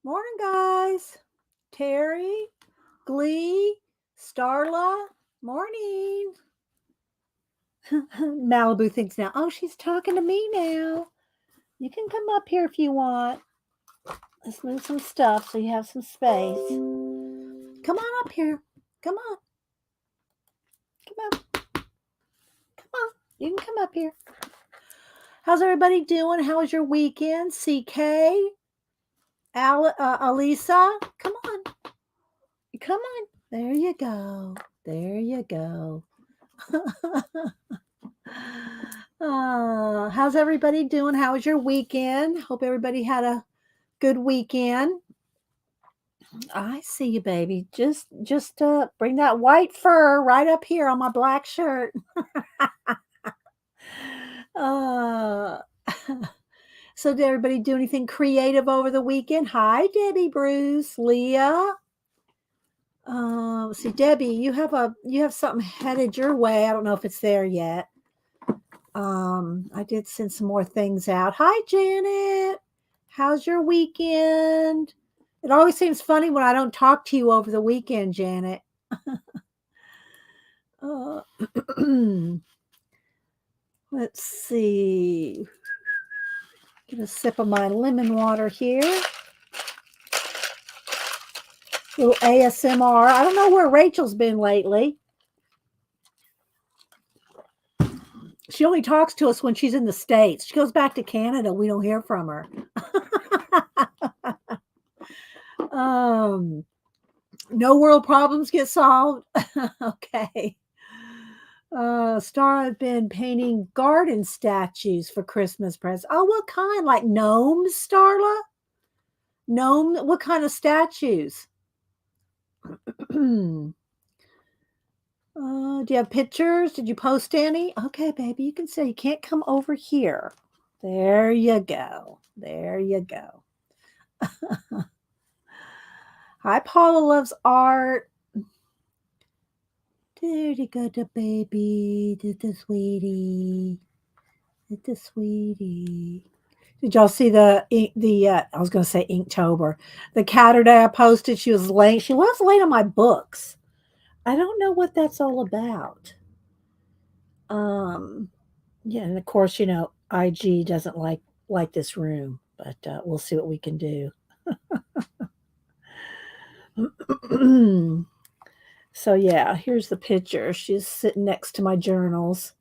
Morning, guys. Terry, Glee, Starla. Morning. Malibu thinks now, oh, she's talking to me now. You can come up here if you want. Let's move some stuff so you have some space. Come on up here. Come on. Come on. Come on. You can come up here. How's everybody doing? How was your weekend? CK? Alisa? Come on. Come on. There you go. There you go. How's everybody doing? How was your weekend? Hope everybody had a good weekend. I see you, baby. Just bring that white fur right up here on my black shirt. uh so did everybody do anything creative over the weekend? Hi, Debbie, Bruce, Leah. See, Debbie, you have something headed your way. I don't know if it's there yet. I did send some more things out. Hi, Janet. How's your weekend? It always seems funny when I don't talk to you over the weekend, Janet. Let's see. Get a sip of my lemon water here. Little ASMR. I don't know where Rachel's been lately. She only talks to us when she's in the States. She goes back to Canada. We don't hear from her. No world problems get solved. Okay. Star, I've been painting garden statues for Christmas presents. Oh, what kind? Like gnomes, Starla? Gnome? What kind of statues? Do you have pictures? Did you post any? Okay, baby, you can say you can't come over here. There you go. There you go. Hi, Paula loves art. Dirty good to baby. Did the sweetie. Did the sweetie. Did y'all see I was going to say Inktober. The Catterday I posted, she was late on my books. I don't know what that's all about. Yeah, and of course, IG doesn't like this room, but we'll see what we can do. So yeah, here's the picture. She's sitting next to my journals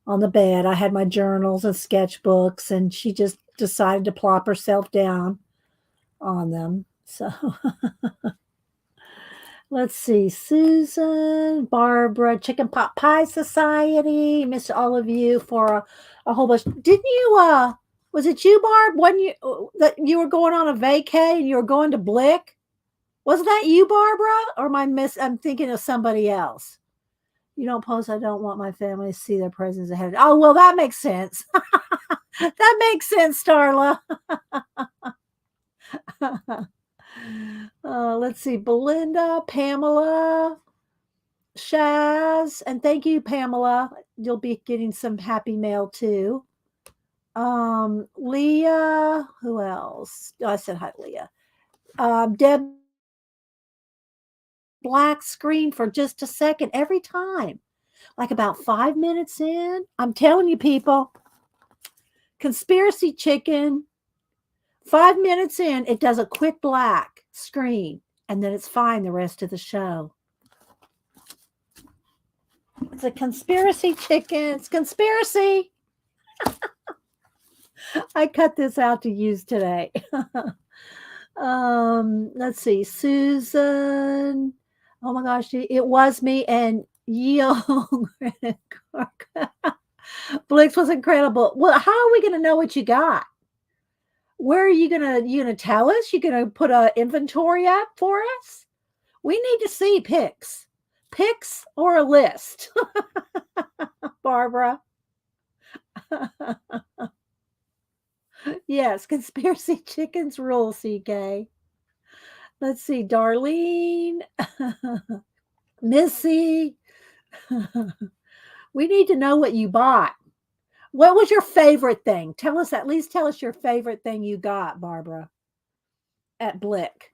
on the bed. I had my journals and sketchbooks, and she just decided to plop herself down on them. So let's see. Susan, Barbara, Chicken Pot Pie Society. Miss all of you for a whole bunch. Didn't you was it you, Barb? When you that you were going on a vacay and you were going to Blick? Wasn't that you, Barbara? Or I'm thinking of somebody else. You don't post, I don't want my family to see their presents ahead. Oh, well, that makes sense. That makes sense, Starla. Let's see. Belinda, Pamela, Shaz, and thank you, Pamela. You'll be getting some happy mail too. Leah, who else? Oh, I said hi, Leah. Deb, black screen for just a second every time. Like about 5 minutes in. I'm telling you, people. Conspiracy chicken. 5 minutes in, it does a quick black screen, and then it's fine the rest of the show. It's a conspiracy chicken. It's conspiracy. I cut this out to use today. Let's see. Susan. Oh my gosh, it was me and Yo. Blix was incredible. Well, how are we going to know what you got? Where are you gonna tell us? You gonna put an inventory up for us? We need to see pics or a list. Barbara. Yes, conspiracy chickens rule, CK. Let's see, Darlene, Missy. We need to know what you bought. What was your favorite thing? At least tell us your favorite thing you got, Barbara. at Blick.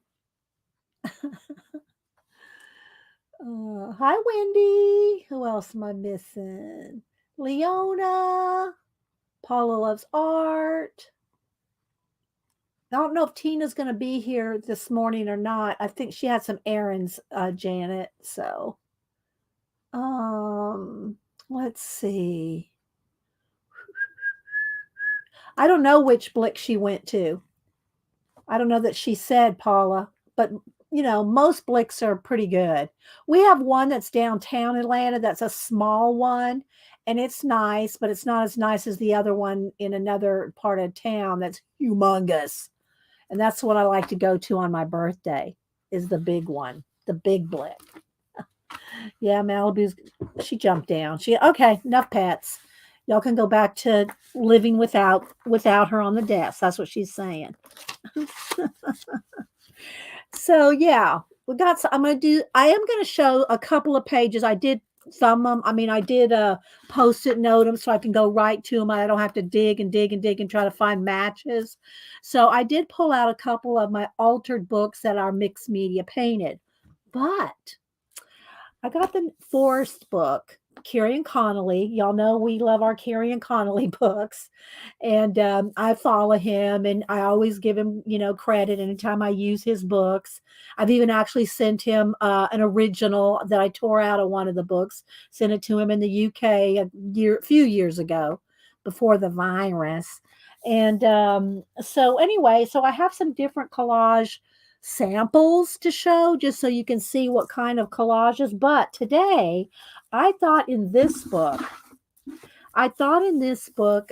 Hi, Wendy. Who else am I missing? Leona. Paula loves art. I don't know if Tina's going to be here this morning or not. I think she had some errands, Janet. So, um, let's see. I don't know which Blick she went to. I don't know that she said, Paula, but most Blicks are pretty good. We have one that's downtown Atlanta that's a small one, and it's nice, but it's not as nice as the other one in another part of town that's humongous. And that's what I like to go to on my birthday is the big one, the big Blick. Yeah, Malibu's she jumped down. Okay, enough pets. Y'all can go back to living without her on the desk. That's what she's saying. So yeah, I am gonna show a couple of pages. I did thumb them. I mean, I did post-it note them so I can go right to them. I don't have to dig and dig and dig and try to find matches. So I did pull out a couple of my altered books that are mixed media painted. But I got the Forest book, Kieron Connolly. Y'all know we love our Kieron Connolly books. And I follow him and I always give him, credit anytime I use his books. I've even actually sent him an original that I tore out of one of the books, sent it to him in the UK a few years ago before the virus. And so I have some different collage samples to show just so you can see what kind of collages. But today I thought in this book,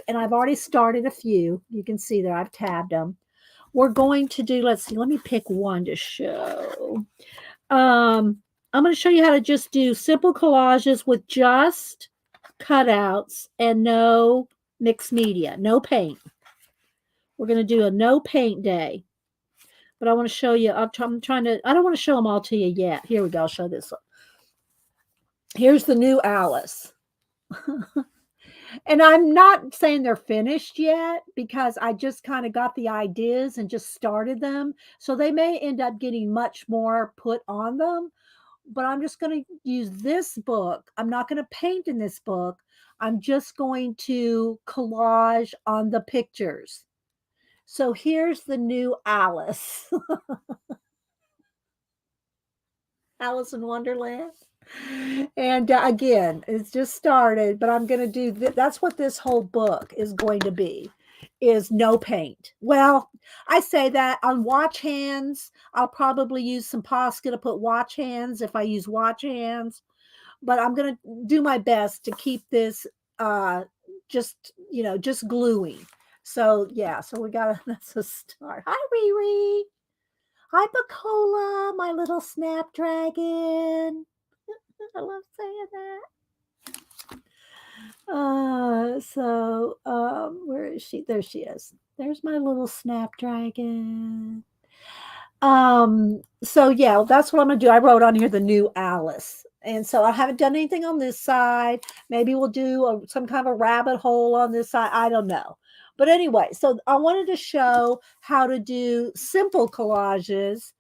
and I've already started a few, you can see that I've tabbed them. We're going to do, let's see, let me pick one to show. I'm going to show you how to just do simple collages with just cutouts and no mixed media, no paint. We're going to do a no paint day. But I want to show you, I don't want to show them all to you yet. Here we go. I'll show this one. Here's the new Alice. And I'm not saying they're finished yet because I just kind of got the ideas and just started them. So they may end up getting much more put on them. But I'm just going to use this book. I'm not going to paint in this book. I'm just going to collage on the pictures. So here's the new Alice. Alice in Wonderland. And again, it's just started, but I'm going to do that's what this whole book is going to be, is no paint. Well, I say that on watch hands, I'll probably use some Posca to put watch hands if I use watch hands, but I'm going to do my best to keep this just gluing. So yeah, so that's a start. Hi, Riri. Hi, Bacola, my little snapdragon. I love saying that. Where is she? There she is. There's my little snapdragon. So yeah, that's what I'm gonna do. I wrote on here the new Alice. And so I haven't done anything on this side. Maybe we'll do some kind of a rabbit hole on this side. I don't know. But anyway, so I wanted to show how to do simple collages.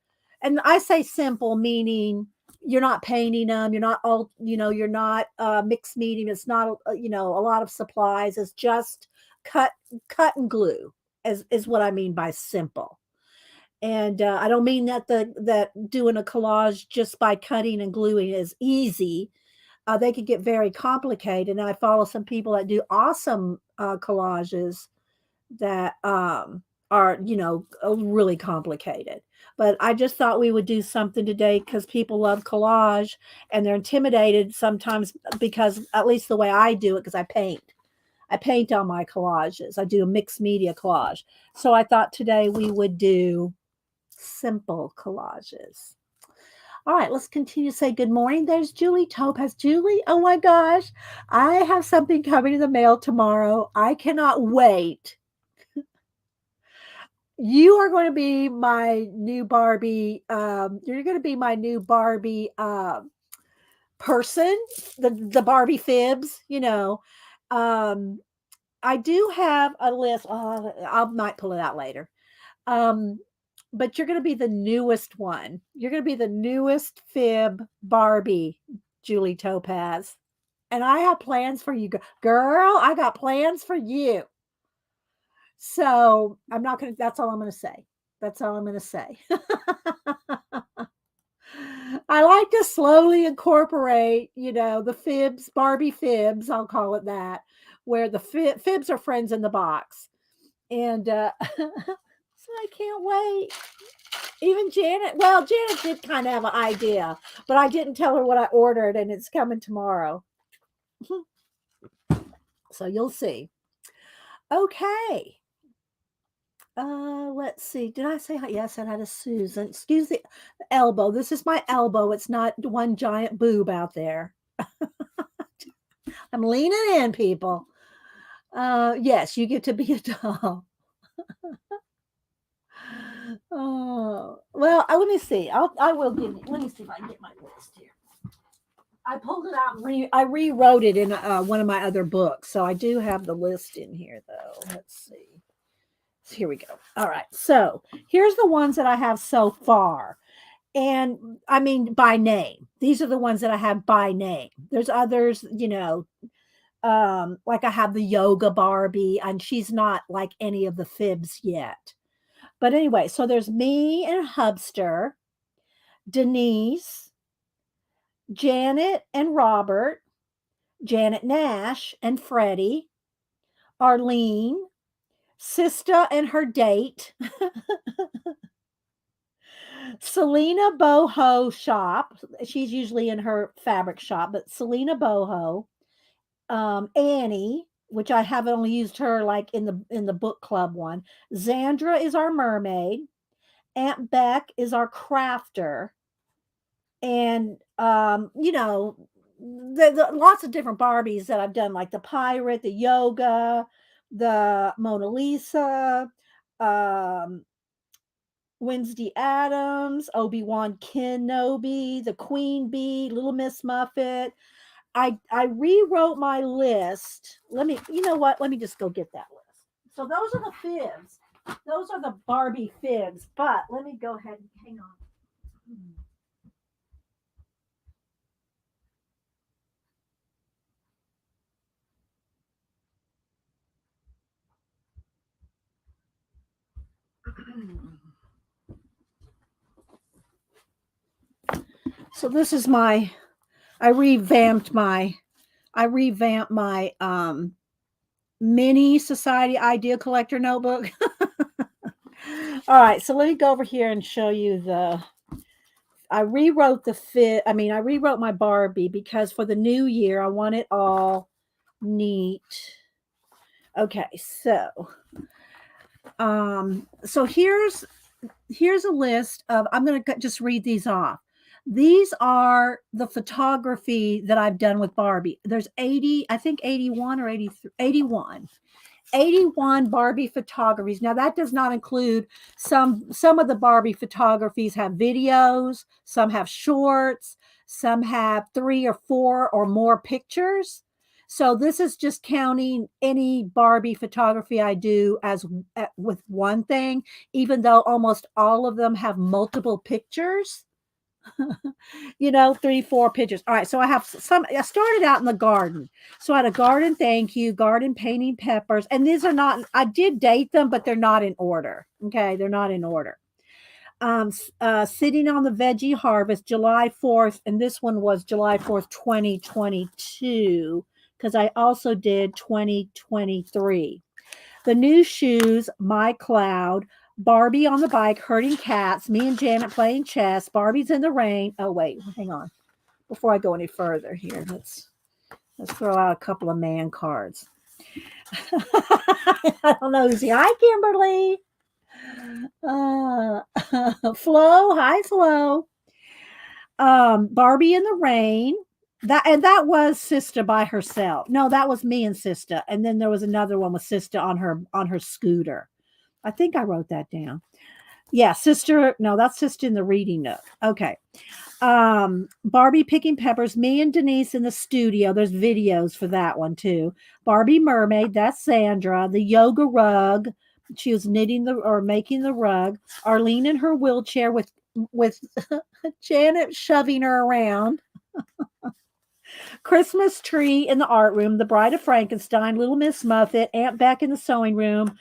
And I say simple, meaning you're not painting them. You're not you're not mixed medium. It's not, a lot of supplies. It's just cut and glue is what I mean by simple. And I don't mean that doing a collage just by cutting and gluing is easy. They could get very complicated. And I follow some people that do awesome collages that are, really complicated. But I just thought we would do something today because people love collage and they're intimidated sometimes because, at least the way I do it, because I paint. I paint on my collages. I do a mixed media collage. So I thought today we would do simple collages. All right, let's continue to say good morning. There's Julie Topaz. Julie, oh my gosh, I have something coming in the mail tomorrow. I cannot wait. You are going to be my new Barbie. You're going to be my new Barbie person, the Barbie fibs, I do have a list. I might pull it out later. but you're going to be the newest one. You're going to be the newest fib Barbie, Julie Topaz. And I have plans for you. Girl, I got plans for you. So I'm not going to, that's all I'm going to say. That's all I'm going to say. I like to slowly incorporate, the fibs, Barbie fibs, I'll call it that, where the fibs are friends in the box. And so I can't wait. Even Janet did kind of have an idea, but I didn't tell her what I ordered, and it's coming tomorrow. So you'll see. Okay. Let's see. Did I say hi? Yes, I had a Susan. Excuse the elbow. This is my elbow. It's not one giant boob out there. I'm leaning in, people. Yes, you get to be a doll. Oh, well, let me see. I will give you. Let me see if I can get my list here. I pulled it out and I rewrote it in one of my other books, so I do have the list in here, though. Let's see. Here we go. All right. So here's the ones that I have so far. And I mean, by name. These are the ones that I have by name. There's others, like I have the yoga Barbie, and she's not like any of the fibs yet. But anyway, so there's me and Hubster, Denise, Janet and Robert, Janet Nash and Freddie, Arlene, Sista and her date, Selena Boho shop. She's usually in her fabric shop, but Selena Boho, Annie, which I haven't only used her like in the book club one. Zandra is our mermaid. Aunt Beck is our crafter. And the lots of different Barbies that I've done, like the pirate, the yoga, the Mona Lisa, Wednesday Addams, Obi-Wan Kenobi, the Queen Bee, Little Miss Muffet. I rewrote my list. Let me just go get that list. So those are the fibs. Those are the Barbie fibs. But let me go ahead and hang on. So this is I revamped my mini Society Idea Collector notebook. All right, so let me go over here and show you I rewrote I rewrote my Barbie because for the new year I want it all neat. Okay, so here's a list of, I'm going to just read these off. These are the photography that I've done with Barbie. There's 81 or 83, 81 Barbie photographies. Now that does not include some of the Barbie photographies have videos, some have shorts, some have 3 or 4 or more pictures. So this is just counting any Barbie photography I do with one thing, even though almost all of them have multiple pictures. 3, 4 pictures. All right. So I started out in the garden. So I had a garden thank you, garden painting peppers. And these are not, I did date them, but they're not in order. Okay. They're not in order. Sitting on the veggie harvest, July 4th. And this one was July 4th, 2022, because I also did 2023. The new shoes, my cloud, Barbie on the bike, herding cats, me and Janet playing chess, Barbie's in the rain. Oh, wait, hang on. Before I go any further here, let's throw out a couple of man cards. I don't know who's here. Hi, Kimberly. Flo. Hi, Flo. Barbie in the rain. That was Sista by herself. No, that was me and Sista. And then there was another one with Sista on her scooter. I think I wrote that down. Yeah, Sister. No, that's Sista in the reading nook. Okay. Barbie picking peppers. Me and Denise in the studio. There's videos for that one too. Barbie mermaid. That's Sandra. The yoga rug. She was knitting the or making the rug. Arlene in her wheelchair with Janet shoving her around. Christmas tree in the art room. The Bride of Frankenstein. Little Miss Muffet. Aunt Beck in the sewing room.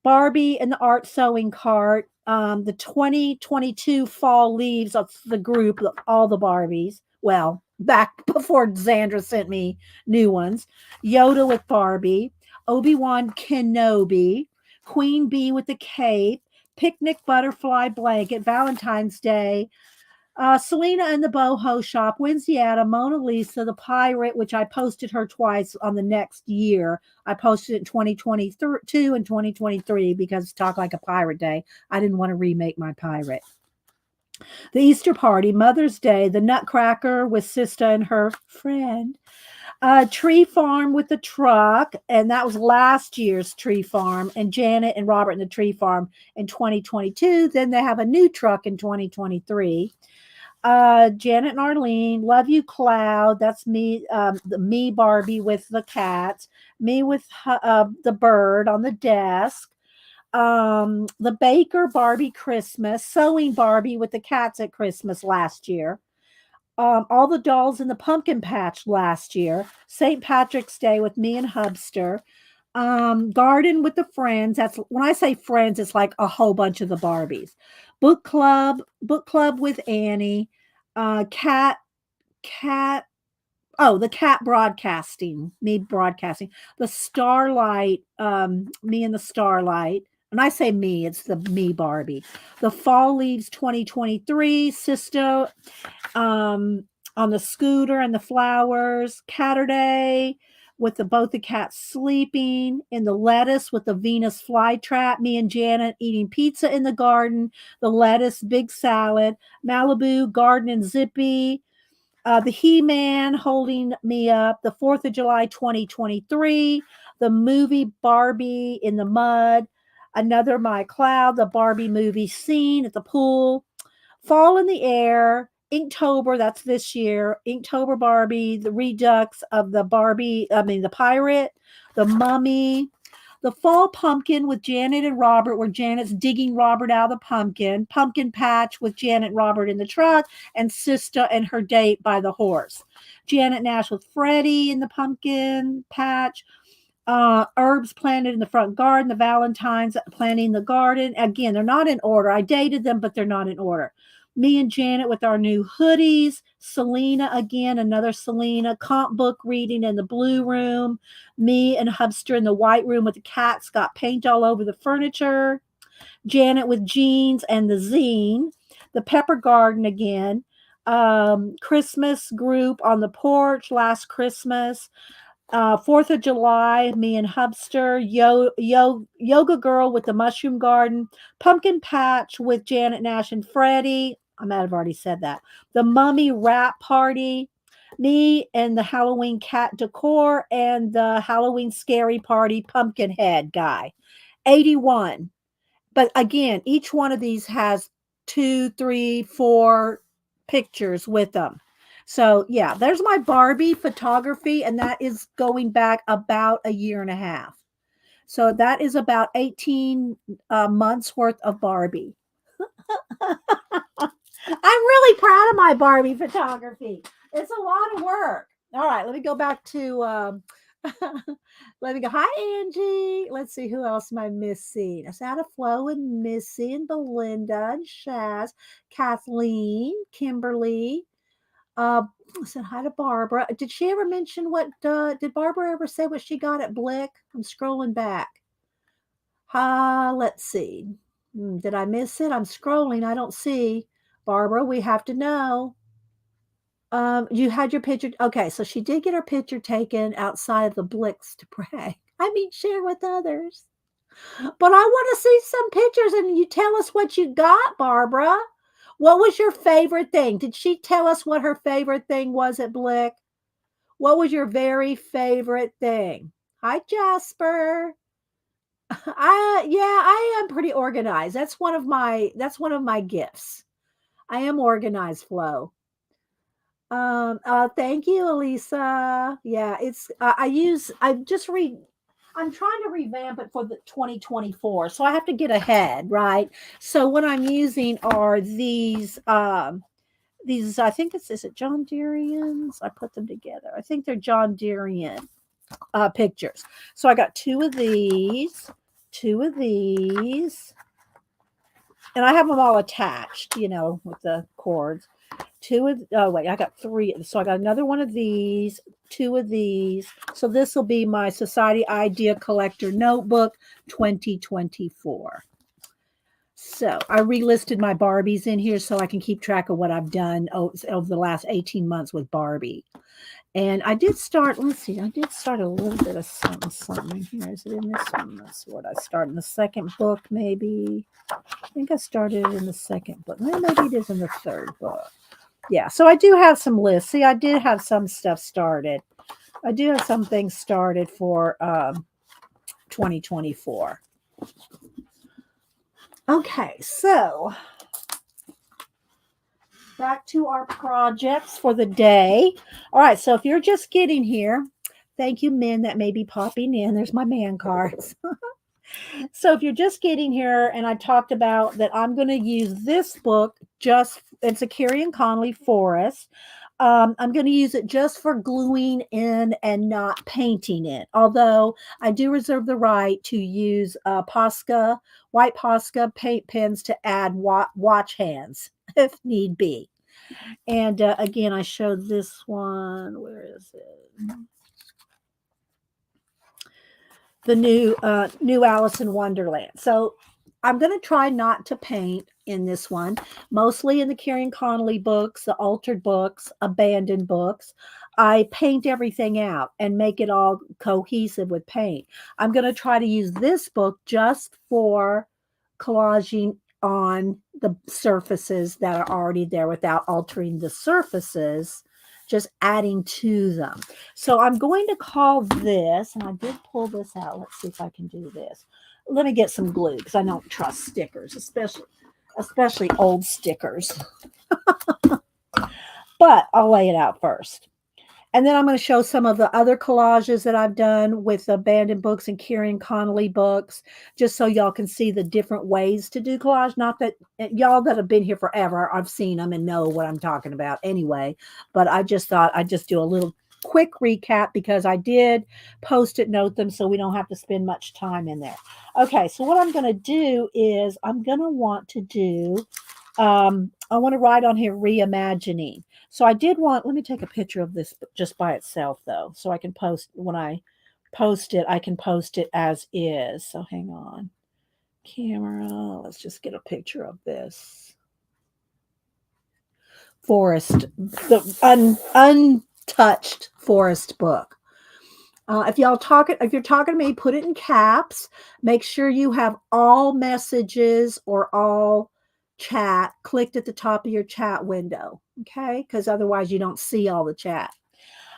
Barbie in the art sewing cart. The 2022 fall leaves of the group, all the Barbies. Well, back before Zandra sent me new ones. Yoda with Barbie. Obi-Wan Kenobi. Queen Bee with the cape. Picnic butterfly blanket. Valentine's Day. Selena and the Boho Shop, Winsiata, Mona Lisa, the Pirate, which I posted her twice on the next year. I posted it in 2022 and 2023 because Talk Like a Pirate Day. I didn't want to remake my pirate. The Easter Party, Mother's Day, the Nutcracker with Sista and her friend. Tree Farm with the truck, and that was last year's Tree Farm, and Janet and Robert in the Tree Farm in 2022. Then they have a new truck in 2023. Janet and Arlene, Love You Cloud. That's me, me Barbie with the cats, me with the bird on the desk. The Baker Barbie Christmas, Sewing Barbie with the cats at Christmas last year. All the dolls in the pumpkin patch last year. St. Patrick's Day with me and Hubster. Garden with the friends. That's when I say friends, it's like a whole bunch of the Barbies. Book club with Annie. Cat, cat. Oh, the cat broadcasting, me broadcasting. The Starlight, me and the Starlight. When I say me, it's the me Barbie. The Fall Leaves 2023, Sisto, on the scooter and the flowers. Catterday with both the cats sleeping. In the lettuce with the Venus flytrap. Me and Janet eating pizza in the garden. The lettuce, big salad. Malibu, garden and Zippy. The He-Man holding me up. The 4th of July 2023. The movie Barbie in the mud. Another My Cloud. The Barbie movie scene at the pool. Fall in the Air. Inktober, that's this year. Inktober Barbie, the Redux of the the Pirate, the Mummy, the Fall Pumpkin with Janet and Robert, where Janet's digging Robert out of the pumpkin, Pumpkin Patch with Janet and Robert in the truck, and Sista and her date by the horse. Janet Nash with Freddie in the pumpkin patch. Herbs planted in the front garden, the Valentines planting the garden. Again, they're not in order. I dated them, but they're not in order. Me and Janet with our new hoodies. Selena again, another Selena. Comp book reading in the blue room. Me and Hubster in the white room with the cats got paint all over the furniture. Janet with jeans and the zine. The Pepper Garden again. Christmas group on the porch last Christmas. 4th of July, me and Hubster, Yoga Girl with the Mushroom Garden, Pumpkin Patch with Janet Nash and Freddie. I might have already said that. The Mummy Wrap Party, me and the Halloween cat decor, and the Halloween Scary Party Pumpkinhead guy. 81. But again, each one of these has 2, 3, 4 pictures with them. So yeah, there's my Barbie photography, and that is going back about a year and a half. So that is about 18 months worth of Barbie. I'm really proud of my Barbie photography. It's a lot of work. All right, let me go back to let me go. Hi, Angie. Let's see, who else am I missing? Is that a Flo and Missy and Belinda and Shaz, Kathleen, Kimberly. I said hi to Barbara. Did she ever mention what? Did Barbara ever say what she got at Blick? I'm scrolling back. Let's see. Did I miss it? I'm scrolling. I don't see. Barbara, we have to know. You had your picture. Okay, so she did get her picture taken outside of the Blicks to brag. I mean, share with others. But I want to see some pictures, and you tell us what you got, Barbara. What was your favorite thing? Did she tell us what her favorite thing was at Blick? What was your very favorite thing? Hi, Jasper. I am pretty organized. That's one of my gifts. I am organized, Flo. Thank you, Elisa. Yeah, it's I just read I'm trying to revamp it for the 2024. So I have to get ahead, right? So what I'm using are these I think it's is it John Deereans? I put them together. I think they're John Deerean pictures. So I got two of these, and I have them all attached, with the cords. Oh wait, I got three. So I got another one of these, two of these. So this will be my Society Idea Collector Notebook 2024. So I relisted my Barbies in here so I can keep track of what I've done over the last 18 months with Barbie. And I did start, let's see, I did start a little bit of something here. Is it in this one? That's what I started in the second book, maybe. I think I started in the second book. Maybe it is in the third book. Yeah, so I do have some lists. See, I did have some stuff started. I do have some things started for 2024. Okay, so back to our projects for the day. All right, so if you're just getting here, thank you, men that may be popping in. There's my man cards. So if you're just getting here, and I talked about that I'm going to use this book it's a Kieron Connolly Forest. I'm going to use it just for gluing in and not painting it. Although I do reserve the right to use white Posca paint pens to add watch hands if need be. And again, I showed this one. Where is it? The new Alice in Wonderland. So I'm going to try not to paint in this one, mostly in the Kieron Connolly books, the altered books, abandoned books. I paint everything out and make it all cohesive with paint. I'm going to try to use this book just for collaging on the surfaces that are already there without altering the surfaces, just adding to them. So I'm going to call this, and I did pull this out. Let's see if I can do this. Let me get some glue because I don't trust stickers, especially old stickers. But I'll lay it out first. And then I'm going to show some of the other collages that I've done with abandoned books and Kieron Connolly books, just so y'all can see the different ways to do collage. Not that y'all that have been here forever, I've seen them and know what I'm talking about anyway. But I just thought I'd just do a little quick recap because I did Post-it note them so we don't have to spend much time in there. Okay, so what I'm going to do is I'm going to want to do, I want to write on here reimagining. So I did want, let me take a picture of this just by itself though, so I can post, when I post it, I can post it as is. So hang on. Camera, let's just get a picture of this. Forest, the untouched forest book. If you're talking to me, put it in caps. Make sure you have all messages or all chat clicked at the top of your chat window, okay? Because otherwise you don't see all the chat.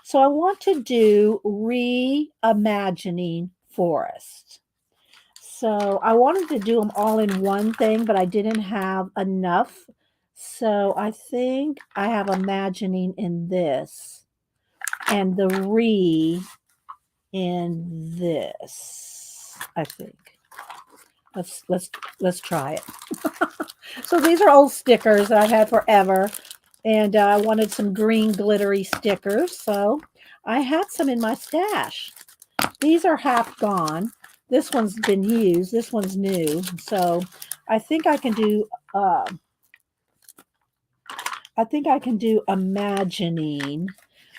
So I want to do reimagining forest. So I wanted to do them all in one thing, but I didn't have enough. So I think I have imagining in this and the in this, I think. Let's try it. So these are old stickers that I've had forever, and I wanted some green glittery stickers, so I had some in my stash. These are half gone. This one's been used. This one's new. So I think I can do imagining.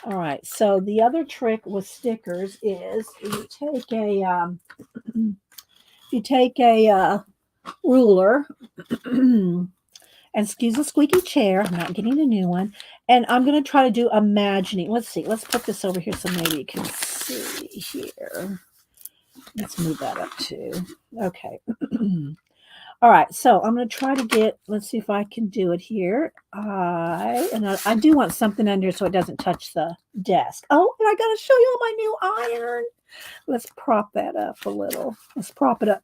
All right. So the other trick with stickers is you take a ruler and excuse the squeaky chair. I'm not getting a new one. And I'm going to try to do imagining. Let's see. Let's put this over here so maybe you can see here. Let's move that up too. Okay. All right. So I'm going to try to get, let's see if I can do it here. I do want something under so it doesn't touch the desk. Oh, and I got to show you my new iron. Let's prop that up a little. Let's prop it up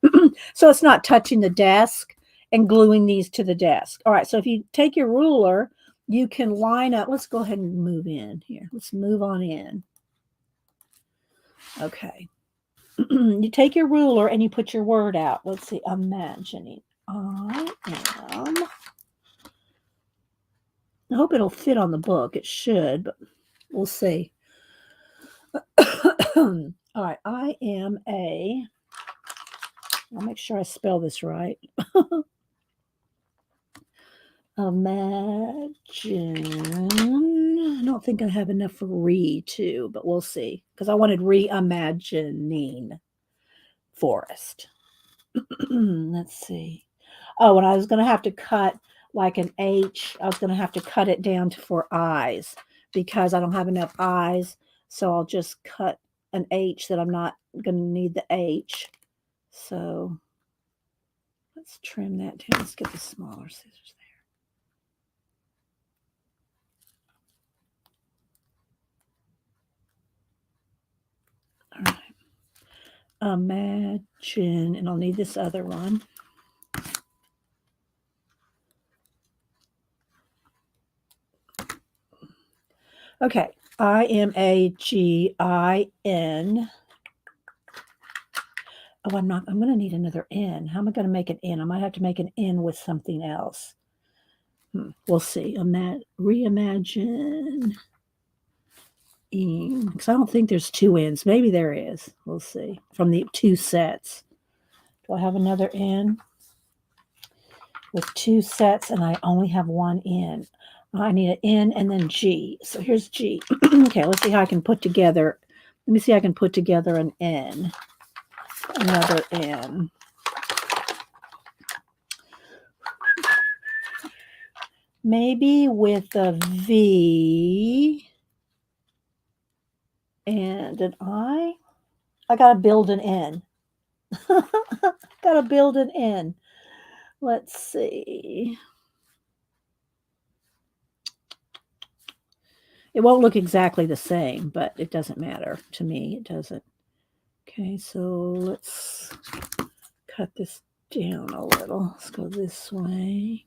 so it's not touching the desk and gluing these to the desk. All right, so if you take your ruler, you can line up. Let's go ahead and move in here. Let's move on in. Okay. You take your ruler and you put your word out. Let's see, imagining. I am. I hope it'll fit on the book. It should, but we'll see. All right, I am a. I'll make sure I spell this right. Imagine. I don't think I have enough for re too, but we'll see. Because I wanted reimagining forest. Let's see. Oh, and I was going to have to cut like an H. I was going to have to cut it down for eyes because I don't have enough eyes. So I'll just cut an H that I'm not going to need the H. So let's trim that down. Let's get the smaller scissors there. All right. Imagine, and I'll need this other one. Okay, IMAGIN. Oh, I'm going to need another N. How am I going to make an N? I might have to make an N with something else. We'll see. Reimagine. Because I don't think there's two N's. Maybe there is. We'll see. From the two sets. Do I have another N? With two sets, and I only have one N. I need an N and then G. So here's G. Okay, let's see how I can put together. Let me see how I can put together an N. Another N. Maybe with a V and an I. I got to build an N. Got to build an N. Let's see. It won't look exactly the same, but it doesn't matter to me. It doesn't. Okay, so let's cut this down a little. Let's go this way.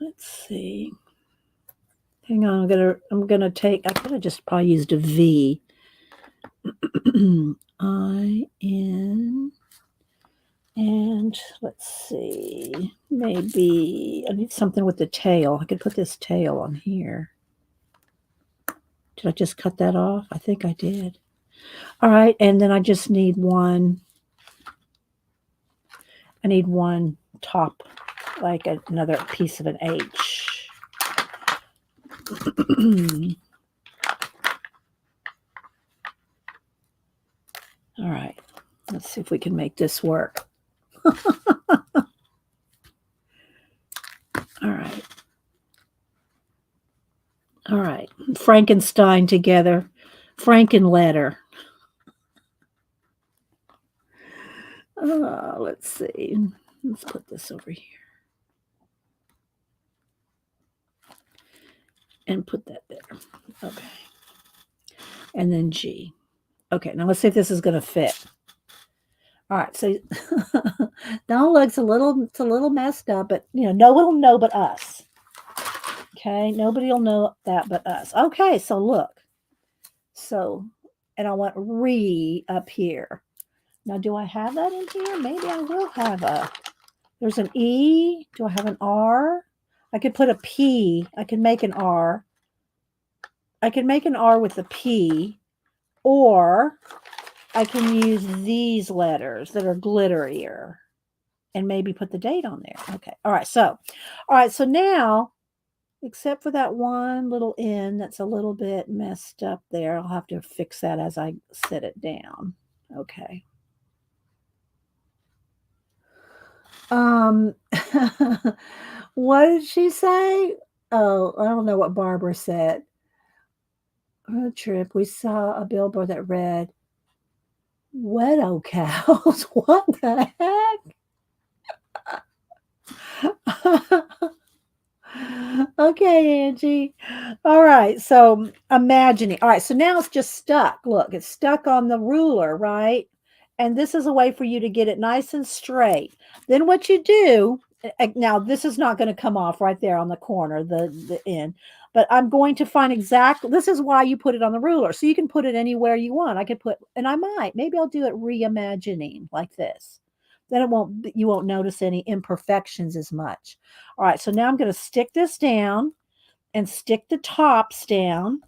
Let's see. Hang on, I'm gonna take. I could have just probably used a V. IN, and let's see. Maybe I need something with the tail. I could put this tail on here. Did I just cut that off? I think I did. All right, and then I just need one. I need one top, like another piece of an H. All right, let's see if we can make this work. All right. All right. Frankenstein together. Frankenletter. Let's see. Let's put this over here. And put that there. Okay. And then G. Okay, now let's see if this is going to fit. All right, so now it's a little messed up, but no one will know but us. Okay, nobody will know that but us. Okay, so look. So, and I want re up here. Now, do I have that in here? Maybe I will have there's an E. Do I have an R? I could put a P. I could make an R. I could make an R with a P, or I can use these letters that are glitterier and maybe put the date on there. Okay. All right. So now, except for that one little N that's a little bit messed up there, I'll have to fix that as I set it down. Okay. What did she say? Oh, I don't know what Barbara said. Road trip, we saw a billboard that read, "Wedo cows." What the heck? Okay, Angie. All right, so imagining. All right, so now it's just stuck. Look, it's stuck on the ruler, right? And this is a way for you to get it nice and straight. Then what you do, now this is not going to come off right there on the corner, the end. But I'm going to find exactly, this is why you put it on the ruler. So you can put it anywhere you want. I could put, and I might, maybe I'll do it reimagining like this. Then you won't notice any imperfections as much. All right, so now I'm going to stick this down and stick the tops down.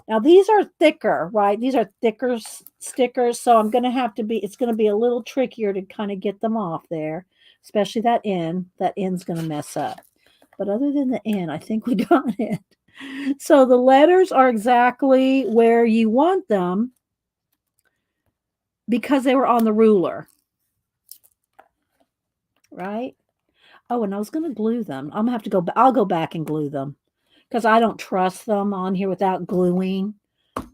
Now these are thicker, right? These are thicker stickers, so I'm going to have to be, it's going to be a little trickier to kind of get them off there, especially that end. That end's going to mess up. But other than the end, I think we got it. So the letters are exactly where you want them because they were on the ruler, right? Oh, and I was going to glue them. I'm going to have to go, I'll go back and glue them because I don't trust them on here without gluing.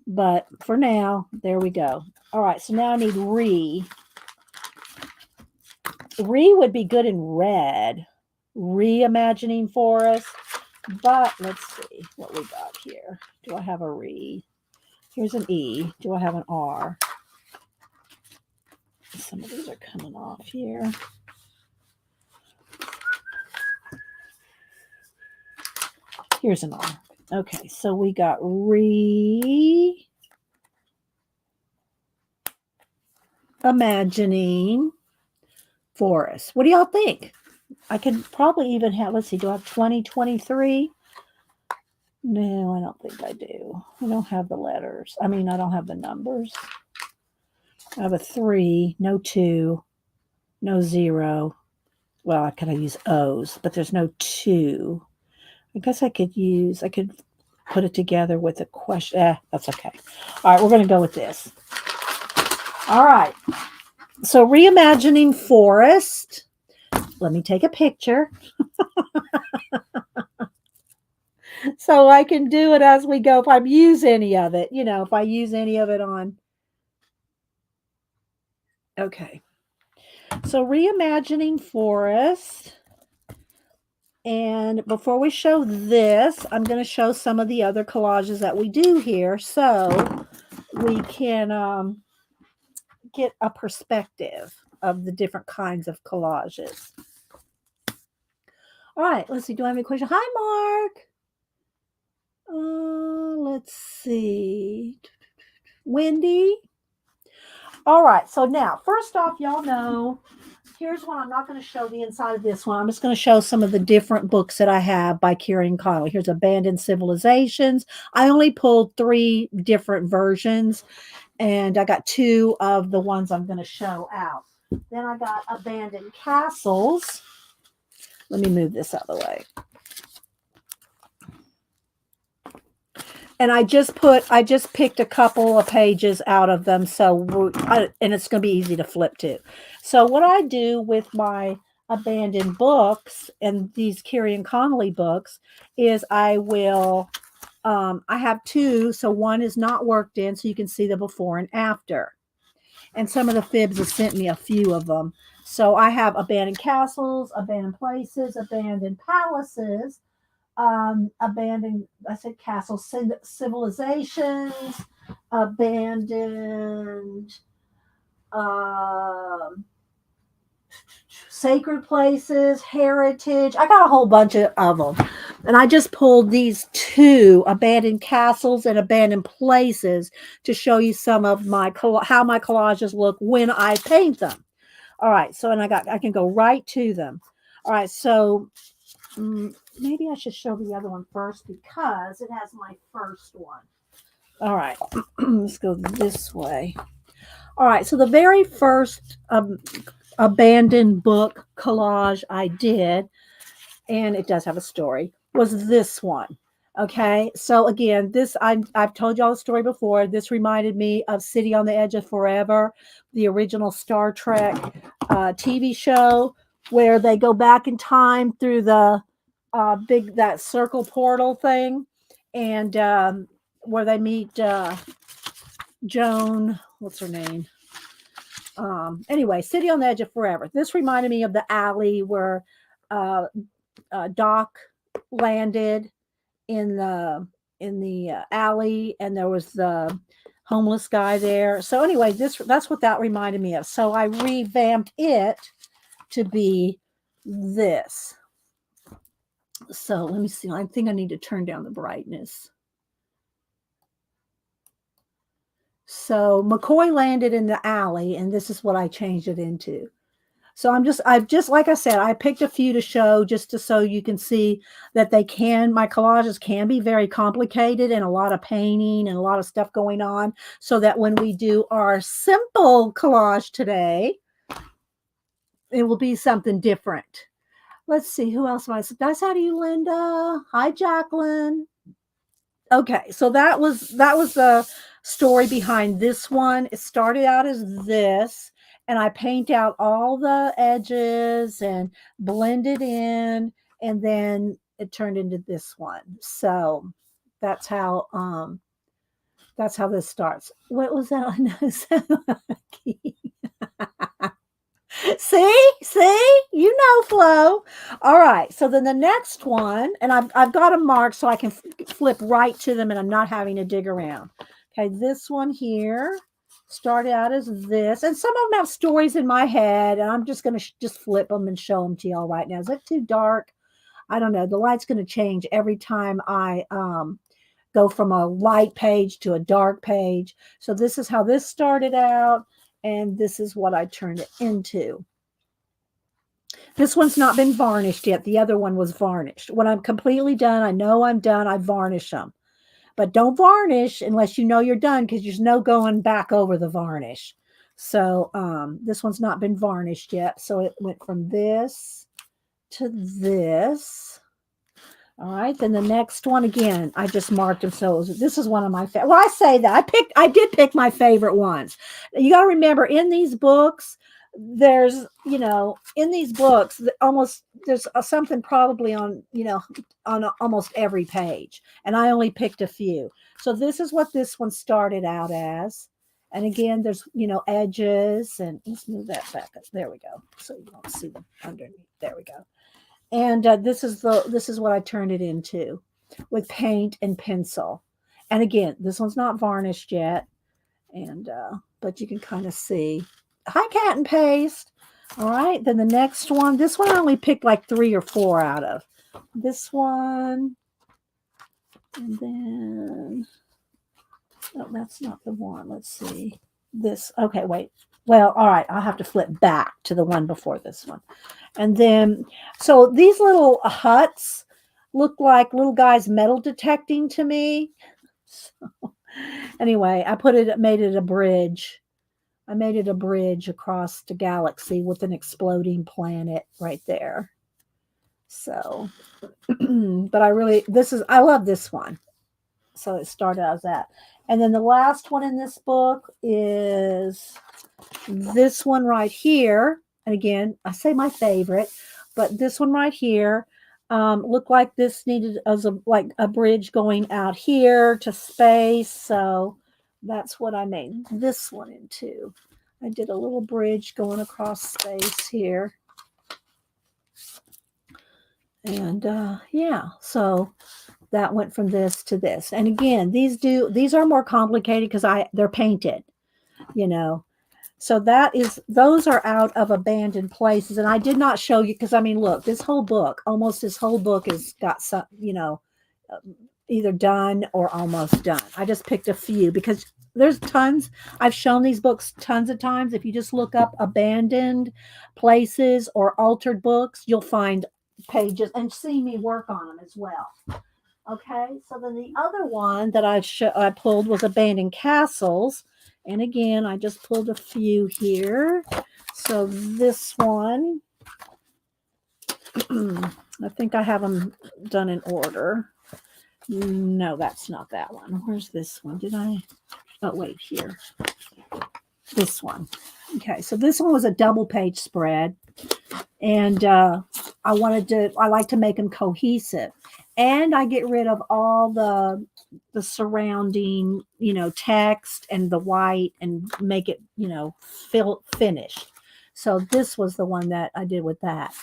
But for now, there we go. All right, so now I need re. Re would be good in red. Reimagining forest. But let's see what we got here. Do I have a re? Here's an E. Do I have an R? Some of these are coming off here. Here's an R. Okay, so we got reimagining forest. What do y'all think? I could probably even have, let's see, do I have 2023? No, I don't think I do. I don't have the letters. I mean, I don't have the numbers. I have a 3, no 2, no 0. Well, I could use O's, but there's no 2. I guess I could put it together with a question. That's okay. All right, we're going to go with this. All right. So reimagining forest. Let me take a picture. So I can do it as we go. If I use any of it, if I use any of it on. Okay. So reimagining forest. And before we show this, I'm going to show some of the other collages that we do here so we can get a perspective of the different kinds of collages. All right, let's see. Do I have any questions? Hi, Mark. Let's see. Wendy. All right, so now, first off, y'all know, here's one. I'm not going to show the inside of this one. I'm just going to show some of the different books that I have by Kieron and Connolly. Here's Abandoned Civilizations. I only pulled 3 different versions, and I got 2 of the ones I'm going to show out. Then I got Abandoned Castles. Let me move this out of the way. And I just picked a couple of pages out of them. And it's going to be easy to flip to. So what I do with my abandoned books and these Kieron Connolly books is I have 2. So one is not worked in, so you can see the before and after. And some of the fibs have sent me a few of them. So I have abandoned castles, abandoned places, abandoned palaces, abandoned, I said castles, civilizations, abandoned sacred places, heritage. I got a whole bunch of them. And I just pulled these 2, abandoned castles and abandoned places, to show you some of how my collages look when I paint them. All right, so I can go right to them. All right, so maybe I should show the other one first because it has my first one. All right, let's go this way. All right, so the very first abandoned book collage I did, and it does have a story, was this one. Okay, so again, this I've told y'all the story before. This reminded me of City on the Edge of Forever, the original Star Trek TV show, where they go back in time through the that circle portal thing, and where they meet Joan. What's her name? Anyway, City on the Edge of Forever. This reminded me of the alley where Doc landed in the alley, and there was the homeless guy there. So anyway, that's what that reminded me of. So I revamped it to be this. So let me see. I think I need to turn down the brightness. So McCoy landed in the alley, and this is what I changed it into. So I've just, like I said, I picked a few to show just to so you can see that my collages can be very complicated and a lot of painting and a lot of stuff going on. So that when we do our simple collage today, it will be something different. Let's see, who else am I? Nice how to you, Linda. Hi, Jacqueline. Okay, so that was the story behind this one. It started out as this, and I paint out all the edges and blend it in, and then it turned into this one. So that's how this starts. What was that? See, you know, Flo. All right. So then the next one, and I've got a mark so I can flip right to them, and I'm not having to dig around. Okay, this one here started out as this, and some of them have stories in my head, and I'm just going to just flip them and show them to y'all right now. Is it too dark? I don't know. The light's going to change every time I go from a light page to a dark page. So this is how this started out. And this is what I turned it into. This one's not been varnished yet. The other one was varnished. When I'm completely done, I know I'm done, I varnish them. But don't varnish unless you know you're done, because there's no going back over the varnish. So this one's not been varnished yet. So it went from this to this. All right, then the next one, again, I just marked them. So this is one of my favorite. Well, I say that I did pick my favorite ones. You got to remember, in these books, there's, in these books, there's something probably on, on almost every page. And I only picked a few. So this is what this one started out as. And again, there's, edges, and let's move that back up. There we go. So you don't see them underneath. There we go. And this is what I turned it into, with paint and pencil. And again, this one's not varnished yet, and but you can kind of see. Hi, Cat and Paste. All right, then the next one. This one I only picked like 3 or 4 out of. This one, and then no, that's not the one. Let's see. This. Okay, wait. Well, all right. I'll have to flip back to the one before this one. And then, so these little huts look like little guys metal detecting to me. So, anyway, made it a bridge. I made it a bridge across the galaxy with an exploding planet right there. So, but I love this one. So it started as that. And then the last one in this book is this one right here. And again, I say my favorite, but this one right here looked like this needed as like a bridge going out here to space. So that's what I made this one into. I did a little bridge going across space here. And yeah, so that went from this to this. And again, these are more complicated because they're painted, So those are out of abandoned places. And I did not show you because, I mean, look, almost this whole book has got some, either done or almost done. I just picked a few because there's tons. I've shown these books tons of times. If you just look up abandoned places or altered books, you'll find pages and see me work on them as well. Okay, so then the other one that I pulled was abandoned castles. And again, I just pulled a few here. So this one, I think I have them done in order. No, that's not that one. Where's this one? Oh, wait, here. This one. Okay, so this one was a double page spread. And I like to make them cohesive. And I get rid of all the surrounding, text and the white and make it, finished. So this was the one that I did with that.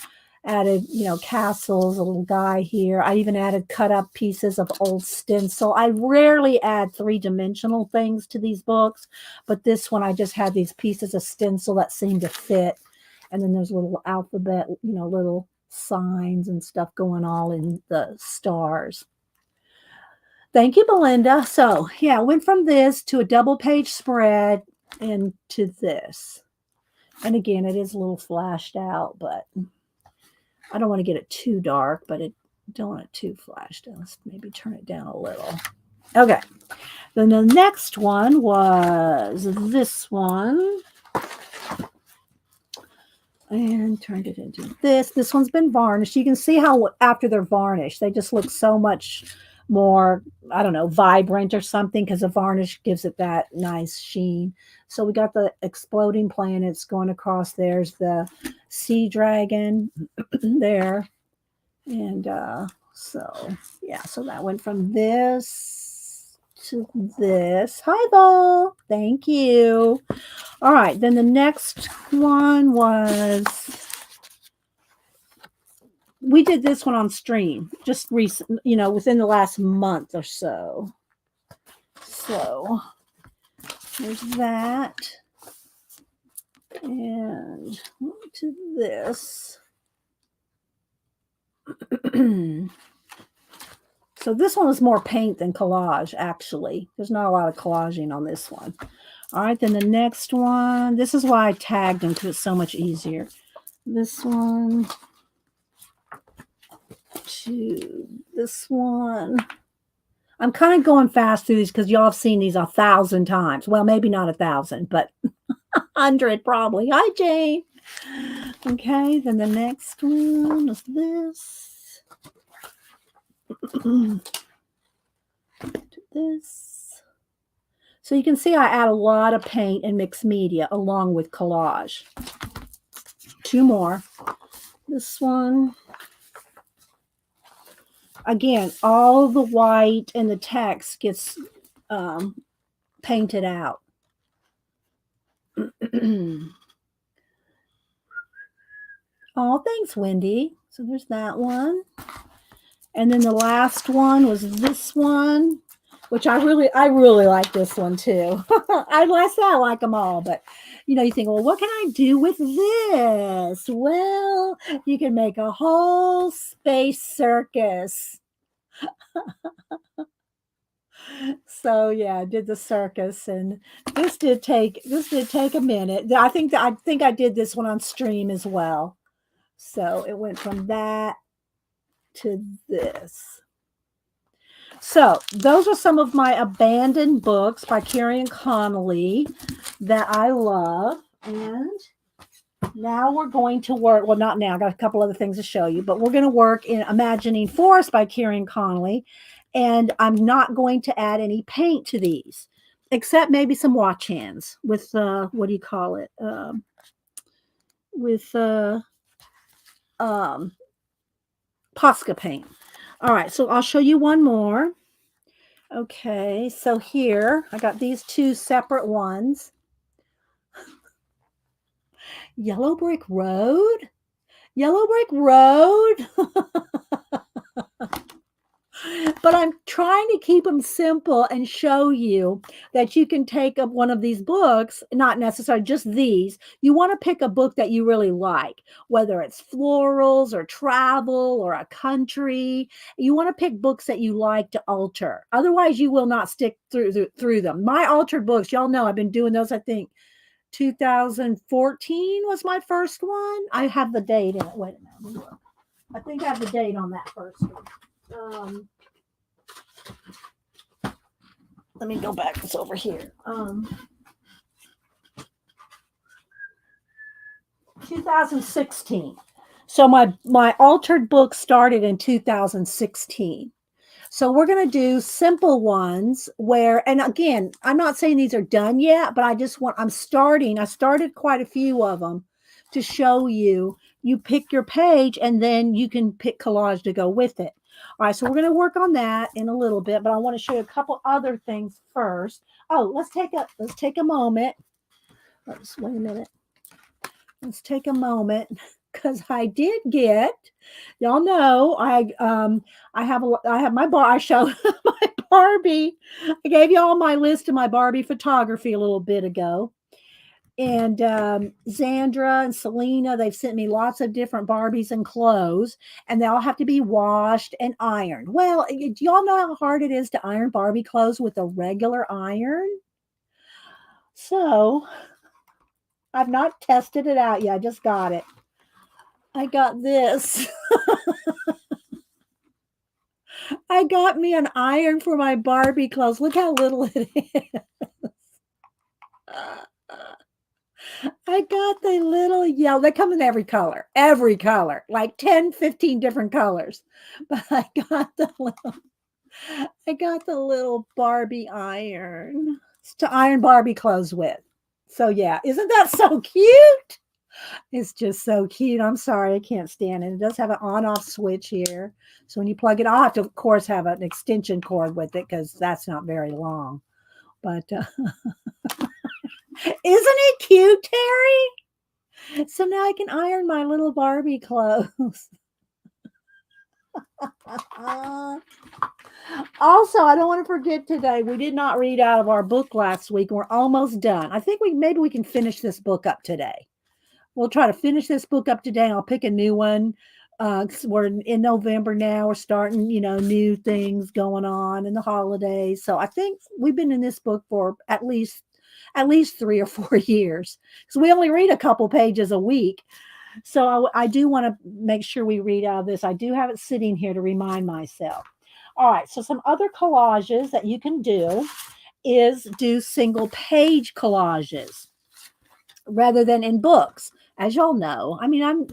Added, castles, a little guy here. I even added cut up pieces of old stencil. I rarely add 3-dimensional things to these books, but this one I just had these pieces of stencil that seemed to fit. And then there's a little alphabet, little signs and stuff going all in the stars. Thank you, Belinda. So, yeah, I went from this to a double page spread and to this. And again, it is a little flashed out, but I don't want to get it too dark, but it don't want it too flashed out. Let's maybe turn it down a little. Okay. Then the next one was this one. And turned it into this. This one's been varnished. You can see how after they're varnished, they just look so much more, I don't know, vibrant or something, because the varnish gives it that nice sheen. So we got the exploding planets going across. There's the sea dragon there. And so, yeah, so that went from this to this. Hi, Vol. Thank you. All right, then the next one was, we did this one on stream just recent, within the last month or so. So there's that. And to this. So this one was more paint than collage, actually. There's not a lot of collaging on this one. All right, then the next one. This is why I tagged them, because it's so much easier. This one to this one. I'm kind of going fast through these because y'all have seen these 1,000 times. Well, maybe not 1,000, but 100 probably. Hi, Jane. Okay, then the next one is this. To this. So you can see I add a lot of paint and mixed media along with collage. Two more. This one. Again, all the white and the text gets painted out. Oh, thanks, Wendy. So there's that one. And then the last one was this one, which I really like this one too. I like them all, but you think, well, what can I do with this? Well, you can make a whole space circus. So yeah, I did the circus, and this did take a minute. I think I did this one on stream as well. So it went from that to this. So those are some of my abandoned books by Kieron Connolly that I love. And now we're going to work. Well, not now. I got a couple other things to show you, but we're going to work in Imagining Forest by Kieron Connolly. And I'm not going to add any paint to these, except maybe some watch hands with what do you call it? With Posca paint. All right, so I'll show you one more. Okay, so here I got these two separate ones. Yellow Brick Road? Yellow Brick Road? But I'm trying to keep them simple and show you that you can take up one of these books, not necessarily just these. You want to pick a book that you really like, whether it's florals or travel or a country. You want to pick books that you like to alter. Otherwise, you will not stick through them. My altered books, y'all know I've been doing those, I think, 2014 was my first one. I have the date in it. Wait a minute. I think I have the date on that first one. Let me go back. It's over here. 2016. So my altered book started in 2016. So we're going to do simple ones where, and again, I'm not saying these are done yet, but I started quite a few of them to show you. You pick your page and then you can pick collage to go with it. All right, so we're going to work on that in a little bit, but I want to show you a couple other things first. Oh, let's take a moment. Wait a minute. Let's take a moment, because I did get, y'all know, I have my bar. I showed my Barbie. I gave y'all my list of my Barbie photography a little bit ago. And Zandra and Selena, they've sent me lots of different Barbies and clothes, and they all have to be washed and ironed. Well, do y'all know how hard it is to iron Barbie clothes with a regular iron? So I've not tested it out yet. I just got it. I got this. I got me an iron for my Barbie clothes. Look how little it is. I got the little yellow. They come in every color, like 10, 15 different colors. But I got the little Barbie iron to iron Barbie clothes with. So yeah, isn't that so cute? It's just so cute. I'm sorry, I can't stand it. It does have an on-off switch here. So when you plug it, I'll have to, of course, have an extension cord with it because that's not very long. But isn't it cute, Terry? So now I can iron my little Barbie clothes. Also, I don't want to forget today, we did not read out of our book last week. We're almost done. I think maybe we can finish this book up today. We'll try to finish this book up today. I'll pick a new one. We're in November now. We're starting, new things going on in the holidays. So I think we've been in this book for at least 3 or 4 years. So we only read a couple pages a week. So I do want to make sure we read out of this. I do have it sitting here to remind myself. All right. So some other collages that you can do is do single page collages rather than in books. As y'all know, I mean, I'm,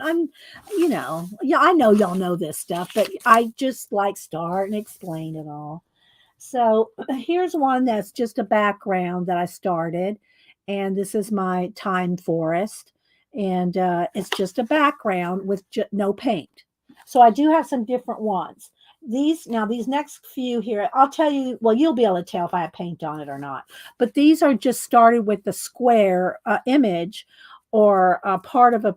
yeah, I know y'all know this stuff, but I just like start and explain it all. So here's one that's just a background that I started, and this is my time forest, and it's just a background with no paint. So I do have some different ones. These next few here, I'll tell you. Well, you'll be able to tell if I have paint on it or not. But these are just started with the square image or a part of a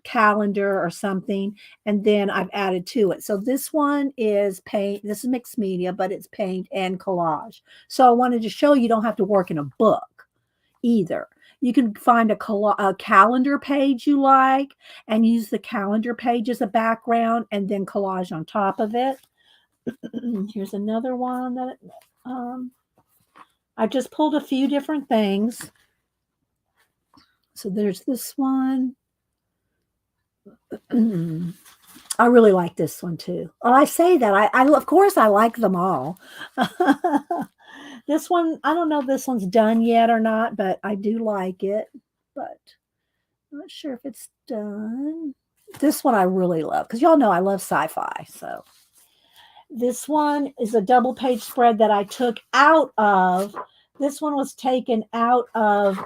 calendar or something, and then I've added to it. So this one is paint. This is mixed media, but it's paint and collage. So I wanted to show you don't have to work in a book either. You can find a calendar page you like and use the calendar page as a background and then collage on top of it. Here's another one that I just pulled a few different things. So there's this one. I really like this one too. Well, I say that I of course I like them all. This one, I don't know if this one's done yet or not, but I do like it. But I'm not sure if it's done. This one I really love because y'all know I love sci-fi. So this one is a double page spread that I took out of. This one was taken out of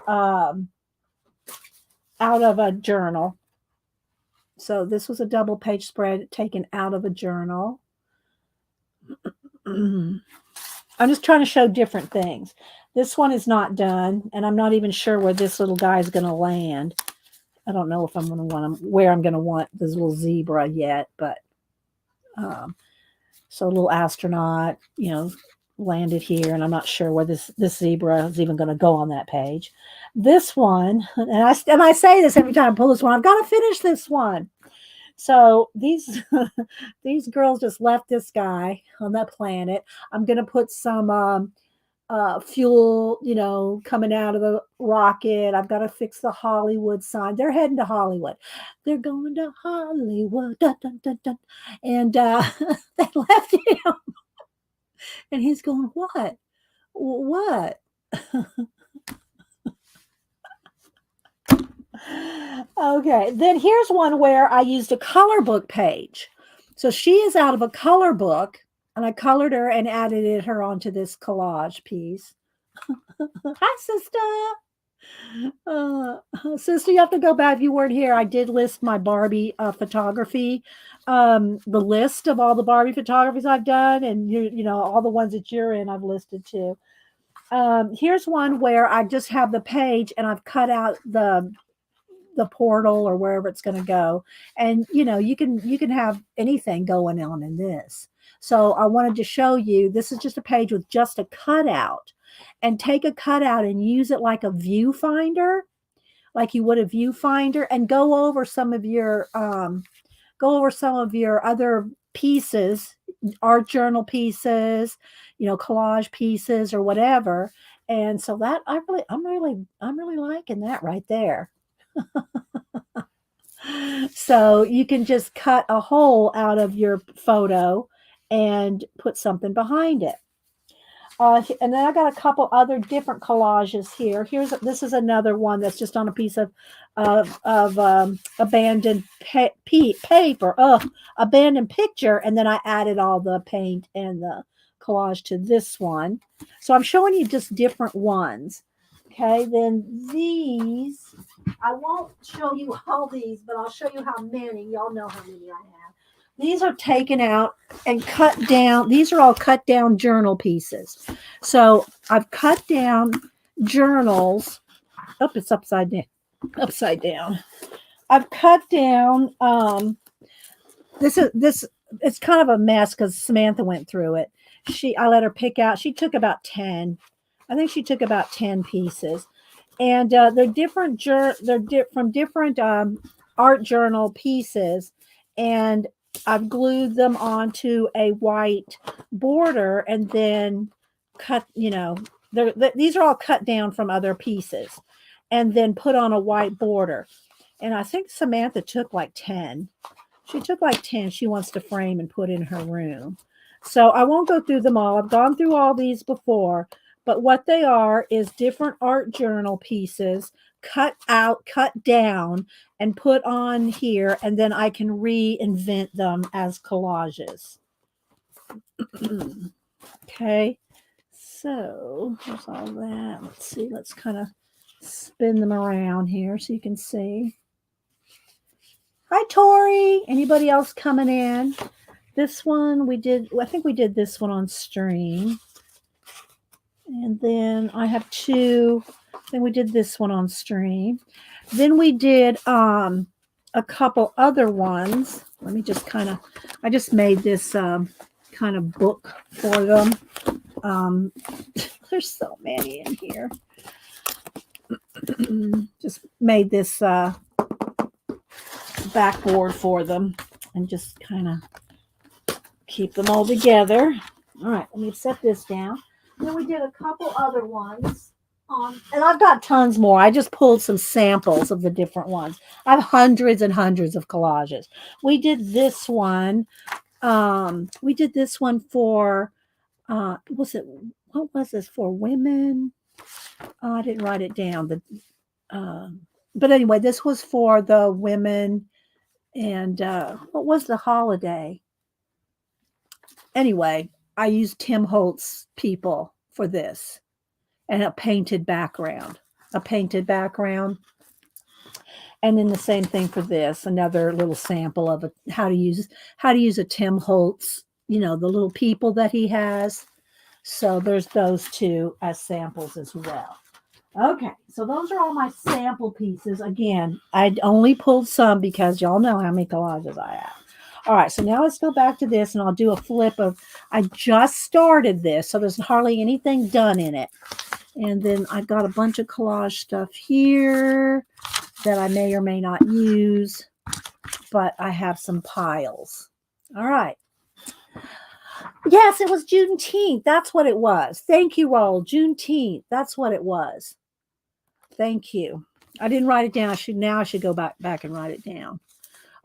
a journal. So this was a double page spread taken out of a journal. I'm just trying to show different things. This one is not done, and I'm not even sure where this little guy is going to land. I don't know if I'm going to want him, where I'm going to want this little zebra yet, but so a little astronaut, landed here, and I'm not sure where this zebra is even going to go on that page. This one, and I say this every time I pull this one, I've got to finish this one. So these girls just left this guy on that planet. I'm going to put some fuel, coming out of the rocket. I've got to fix the Hollywood sign. They're heading to Hollywood. They're going to Hollywood. Dun, dun, dun, dun. And they left him. And he's going, what? What? Okay, then here's one where I used a color book page. So she is out of a color book, and I colored her and added her onto this collage piece. Hi, sister. Sister, you have to go back. If you weren't here, I did list my Barbie photography, the list of all the Barbie photographies I've done, and all the ones that you're in, I've listed too. Here's one where I just have the page and I've cut out the portal or wherever it's going to go, and you can have anything going on in this. So I wanted to show you, this is just a page with just a cutout, and take a cutout and use it like a viewfinder like you would a viewfinder, and go over some of your other pieces, art journal pieces, collage pieces or whatever. And so that I'm really liking that right there. So you can just cut a hole out of your photo and put something behind it. And then I got a couple other different collages here. This is another one that's just on a piece of abandoned paper, abandoned picture, and then I added all the paint and the collage to this one. So I'm showing you just different ones. Okay, then these, I won't show you all these, but I'll show you how many. Y'all know how many I have. These are taken out and cut down. These are all cut down journal pieces. So I've cut down journals. Oh, it's upside down. Upside down. I've cut down. This. It's kind of a mess because Samantha went through it. I let her pick out. She took about 10. I think she took about 10 pieces, and they're different. From different art journal pieces, and I've glued them onto a white border and then cut, these are all cut down from other pieces and then put on a white border. And I think Samantha took like 10. She took like 10 she wants to frame and put in her room. So I won't go through them all. I've gone through all these before, but what they are is different art journal pieces cut out, cut down, and put on here, and then I can reinvent them as collages. Okay, so there's all that. Let's see, let's kind of spin them around here so you can see. Hi, Tori. Anybody else coming in? This one I think we did this one on stream. And then I have two. Then we did this one on stream. Then we did a couple other ones. Let me just I just made this kind of book for them. There's so many in here. Just made this backboard for them and just kind of keep them all together. All right, let me set this down. Then we did a couple other ones. And I've got tons more. I just pulled some samples of the different ones. I have hundreds and hundreds of collages. We did this one. For, what was this for? Women? I didn't write it down. But anyway, this was for the women. And what was the holiday? Anyway, I used Tim Holtz people for this. And a painted background. And then the same thing for this, another little sample of how to use a Tim Holtz, the little people that he has. So there's those two as samples as well. Okay, so those are all my sample pieces. Again, I only pulled some because y'all know how many collages I have. All right, so now let's go back to this and I'll do a flip of, I just started this, so there's hardly anything done in it. And then I've got a bunch of collage stuff here that I may or may not use, but I have some piles. All right. Yes, it was Juneteenth. That's what it was. Thank you, Raul. Juneteenth. That's what it was. Thank you. I didn't write it down. I should go back and write it down.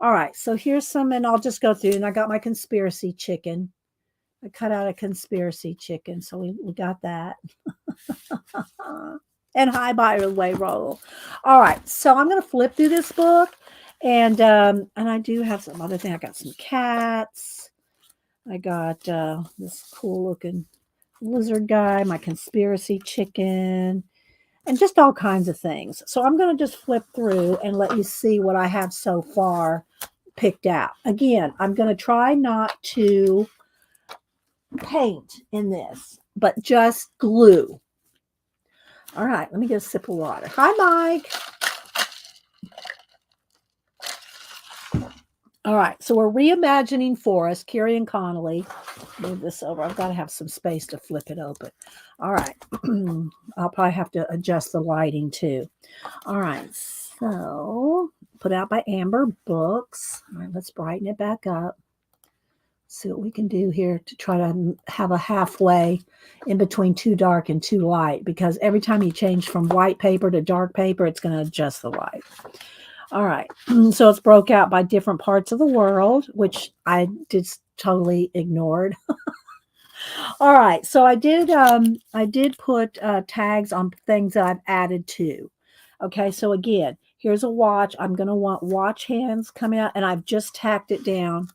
All right. So here's some, and I'll just go through. And I got my conspiracy chicken. I cut out a conspiracy chicken, so we got that. And hi, by the way, Raul. All right, so I'm going to flip through this book, and I do have some other thing. I got some cats. I got this cool looking lizard guy, my conspiracy chicken, and just all kinds of things. So I'm going to just flip through and let you see what I have so far picked out. Again, I'm going to try not to paint in this, but just glue. All right, let me get a sip of water. Hi, Mike. All right, so we're reimagining Forest, Kieron Connolly. Move this over. I've got to have some space to flip it open. All right. I'll probably have to adjust the lighting too. All right, So, put out by Amber Books. All right, let's brighten it back up. See what we can do here to try to have a halfway in between too dark and too light, because every time you change from white paper to dark paper, it's going to adjust the light. All right. So it's broke out by different parts of the world, which I just totally ignored. All right. So I did put tags on things that I've added to. Okay. So again, here's a watch. I'm going to want watch hands coming out, and I've just tacked it down.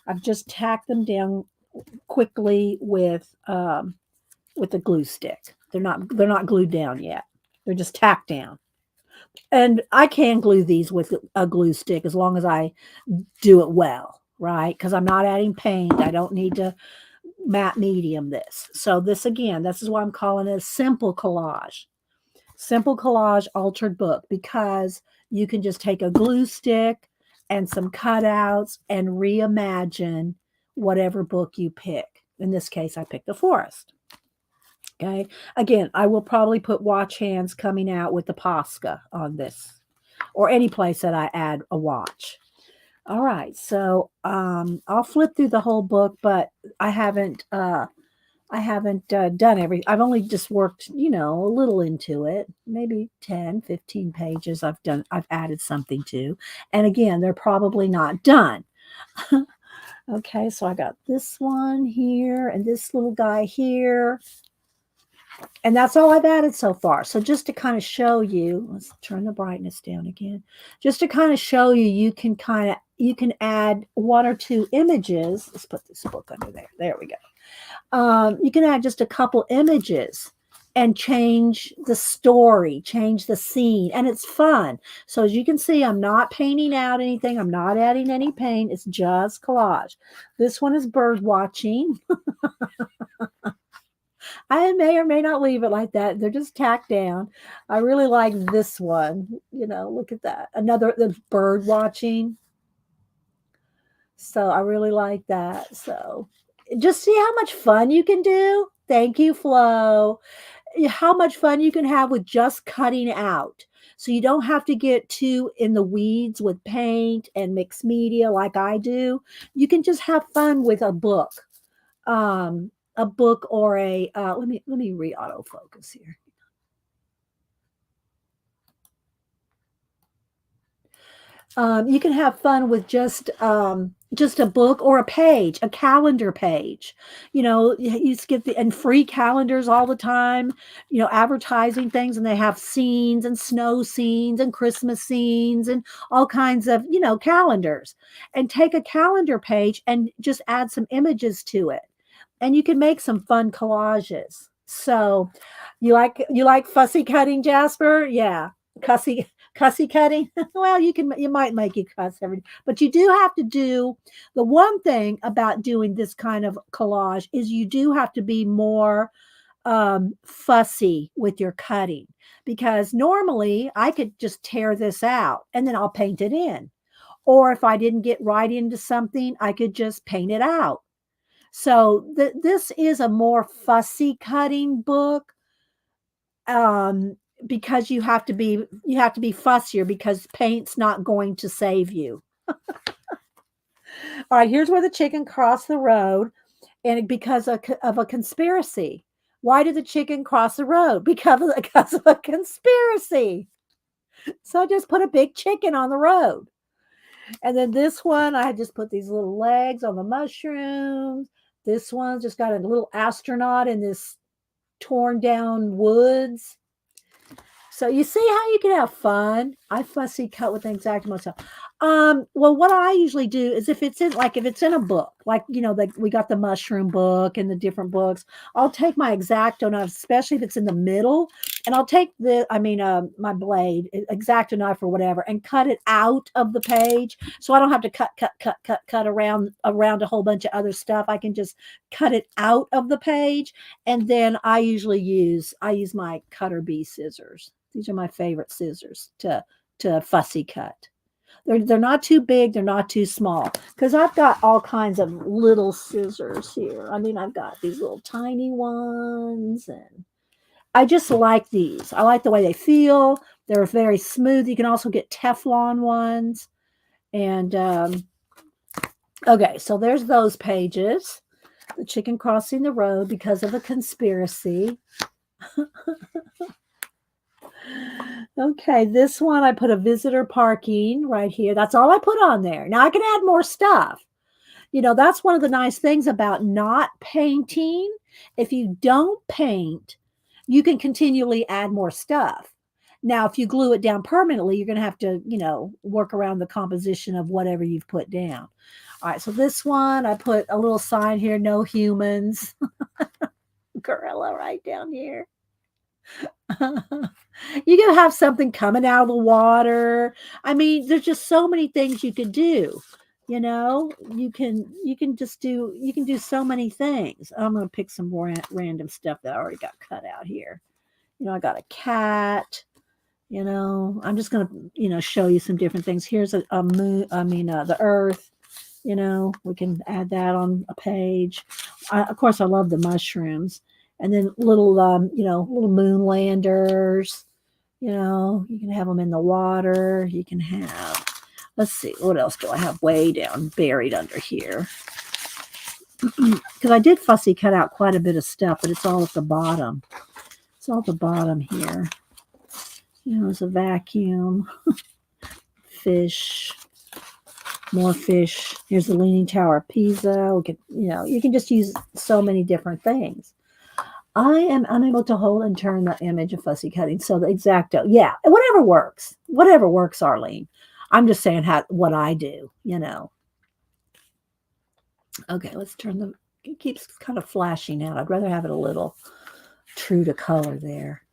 I've just tacked them down quickly with a glue stick. They're not glued down yet. They're just tacked down. And I can glue these with a glue stick as long as I do it well, right? Because I'm not adding paint. I don't need to matte medium this. So this again, this is why I'm calling it a simple collage. Simple collage altered book, because you can just take a glue stick and some cutouts and reimagine whatever book you pick. In this case, I picked The Forest. Okay. Again, I will probably put watch hands coming out with the Posca on this, or any place that I add a watch. All right. So I'll flip through the whole book, but I haven't done I've only just worked, a little into it, maybe 10, 15 pages I've added something to. And again, they're probably not done. Okay, so I got this one here and this little guy here. And that's all I've added so far. So just to kind of show you, let's turn the brightness down again. Just to kind of show you, you can add one or two images. Let's put this book under there. There we go. You can add just a couple images and change the story, change the scene, and it's fun. So as you can see, I'm not painting out anything. I'm not adding any paint. It's just collage. This one is bird watching. I may or may not leave it like that. They're just tacked down. I really like this one. Look at that. The bird watching. So I really like that. So just see how much fun you can do. Thank you, Flo. How much fun you can have with just cutting out. So you don't have to get too in the weeds with paint and mixed media like I do. You can just have fun with a book. A book or let me re-autofocus here. You can have fun with just a book or a page, a calendar page. You get and free calendars all the time, advertising things, and they have scenes and snow scenes and Christmas scenes and all kinds of, calendars. And take a calendar page and just add some images to it. And you can make some fun collages. So you like fussy cutting, Jasper? Yeah. Cussy cutting. Well, you might make you cuss but you do have to do the one thing about doing this kind of collage is you do have to be more fussy with your cutting, because normally I could just tear this out and then I'll paint it in. Or if I didn't get right into something, I could just paint it out. So this is a more fussy cutting book, because you have to be fussier, because paint's not going to save you. All right, here's where the chicken crossed the road, and because of a conspiracy. Why did the chicken cross the road? Because of a conspiracy. So I just put a big chicken on the road. And then this one, I just put these little legs on the mushrooms. This one just got a little astronaut in this torn down woods. So you see how you can have fun. I fussy cut with an X-Acto myself. Well, what I usually do is if it's in a book, like, we got the mushroom book and the different books, I'll take my X-Acto knife, especially if it's in the middle, and I'll take my blade, X-Acto knife or whatever, and cut it out of the page. So I don't have to cut around a whole bunch of other stuff. I can just cut it out of the page. And then I usually use my Cutter Bee scissors. These are my favorite scissors to fussy cut. They're not too big. They're not too small, because I've got all kinds of little scissors here. I've got these little tiny ones, and I just like these. I like the way they feel. They're very smooth. You can also get Teflon ones. And okay, so there's those pages. The chicken crossing the road because of a conspiracy. Okay, this one I put a visitor parking right here. That's all I put on there. Now I can add more stuff. You know, that's one of the nice things about not painting. If you don't paint, you can continually add more stuff. Now, if you glue it down permanently, you're going to have to, you know, work around the composition of whatever you've put down. All right, so this one, I put a little sign here, no humans. Gorilla right down here. You can have something coming out of the water. I mean, there's just so many things you could do. You know, you can do so many things. I'm going to pick some more random stuff that I already got cut out here. You know, I got a cat. You know, I'm just going to, you know, show you some different things. Here's a moon. I mean, the Earth. You know, we can add that on a page. Of course, I love the mushrooms. And then little, you know, little moon landers. You know, you can have them in the water. You can have, let's see, what else do I have way down buried under here? Because I did fussy cut out quite a bit of stuff, but it's all at the bottom. It's all at the bottom here. You know, there's a vacuum, fish, more fish. Here's the Leaning Tower of Pisa. We can, you know, you can just use so many different things. I am unable to hold and turn the image of fussy cutting. So the Exacto, yeah, whatever works. Whatever works, Arlene. I'm just saying what I do, you know. Okay, let's turn the, it keeps kind of flashing out. I'd rather have it a little true to color there.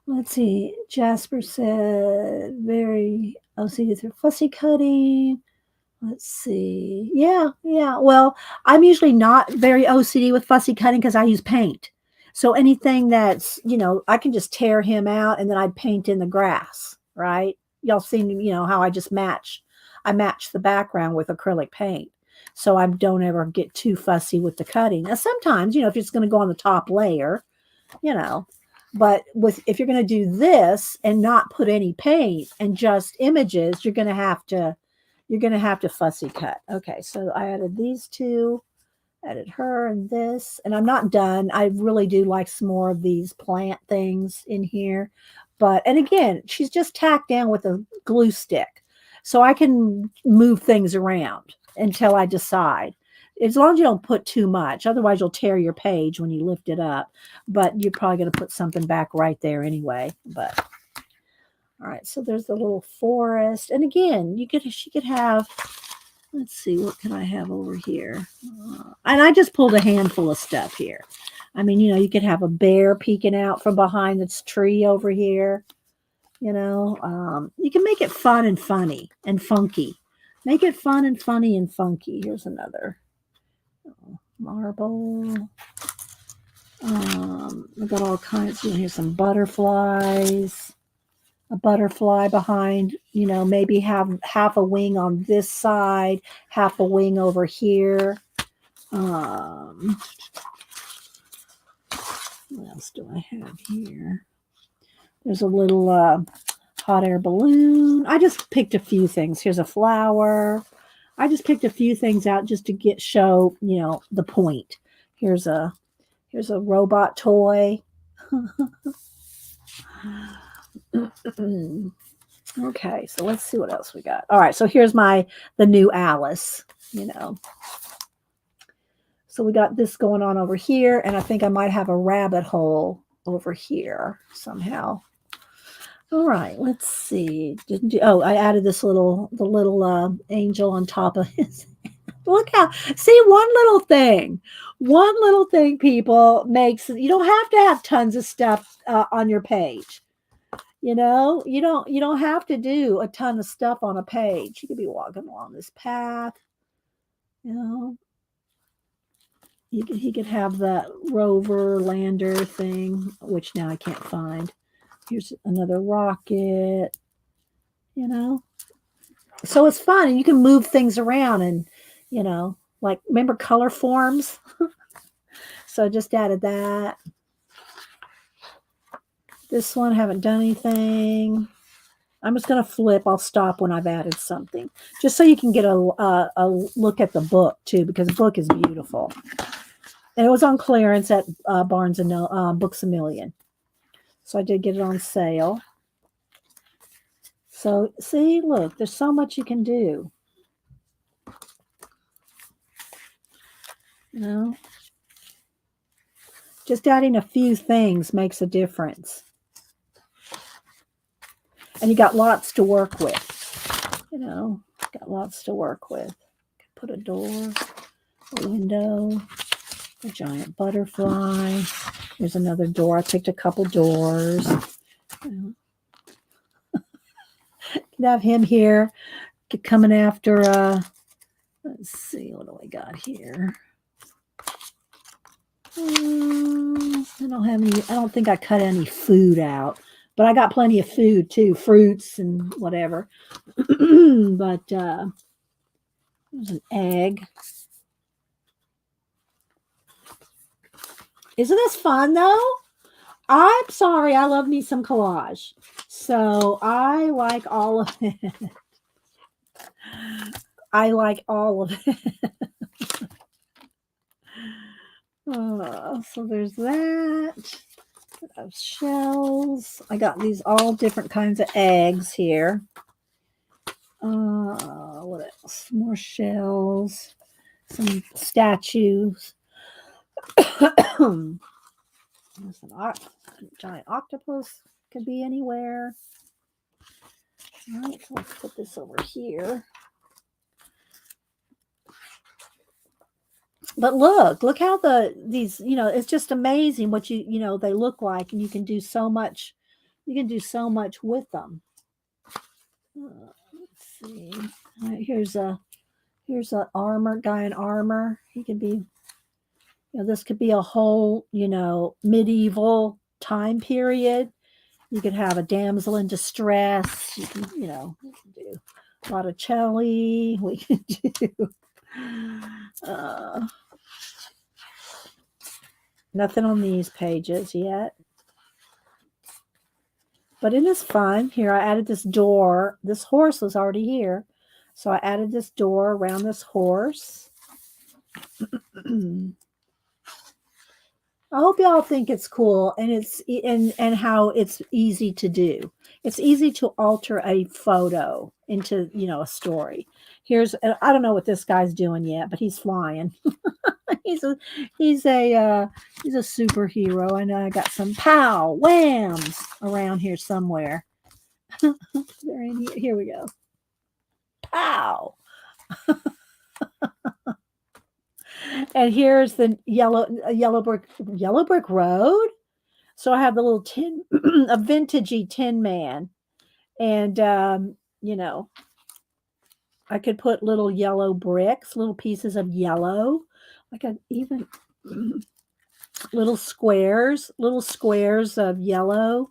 Let's see. Jasper said, very OCD through fussy cutting. Let's see. Yeah. Well, I'm usually not very OCD with fussy cutting because I use paint. So anything that's, you know, I can just tear him out and then I'd paint in the grass, right? Y'all seen, you know, how I match the background with acrylic paint. So I don't ever get too fussy with the cutting. Now, sometimes, you know, if it's going to go on the top layer, you know, but if you're going to do this and not put any paint and just images, you're going to have to fussy cut. Okay, so I added these two, added her and this, and I'm not done. I really do like some more of these plant things in here. But, and again, she's just tacked down with a glue stick. So I can move things around until I decide. As long as you don't put too much. Otherwise, you'll tear your page when you lift it up. But you're probably going to put something back right there anyway. But all right, so there's the little forest. And again, she could have, let's see, what can I have over here? And I just pulled a handful of stuff here. I mean, you know, you could have a bear peeking out from behind this tree over here. You know, you can make it fun and funny and funky. Make it fun and funny and funky. Here's another marble. I got all kinds. You know, here's some butterflies. A butterfly behind, you know, maybe have half a wing on this side, half a wing over here. What else do I have here? There's a little hot air balloon. I just picked a few things. Here's a flower. I just picked a few things out just to show, you know, the point. Here's a robot toy. Okay, so let's see what else we got. All right, so here's the new Alice, you know. So we got this going on over here, and I think I might have a rabbit hole over here somehow. All right, let's see. I added the little angel on top of his. Look how, see, one little thing, people, makes, you don't have to have tons of stuff on your page. You know, you don't have to do a ton of stuff on a page. You could be walking along this path. You know, he could have that rover lander thing, which now I can't find. Here's another rocket. You know, so it's fun, and you can move things around, and you know, like remember color forms. So I just added that. This one, haven't done anything. I'm just going to flip. I'll stop when I've added something, just so you can get a look at the book too, because the book is beautiful. And it was on clearance at Barnes and Books a Million, so I did get it on sale. So see, look, there's so much you can do. You know, just adding a few things makes a difference. And you got lots to work with. You know, got lots to work with. Put a door, a window, a giant butterfly. There's another door. I picked a couple doors. You know. Could have him here coming after. Let's see, what do I got here? I don't have any. I don't think I cut any food out, but I got plenty of food too, fruits and whatever. But there's an egg. Isn't this fun though? I'm sorry, I love me some collage. So I like all of it. I like all of it. So there's that. Shells. I got these all different kinds of eggs here. What else? More shells. Some statues. There's a giant octopus. Could be anywhere. All right, so let's put this over here. But look how these, you know, it's just amazing what you know, they look like, and you can do so much. You can do so much with them. Let's see. All right, here's a armor guy in armor. He could be, you know, this could be a whole, you know, medieval time period. You could have a damsel in distress. You can, you know, do Botticelli. We can do nothing on these pages yet. But it is fun. Here, I added this door. This horse was already here. So I added this door around this horse. I hope y'all think it's cool, and it's and how it's easy to do. It's easy to alter a photo into, you know, a story. Here's, I don't know what this guy's doing yet, but he's flying. he's a superhero. I know I got some pow whams around here somewhere. Here we go. Pow. And here's the yellow brick road. So I have the little tin, a vintagey tin man, and you know, I could put little yellow bricks, little pieces of yellow, like even little squares of yellow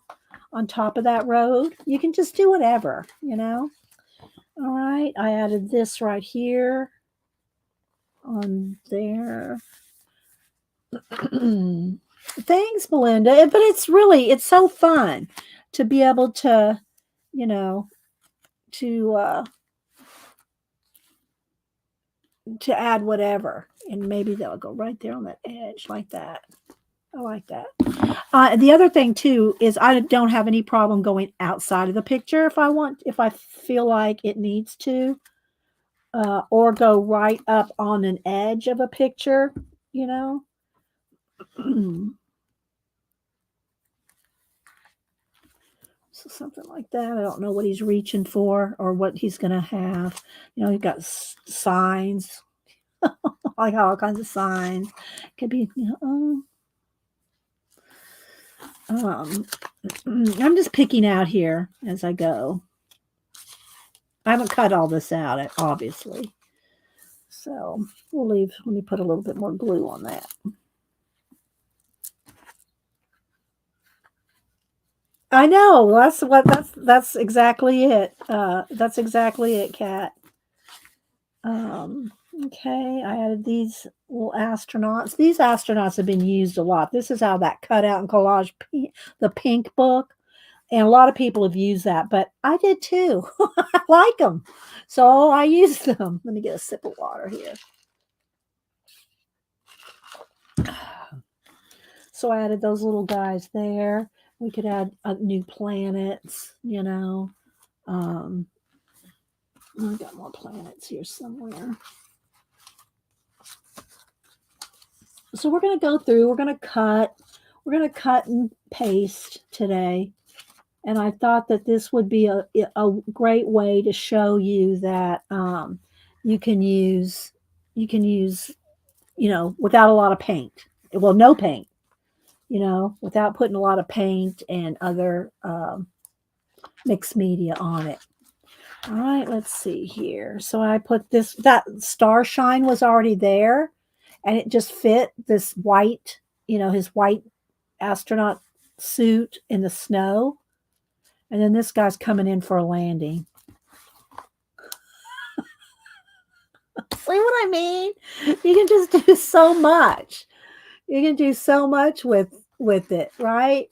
on top of that road. You can just do whatever, you know. All right, I added this right here on there. Thanks, Melinda. But it's so fun to be able to, you know, to add whatever, and maybe they'll go right there on that edge like that. I like that. The other thing too is I don't have any problem going outside of the picture if I feel like it needs to, or go right up on an edge of a picture, you know. So something like that. I don't know what he's reaching for or what he's going to have. You know, he got signs, like all kinds of signs. Could be, you know, I'm just picking out here as I go. I haven't cut all this out, obviously. So we'll leave. Let me put a little bit more glue on that. I know. That's exactly it. That's exactly it, Kat. Okay, I added these little astronauts. These astronauts have been used a lot. This is how that cutout and collage, the pink book, and a lot of people have used that, but I did too. I like them, so I used them. Let me get a sip of water here. So I added those little guys there. We could add new planets, you know. Um, I got more planets here somewhere. So we're going to go through, we're going to cut and paste today. And I thought that this would be a great way to show you that you can use, you can use, without a lot of paint. Well, no paint, without putting a lot of paint and other mixed media on it. All right, let's see here. So I put this, that star shine was already there, and it just fit this white, his white astronaut suit in the snow. And then this guy's coming in for a landing. See what I mean? You can just do so much. You can do so much with it, right?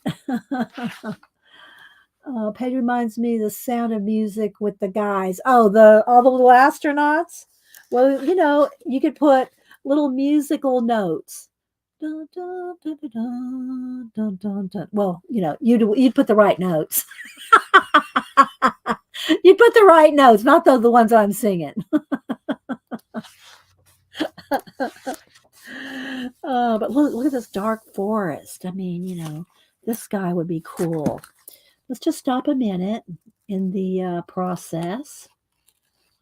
Paige reminds me of the Sound of Music with the guys. Oh, all the little astronauts. Well, you could put little musical notes. Dun, dun, dun, dun, dun, dun, dun. Well, you'd put the right notes. You'd put the right notes, not the ones I'm singing. But look at this dark forest. I mean, this guy would be cool. Let's just stop a minute in the process.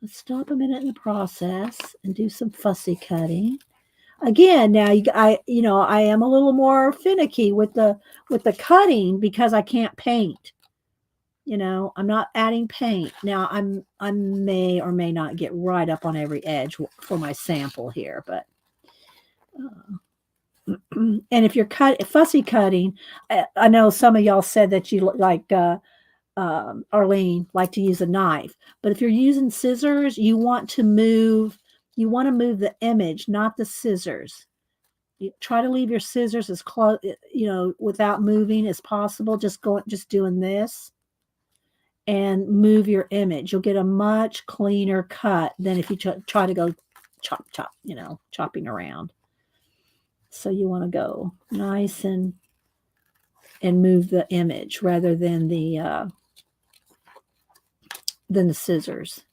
Let's stop a minute in the process and do some fussy cutting. Again, now I am a little more finicky with the cutting because I can't paint. I'm not adding paint. Now I may or may not get right up on every edge for my sample here, but and if you're fussy cutting, I know some of y'all said that you like Arlene like to use a knife, but if you're using scissors, you want to move the image, not the scissors. You try to leave your scissors as close, without moving as possible. Just doing this and move your image. You'll get a much cleaner cut than if you try to go chop, chopping around. So you want to go nice and move the image rather than the scissors.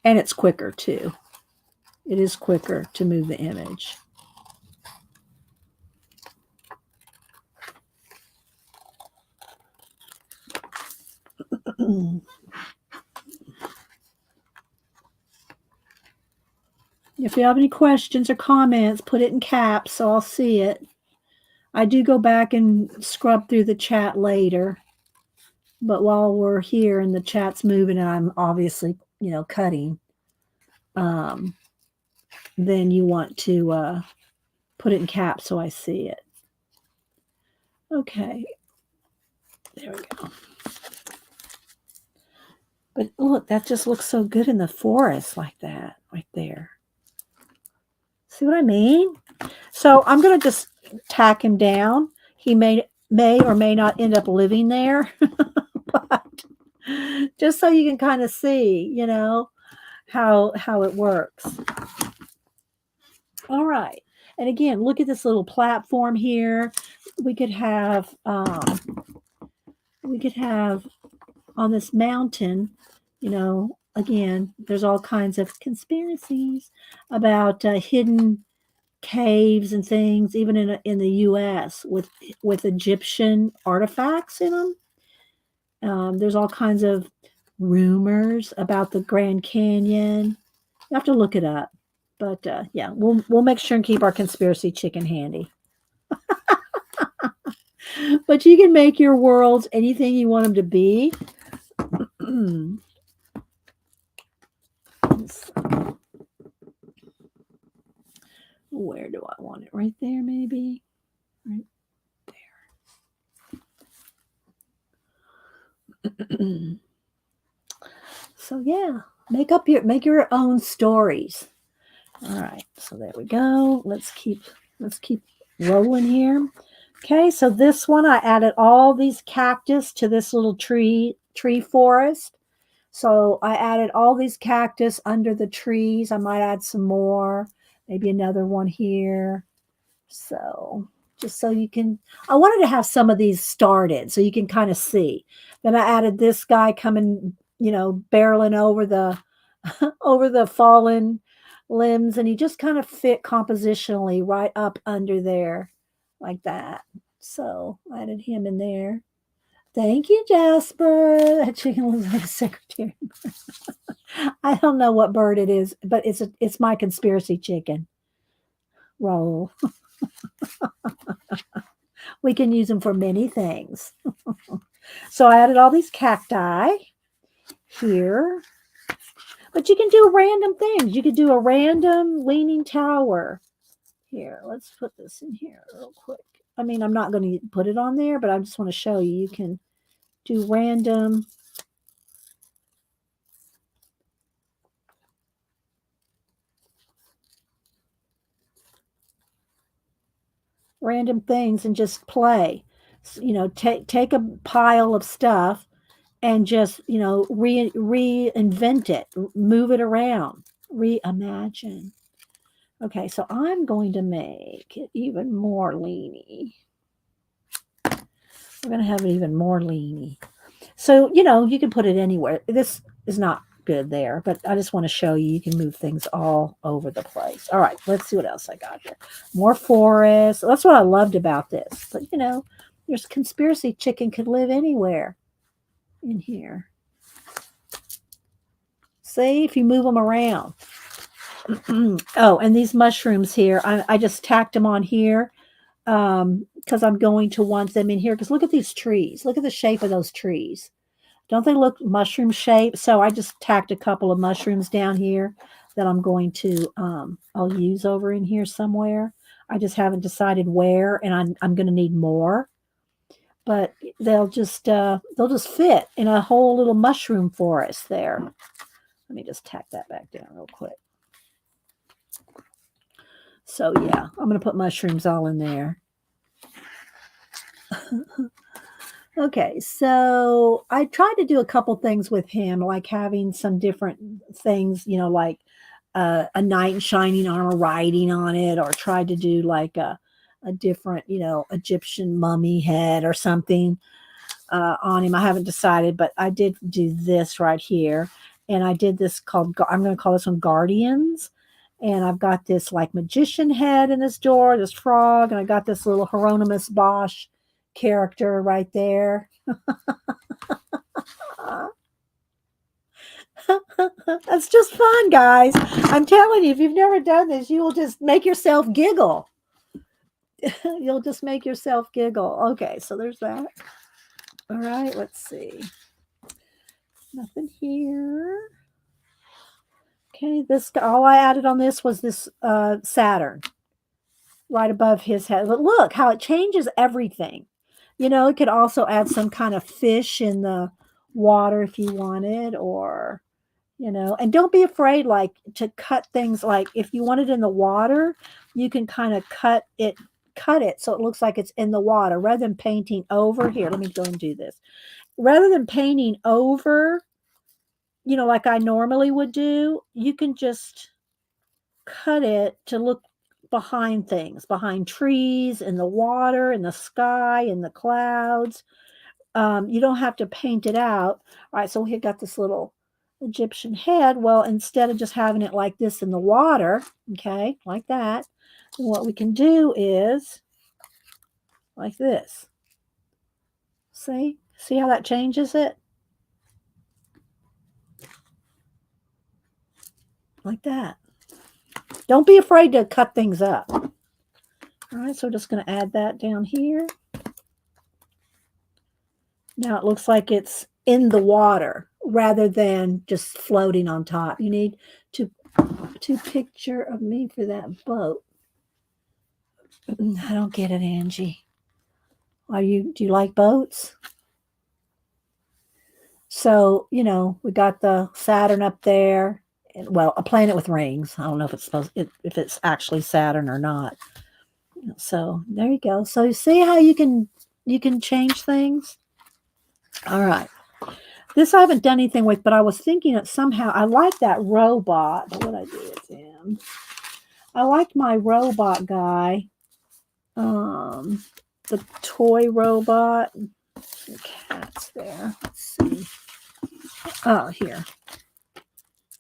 And it's quicker too. It is quicker to move the image. If you have any questions or comments, put it in caps so I'll see it. I do go back and scrub through the chat later. But while we're here and the chat's moving and I'm obviously, cutting, then you want to put it in caps so I see it. Okay. There we go. But look, that just looks so good in the forest like that right there. See what I mean? So I'm going to just tack him down. He may or may not end up living there. But just so you can kind of see, how it works. All right. And again, look at this little platform here. We could have on this mountain, again, there's all kinds of conspiracies about hidden caves and things, even in the U.S. with Egyptian artifacts in them. There's all kinds of rumors about the Grand Canyon. You have to look it up, but yeah, we'll make sure and keep our conspiracy chicken handy. But you can make your worlds anything you want them to be. Where do I want it? Right there, maybe. Right there. So yeah, make your own stories. All right, so there we go. Let's keep rolling here. Okay, so this one I added all these cactus to this little tree forest. So I added all these cactus under the trees. I might add some more, maybe another one here. So just so you can, I wanted to have some of these started so you can kind of see. Then I added this guy coming, barreling over the over the fallen limbs, and he just kind of fit compositionally right up under there like that. So I added him in there. Thank you, Jasper. That chicken looks like a secretary. I don't know what bird it is, but it's my conspiracy chicken. Roll. We can use them for many things. So I added all these cacti here. But you can do random things. You could do a random leaning tower. Here, let's put this in here real quick. I mean, I'm not going to put it on there, but I just want to show you. You can do random things and just play. Take a pile of stuff and just reinvent it, move it around, reimagine. Okay, so I'm going to make it even more leany. We're going to have it even more leany. So, you can put it anywhere. This is not good there, but I just want to show you can move things all over the place. All right, let's see what else I got here. More forest. That's what I loved about this. But, there's conspiracy chicken could live anywhere in here. See, if you move them around. Oh, and these mushrooms here, I just tacked them on here because I'm going to want them in here. Because look at these trees. Look at the shape of those trees. Don't they look mushroom shaped? So I just tacked a couple of mushrooms down here that I'm going to, I'll use over in here somewhere. I just haven't decided where, and I'm going to need more. But they'll just fit in a whole little mushroom forest there. Let me just tack that back down real quick. So yeah, I'm going to put mushrooms all in there. Okay, so I tried to do a couple things with him, like having some different things, like a knight in shining armor riding on it, or tried to do like a different, Egyptian mummy head or something on him. I haven't decided, but I did do this right here. And I did this I'm going to call this one Guardians. And I've got this like magician head in this door, this frog, and I got this little Hieronymus Bosch character right there. That's just fun, guys. I'm telling you, if you've never done this, you will just make yourself giggle. You'll just make yourself giggle. Okay, so there's that. All right, let's see. Nothing here. Okay, this all I added on this was this Saturn right above his head. But look how it changes everything. It could also add some kind of fish in the water if you wanted, or, and don't be afraid like to cut things. Like if you want it in the water, you can kind of cut it so it looks like it's in the water rather than painting over. Here, let me go and do this. Rather than painting over, like I normally would do, you can just cut it to look behind things, behind trees, in the water, in the sky, in the clouds. You don't have to paint it out. All right, so we got this little Egyptian head. Well, instead of just having it like this in the water, okay, like that, what we can do is like this. See how that changes it? Like that. Don't be afraid to cut things up. All right, so we're just going to add that down here. Now it looks like it's in the water rather than just floating on top. You need to picture of me for that boat. I don't get it, Angie. Do you like boats? So, we got the Saturn up there, well, a planet with rings. I don't know if it's if it's actually Saturn or not. So there you go. So you see how you can change things. All right. This I haven't done anything with, but I was thinking that somehow I like that robot. What I do with him? I like my robot guy. The toy robot. The cat's there. Let's see. Oh, here.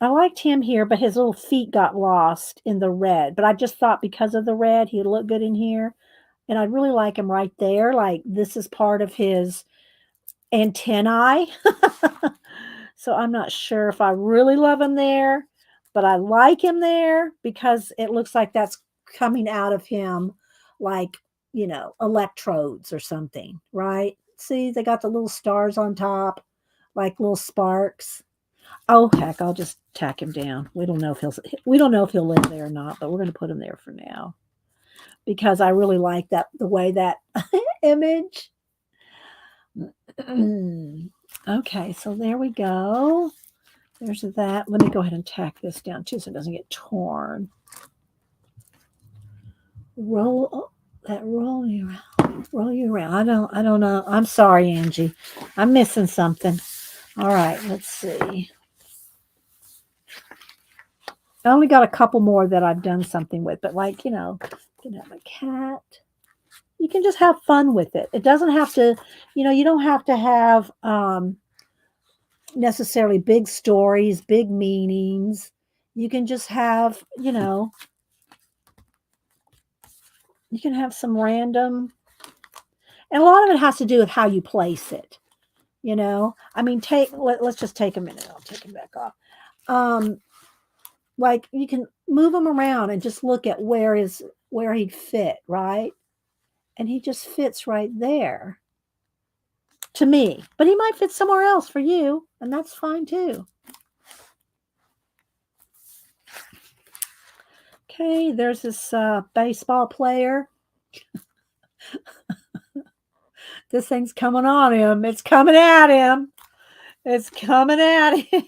I liked him here, but his little feet got lost in the red. But I just thought because of the red, he'd look good in here. And I'd really like him right there. Like this is part of his antennae. So I'm not sure if I really love him there, but I like him there because it looks like that's coming out of him like, electrodes or something, right? See, they got the little stars on top, like little sparks. Oh heck, I'll just tack him down. We don't know if he'll live there or not, but we're going to put him there for now because I really like the way that image. Okay, so there we go. There's that. Let me go ahead and tack this down too so it doesn't get torn. Roll you around. Roll you around. I don't know. I'm sorry, Angie. I'm missing something. All right, let's see. I only got a couple more that I've done something with, but like, you can have a cat. You can just have fun with it. It doesn't have to, you don't have to have necessarily big stories, big meanings. You can just have, you can have some random, and a lot of it has to do with how you place it. I mean, let's just take a minute. I'll take him back off. Like you can move him around and just look at where he'd fit, right? And he just fits right there to me, but he might fit somewhere else for you, and that's fine too. Okay, there's this baseball player. This thing's coming on him. It's coming at him. It's coming at him.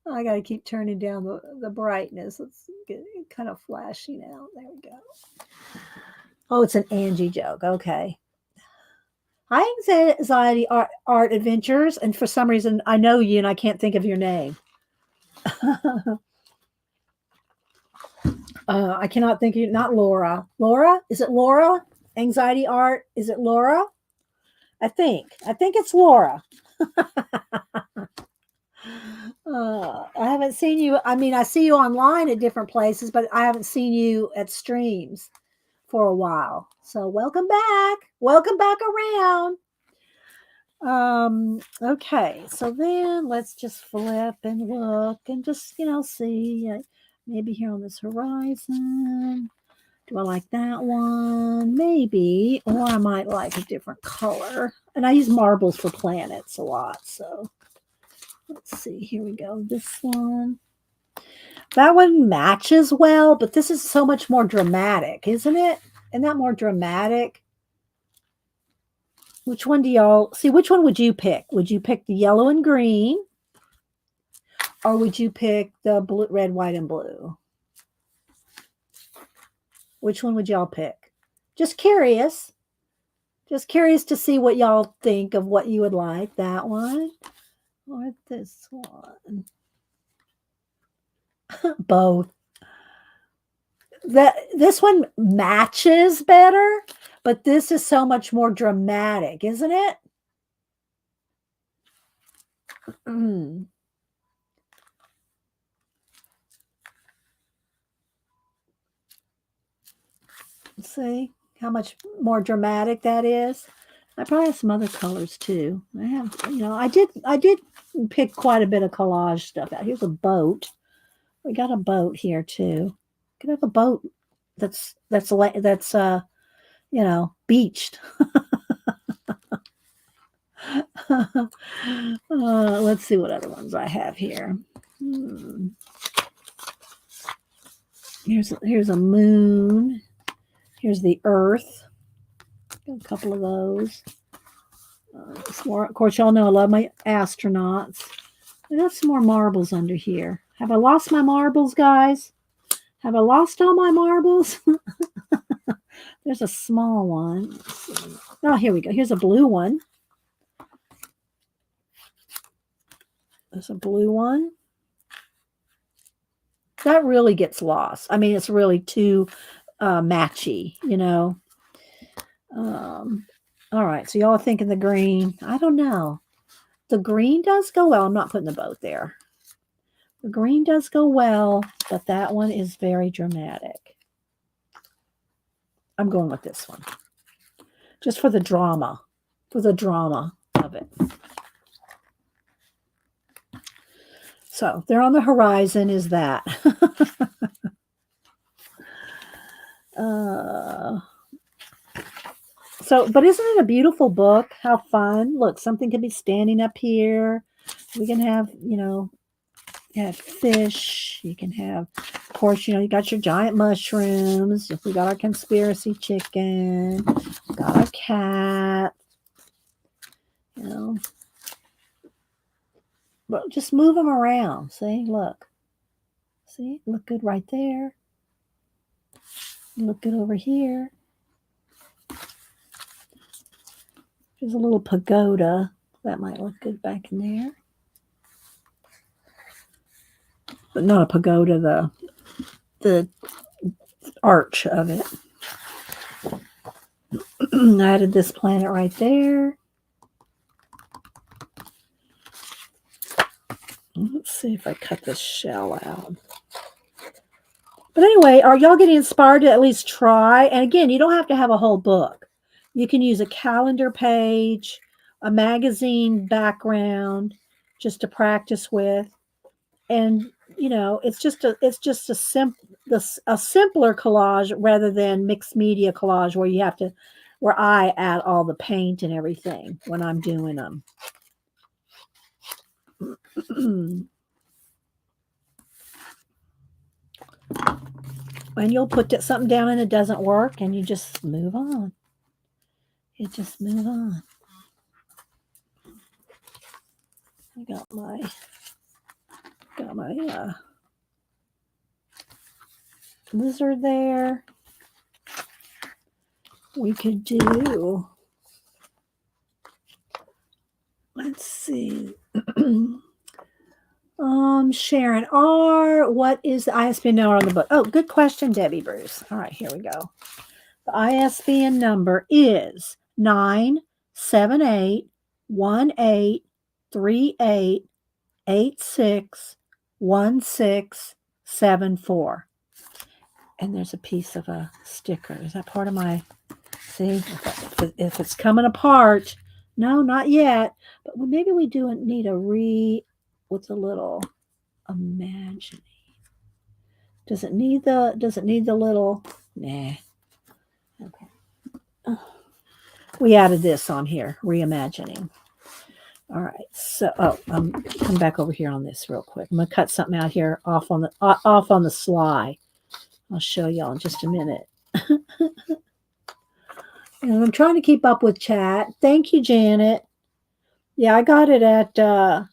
I got to keep turning down the brightness. Let's get it kind of flashy now. There we go. Oh, it's an Angie joke. Okay. Hi, Anxiety Art Adventures. And for some reason, I know you and I can't think of your name. I cannot think of you. Not Laura. Laura? Is it Laura? Anxiety Art? Is it Laura? I think it's Laura. I haven't seen you. I mean, I see you online at different places, but I haven't seen you at streams for a while. So welcome back. Welcome back around. Okay, so then let's just flip and look and just, see maybe here on this horizon. Do I like that one? Maybe, or I might like a different color. And I use marbles for planets a lot, so let's see. Here we go. This one. That one matches well, but this is so much more dramatic, isn't it? Isn't that more dramatic? Which one do y'all see? Which one would you pick? Would you pick the yellow and green? Or would you pick the blue, red, white, and blue? Which one would y'all pick? Just curious. Just curious to see what y'all think of what you would like. That one or this one. Both. This one matches better, but this is so much more dramatic, isn't it? See how much more dramatic that is. I probably have some other colors too. I have, I did pick quite a bit of collage stuff out. Here's a boat. We got a boat here too. Could have a boat that's beached. Let's see what other ones I have here. Here's a moon. Here's the earth. Got a couple of those. More, of course, y'all know I love my astronauts. I got some more marbles under here. Have I lost my marbles, guys? Have I lost all my marbles? There's a small one. Oh, here we go. Here's a blue one. There's a blue one. That really gets lost. I mean, it's really too matchy, you know. All right, so y'all are thinking the green. I don't know. The green does go well. I'm not putting the boat there. The green does go well, but that one is very dramatic. I'm going with this one. Just for the drama of it. So there on the horizon is that. But isn't it a beautiful book? How fun. Look, something can be standing up here. We can have, you have fish. You can have, of course, you got your giant mushrooms. We got our conspiracy chicken. We got our cat. But just move them around. See, look. See, look good right there. Look good over here. There's a little pagoda. That might look good back in there. But not a pagoda, the arch of it. I added this planet right there. Let's see if I cut this shell out. But anyway, are y'all getting inspired to at least try? And again, you don't have to have a whole book. You can use a calendar page, a magazine background, just to practice with. And it's just a simpler collage rather than mixed media collage where I add all the paint and everything when I'm doing them. And you'll put something down and it doesn't work, and you just move on. You just move on. I got my lizard there. We could do, let's see. Sharon R. What is the ISBN number on the book? Oh, good question, Debbie Bruce. All right, here we go. The ISBN number is 978-1838-861674. And there's a piece of a sticker. Is that part of my, see, if it's coming apart, no, not yet, but maybe we do need with a little imagining. Does it need the little, nah. Okay. We added this on here, reimagining. All right, so come back over here on this real quick. I'm gonna cut something out here off on the sly. I'll show y'all in just a minute. And I'm trying to keep up with chat. Thank you, Janet. Yeah, I got it at I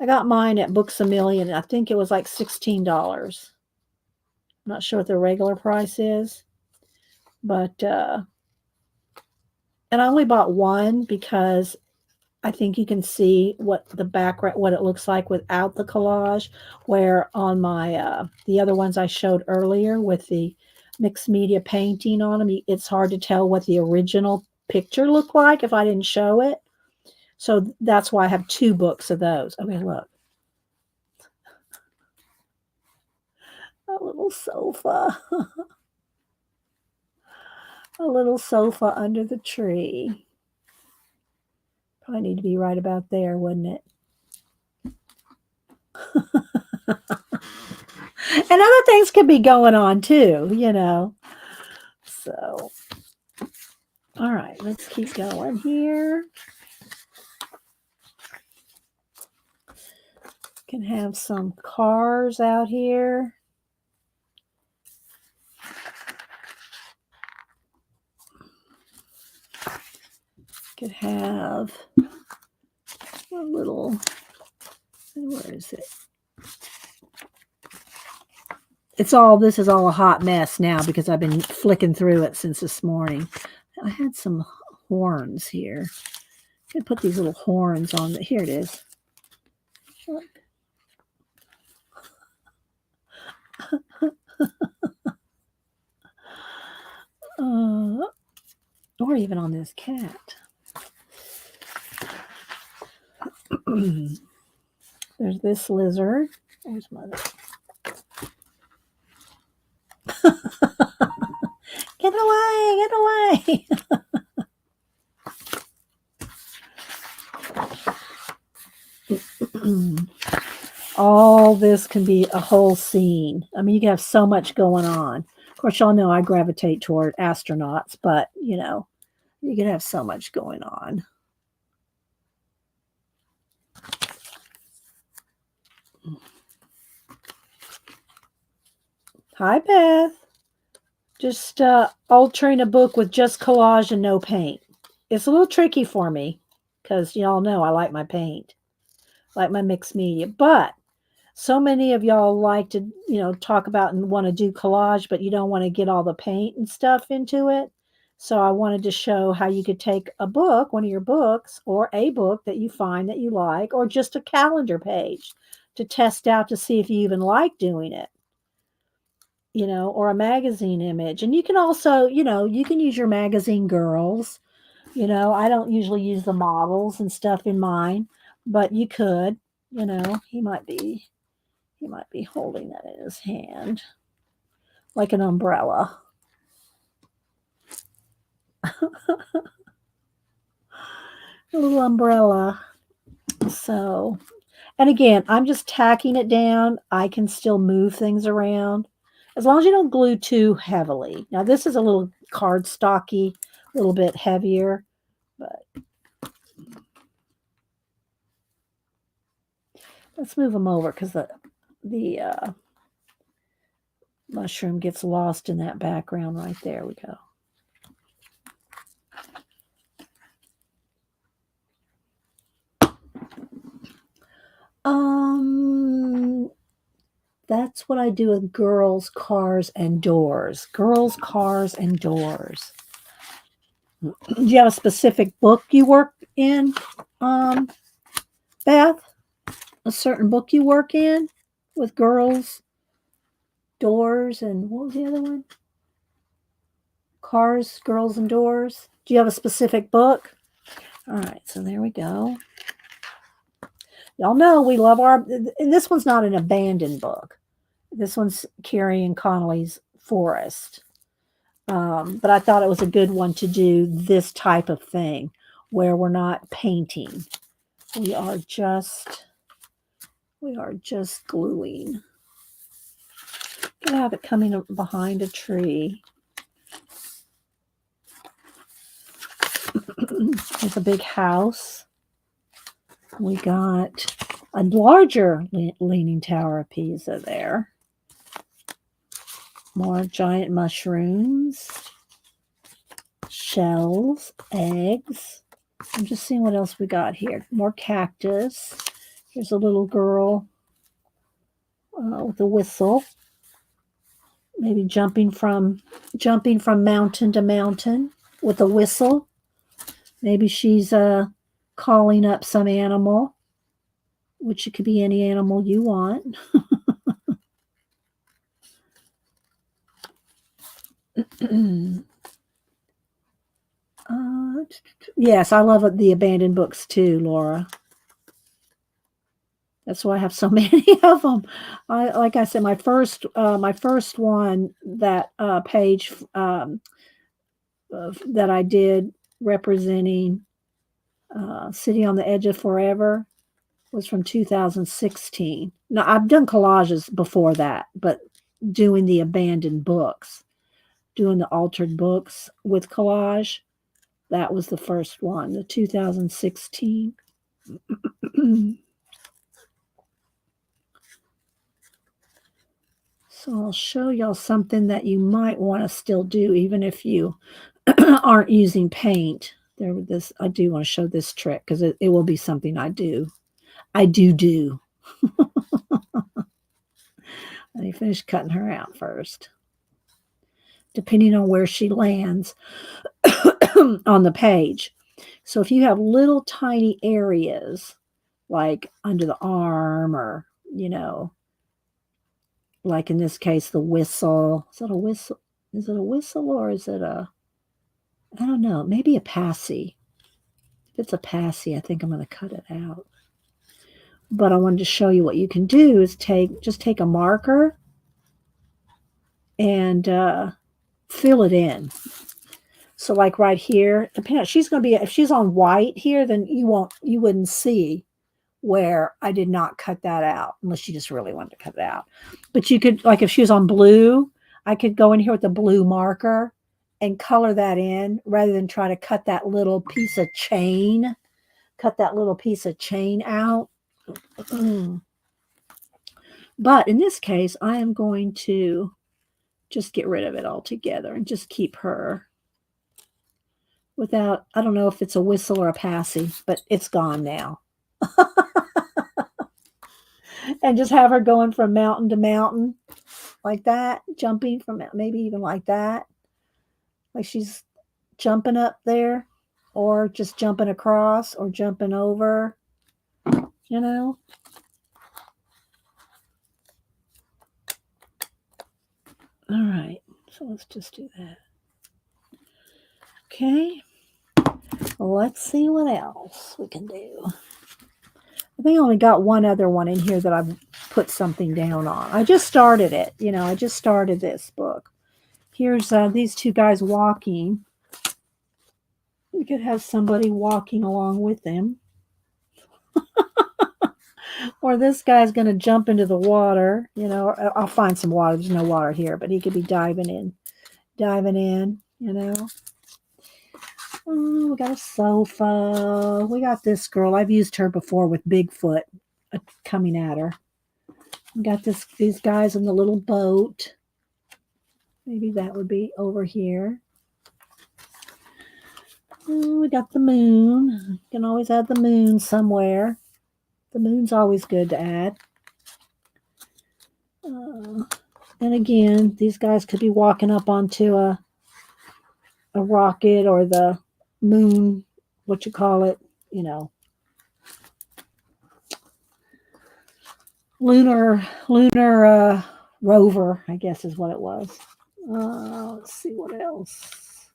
got mine at Books A Million. I think it was like $16. I'm not sure what the regular price is, but and I only bought one because I think you can see what the background, what it looks like without the collage, where on my the other ones I showed earlier with the mixed media painting on them, it's hard to tell what the original picture looked like if I didn't show it. So that's why I have two books of those. Okay, look. A little sofa. A little sofa under the tree. Probably need to be right about there, wouldn't it? And other things could be going on too, So, all right, let's keep going here. Can have some cars out here. could have a little, where is it? This is all a hot mess now because I've been flicking through it since this morning. I had some horns here. I could put these little horns on. Here it is. Look. Or even on this cat. There's this lizard. Where's mother? Get away! Get away! All this can be a whole scene. I mean, you can have so much going on. Of course, y'all know I gravitate toward astronauts, but you know, you can have so much going on. Hi, Beth. Just altering a book with just collage and no paint. It's a little tricky for me because y'all know I like my paint, like my mixed media. But so many of y'all like to, you know, talk about and want to do collage, but you don't want to get all the paint and stuff into it. So I wanted to show how you could take a book, one of your books, or a book that you find that you like, or just a calendar page to test out to see if you even like doing it, you know, or a magazine image. And you can also, you know, you can use your magazine girls. You know, I don't usually use the models and stuff in mine, but you could, you know, he might be holding that in his hand like an umbrella. A little umbrella. So, and again, I'm just tacking it down. I can still move things around as long as you don't glue too heavily. Now, this is a little cardstocky, a little bit heavier, but let's move them over because the mushroom gets lost in that background right there. We go. That's what I do with girls, cars, and doors. Girls, cars, and doors. Do you have a specific book you work in, Beth? A certain book you work in with girls, doors, and what was the other one? Cars, girls, and doors. Do you have a specific book? All right, so there we go. Y'all know we love and this one's not an abandoned book. This one's Kieron Connolly's Forest. But I thought it was a good one to do this type of thing where we're not painting. We are just gluing. Gonna have it coming behind a tree. There's a big house. We got a larger leaning tower of Pisa there. More giant mushrooms, shells, eggs. I'm just seeing what else we got here. More cactus. Here's a little girl with a whistle. Maybe jumping from mountain to mountain with a whistle. Maybe she's calling up some animal, which it could be any animal you want. Yes, I love the abandoned books too, Laura. That's why I have so many of them. Like I said, my first one, that page that I did representing City on the Edge of Forever was from 2016. Now, I've done collages before that, but doing the abandoned books, doing the altered books with collage, that was the first one, the 2016. So I'll show y'all something that you might want to still do, even if you aren't using paint. there with this. I do want to show this trick because it will be something I do. I do. Let me finish cutting her out first. Depending on where she lands on the page. So if you have little tiny areas like under the arm or, like in this case, the whistle. Is it a whistle? Is it a whistle or is it I don't know, maybe a passy. If it's a passy, I think I'm going to cut it out. But I wanted to show you what you can do is just take a marker and fill it in. So like right here, she's going to be, if she's on white here, then you wouldn't see where I did not cut that out unless you just really wanted to cut it out. But you could, like if she was on blue, I could go in here with the blue marker and color that in rather than try to cut that little piece of chain. Cut that little piece of chain out. But in this case, I am going to just get rid of it altogether and just keep her without, I don't know if it's a whistle or a passy, but it's gone now. And just have her going from mountain to mountain like that, jumping from maybe even like that. Like she's jumping up there or just jumping across or jumping over, All right, so let's just do that. Okay, let's see what else we can do. I think I only got one other one in here that I've put something down on. I just started it. I just started this book. Here's these two guys walking. We could have somebody walking along with them. Or this guy's going to jump into the water. I'll find some water. There's no water here, but he could be diving in. Oh, we got a sofa. We got this girl. I've used her before with Bigfoot coming at her. We got these guys in the little boat. Maybe that would be over here. Oh, we got the moon. You can always add the moon somewhere. The moon's always good to add. And again, these guys could be walking up onto a rocket or the moon, what you call it, lunar rover, I guess is what it was. Let's see what else.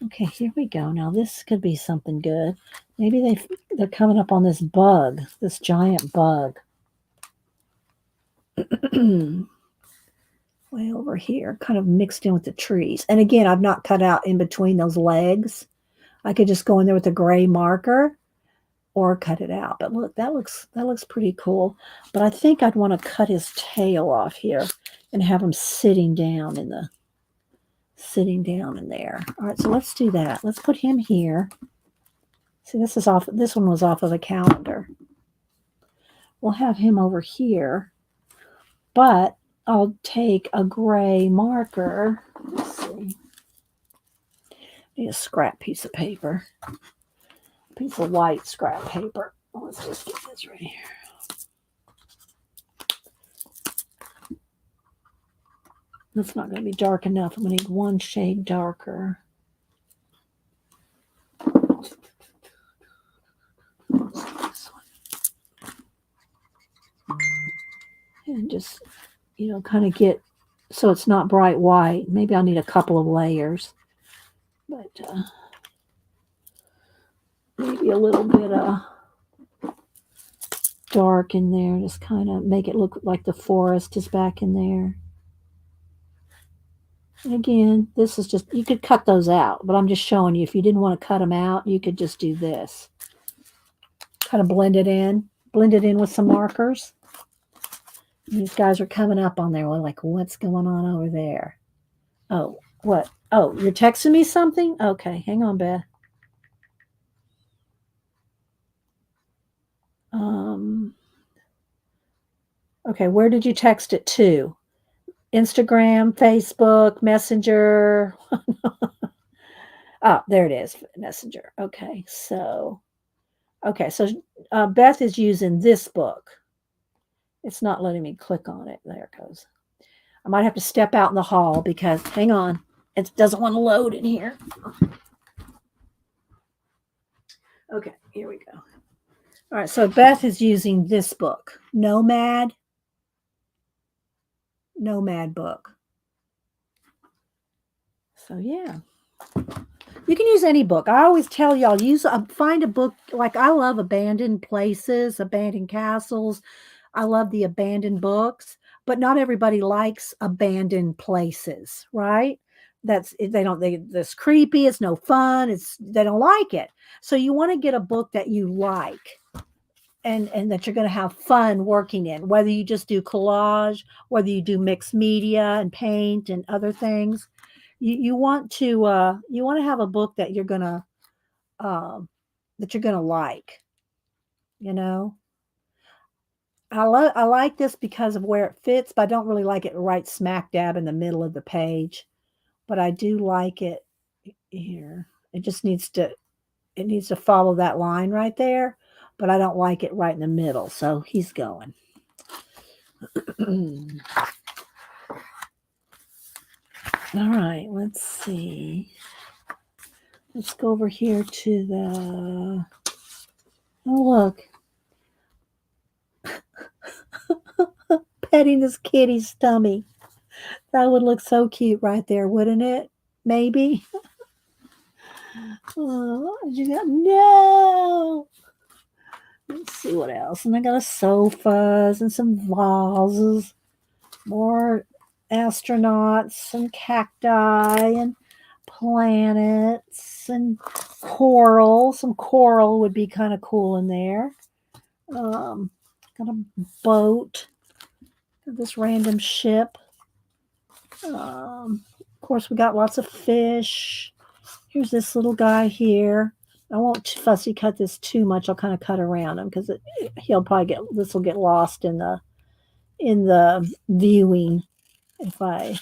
Okay, here we go. Now this could be something good. Maybe they're coming up on this bug, this giant bug. Way over here, kind of mixed in with the trees. And again, I've not cut out in between those legs. I could just go in there with a gray marker or cut it out. But look, that looks pretty cool. But I think I'd want to cut his tail off here and have him sitting down in there. All right, so let's do that. Let's put him here. See, this one was off of a calendar. We'll have him over here. But I'll take a gray marker. Let's see. Need a scrap piece of paper. A piece of white scrap paper. Let's just get this right here. That's not going to be dark enough. I'm going to need one shade darker. And just, kind of get, so it's not bright white. Maybe I'll need a couple of layers. But maybe a little bit dark in there. Just kind of make it look like the forest is back in there. And again, this is just, you could cut those out. But I'm just showing you, if you didn't want to cut them out, you could just do this. Kind of blend it in with some markers. These guys are coming up on there. We're like, what's going on over there? Oh, what? Oh, you're texting me something? Okay, hang on, Beth. Okay, where did you text it to? Instagram, Facebook, Messenger? Oh, there it is, Messenger. Okay, so Beth is using this book. It's not letting me click on it. There it goes. I might have to step out in the hall because, hang on, it doesn't want to load in here. Okay, here we go. All right, so Beth is using this book, Nomad book. So yeah, you can use any book. I always tell y'all find a book. Like I love abandoned places, abandoned castles. I love the abandoned books, but not everybody likes abandoned places, right? That's creepy. It's no fun. They don't like it. So you want to get a book that you like and that you're going to have fun working in, whether you just do collage, whether you do mixed media and paint and other things. You want to have a book that you're gonna like. You know, I like this because of where it fits, but I don't really like it right smack dab in the middle of the page. But I do like it here. It needs to follow that line right there, but I don't like it right in the middle. So he's going. All right, let's see. Let's go over here to the. Oh, look. Petting this kitty's tummy. That would look so cute right there, wouldn't it? Maybe. Oh, you got no. Let's see what else. And I got a sofas and some vases, more astronauts and cacti and planets and coral. Some coral would be kind of cool in there. Got a boat. Got this random ship. Of course, we got lots of fish. Here's this little guy here. I won't fussy cut this too much. I'll kind of cut around him because this will get lost in the viewing because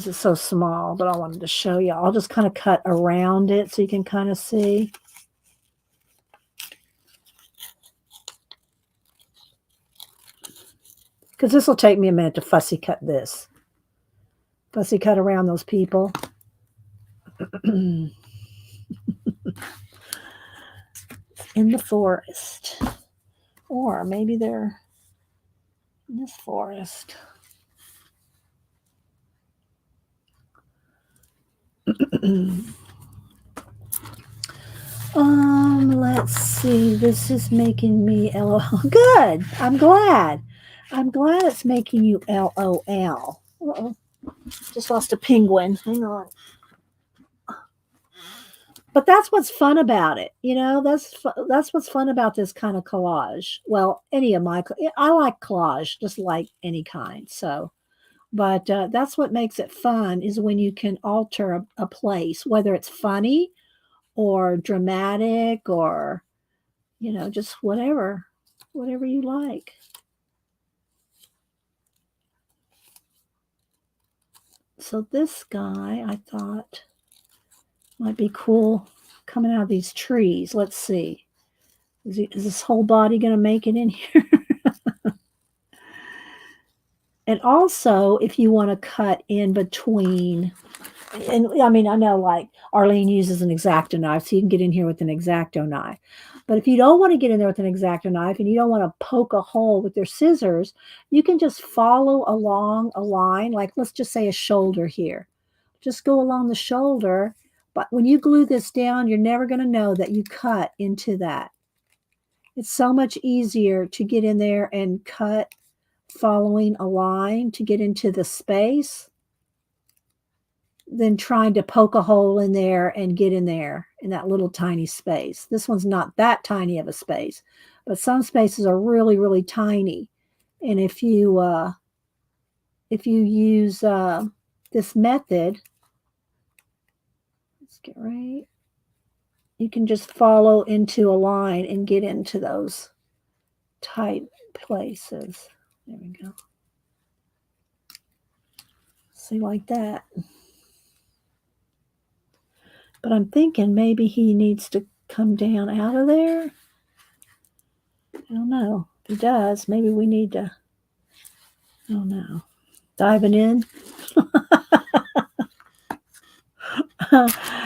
it's so small. But I wanted to show you. I'll just kind of cut around it so you can kind of see. Because this will take me a minute to fussy cut this. Fussy cut around those people. In the forest. Or maybe they're in this forest. Let's see. This is making me LOL. Good. I'm glad. I'm glad it's making you LOL. Uh-oh. Just lost a penguin. Hang on. But that's what's fun about it. You know, that's what's fun about this kind of collage. Well, I like collage, just like any kind. So, but that's what makes it fun is when you can alter a place, whether it's funny or dramatic or, just whatever you like. So this guy, I thought might be cool coming out of these trees. Let's see. Is this whole body going to make it in here? And also, if you want to cut in between, and I mean, I know like Arlene uses an X-Acto knife, so you can get in here with an X-Acto knife. But if you don't want to get in there with an X-Acto knife and you don't want to poke a hole with your scissors, you can just follow along a line, like let's just say a shoulder here. Just go along the shoulder. But when you glue this down, you're never going to know that you cut into that. It's so much easier to get in there and cut following a line to get into the space than trying to poke a hole in there and get in there in that little tiny space. This one's not that tiny of a space, but some spaces are really, really tiny. And if you use this method, let's get right. You can just follow into a line and get into those tight places. There we go. See, like that. But I'm thinking maybe he needs to come down out of there. I don't know. If he does, maybe we need to, I don't know, diving in.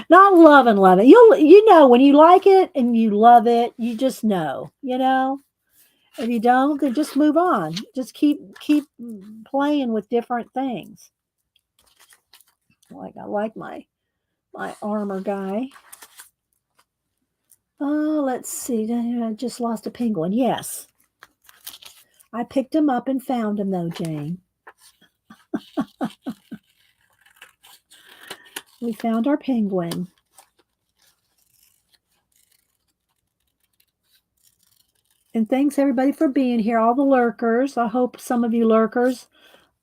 Not love and love it. You know when you like it and you love it, you just know, you know. If you don't, then just move on. Just keep playing with different things. Like I like my armor guy. Oh, let's see. I just lost a penguin. Yes. I picked him up and found him though, Jane. We found our penguin. And thanks everybody for being here, all the lurkers. I hope some of you lurkers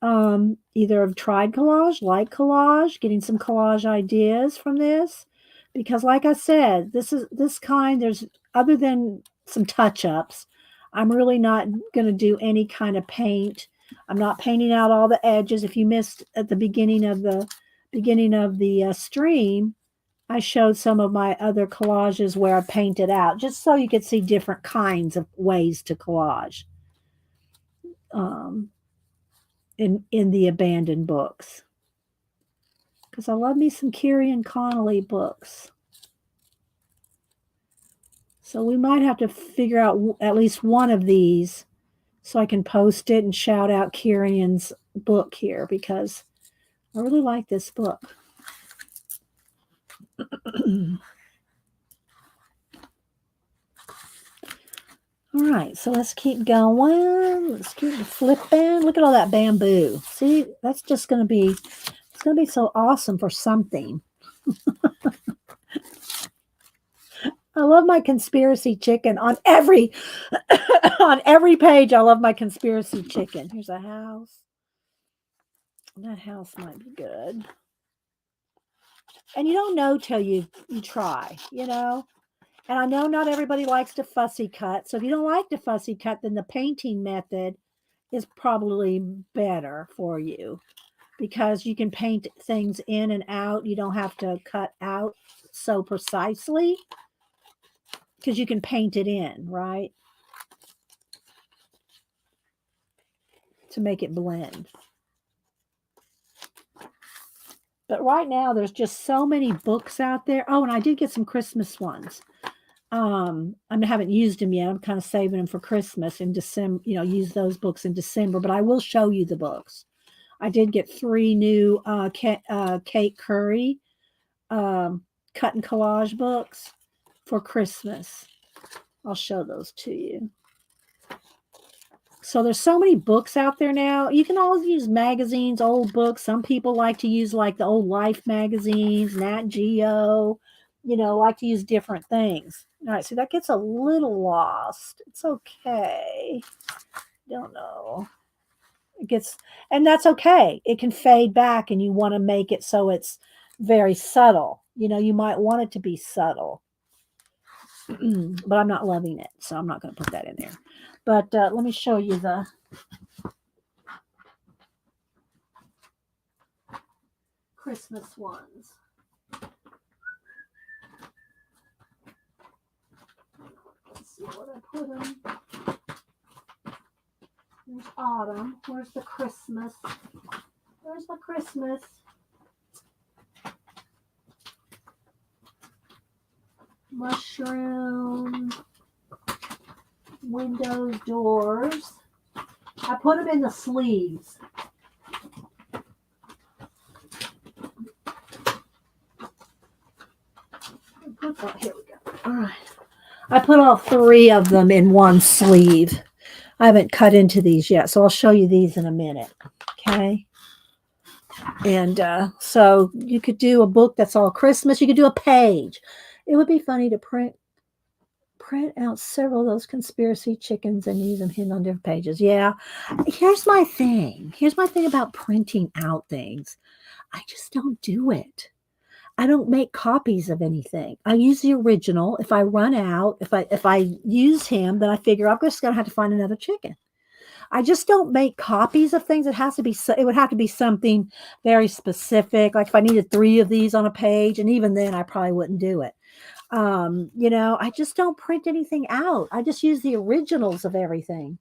either have tried collage, like collage, getting some collage ideas from this. Because like I said, this kind, there's other than some touch-ups, I'm really not going to do any kind of paint. I'm not painting out all the edges. If you missed at the beginning of the stream, I showed some of my other collages where I painted out, just so you could see different kinds of ways to collage in the abandoned books. Because I love me some Kieron Connolly books. So we might have to figure out at least one of these so I can post it and shout out Kieron's book here, because I really like this book. All right, so let's keep going. Let's keep flipping. Look at all that bamboo. See, that's just going to be, it's going to be so awesome for something. I love my conspiracy chicken on every on every page. I love my conspiracy chicken. Here's a house. That house might be good. And you don't know till you try, you know. And I know not everybody likes to fussy cut. So if you don't like to fussy cut, then the painting method is probably better for you, because you can paint things in and out. You don't have to cut out so precisely, because you can paint it in, right? To make it blend. But right now, there's just so many books out there. Oh, and I did get some Christmas ones. I haven't used them yet. I'm kind of saving them for Christmas in December, use those books in December, but I will show you the books. I did get 3 new Kate Curry cut and collage books for Christmas. I'll show those to you. So there's so many books out there now. You can always use magazines, old books. Some people like to use like the old Life magazines, Nat Geo, like to use different things. All right, so that gets a little lost. It's okay. Don't know. It gets, and that's okay. It can fade back, and you want to make it so it's very subtle. You might want it to be subtle. But I'm not loving it, so I'm not going to put that in there. But let me show you the Christmas ones. Let's see what I put them. There's autumn. Where's the Christmas? Where's the Christmas? Mushroom. Windows, doors. I put them in the sleeves. Here we go. All right. I put all 3 of them in one sleeve. I haven't cut into these yet, so I'll show you these in a minute. Okay. And so you could do a book that's all Christmas. You could do a page. It would be funny to print out several of those conspiracy chickens and use them hidden on different pages. Yeah. Here's my thing. Here's my thing about printing out things. I just don't do it. I don't make copies of anything. I use the original. If I run out, if I use him, then I figure I'm just going to have to find another chicken. I just don't make copies of things. It would have to be something very specific. Like if I needed 3 of these on a page, and even then I probably wouldn't do it. I just don't print anything out. I just use the originals of everything.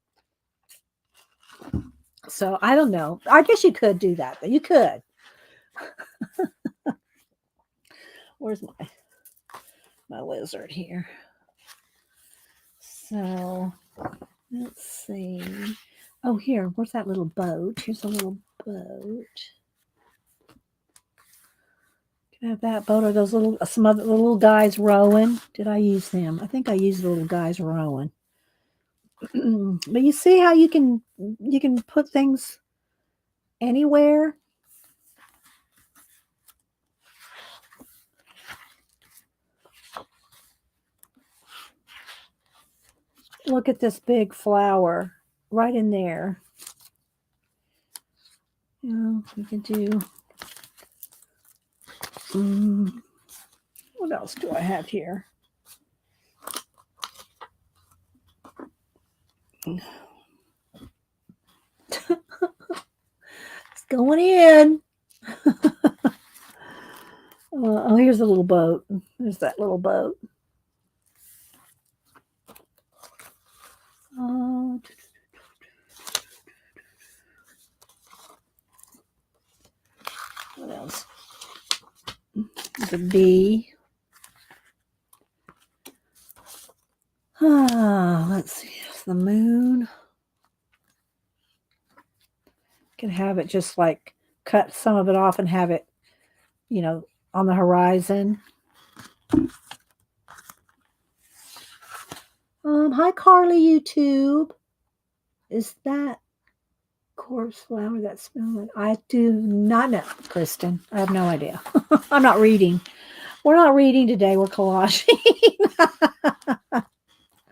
So I don't know. I guess you could do that. But you could. Where's my lizard here? So let's see. Oh, here. Where's that little boat? Here's a little boat. Can I have that boat or those some other little guys rowing? Did I use them? I think I used the little guys rowing. But you see how you can put things anywhere. Look at this big flower right in there. We can do. What else do I have here? It's going in. Oh, here's a little boat. There's that little boat. What else? The bee. Let's see. The moon. Can have it just like cut some of it off and have it, on the horizon. Hi, Carly YouTube. Is that corpse flower that's smelling? I do not know, Kristen. I have no idea. I'm not reading. We're not reading today. We're collaging.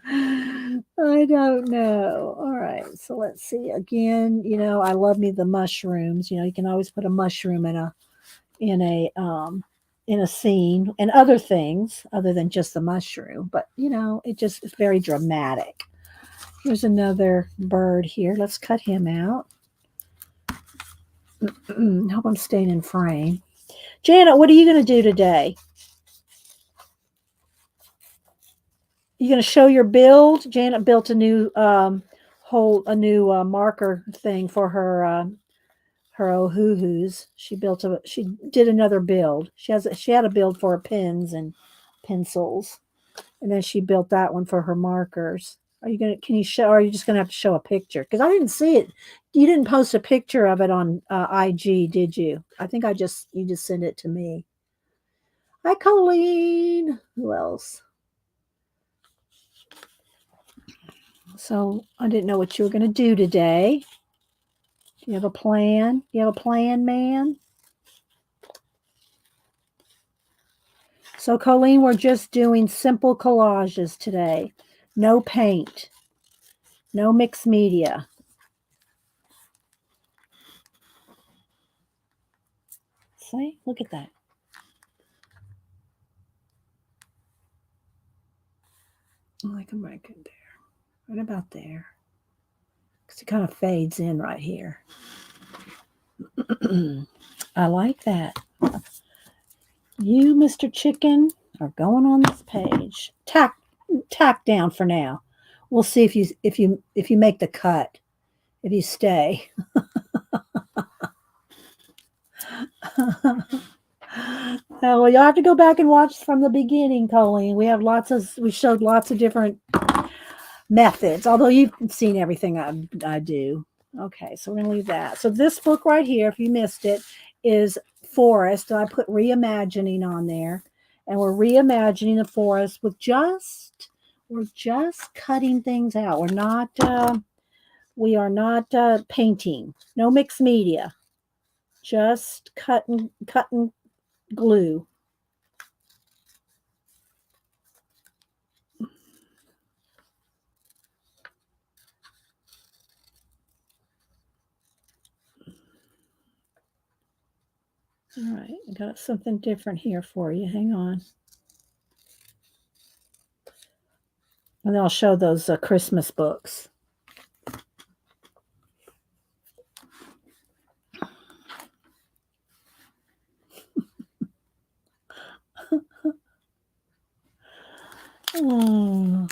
I don't know. All right. So let's see. Again, I love me the mushrooms. You can always put a mushroom in a scene and other things other than just the mushroom. But it's very dramatic. Here's another bird here. Let's cut him out. Hope I'm staying in frame. Janet, what are you going to do today? You going to show your build? Janet built a new marker thing for her ohuhus. She did another build. She had a build for her pens and pencils, and then she built that one for her markers. Can you show, or are you just gonna have to show a picture? Because I didn't see it. You didn't post a picture of it on IG, did you? I think you just sent it to me. Hi, Colleen. Who else? So I didn't know what you were going to do today. Do you have a plan? You have a plan, man? So, Colleen, we're just doing simple collages today. No paint. No mixed media. See? Look at that. I can make it there. Right about there. Because it kind of fades in right here. I like that. You, Mr. Chicken, are going on this page. Tack down for now. We'll see if you make the cut. If you stay. Well, you'll have to go back and watch from the beginning, Colleen. We showed lots of different methods, although you've seen everything I do. Okay, so we're going to leave that. So this book right here, if you missed it, is Forest. And I put reimagining on there. And we're reimagining the forest we're just cutting things out. We are not painting. No mixed media. Just cutting glue. All right, I got something different here for you. Hang on. And then I'll show those Christmas books. Hmm.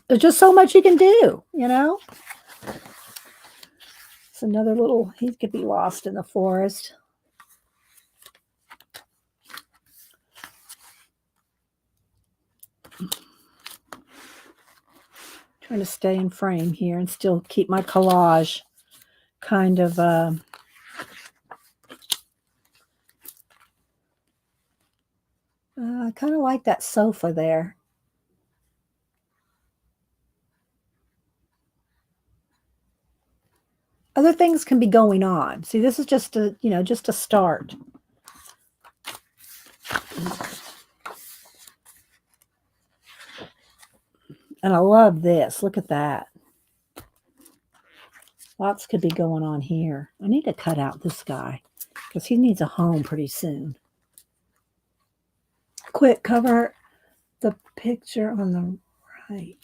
There's just so much you can do, you know? It's another little, he could be lost in the forest. Trying to stay in frame here and still keep my collage kind of I kind of like that sofa there. Other things can be going on. See, this is just a, just a start. And I love this. Look at that. Lots could be going on here. I need to cut out this guy because he needs a home pretty soon. Quick, cover the picture on the right.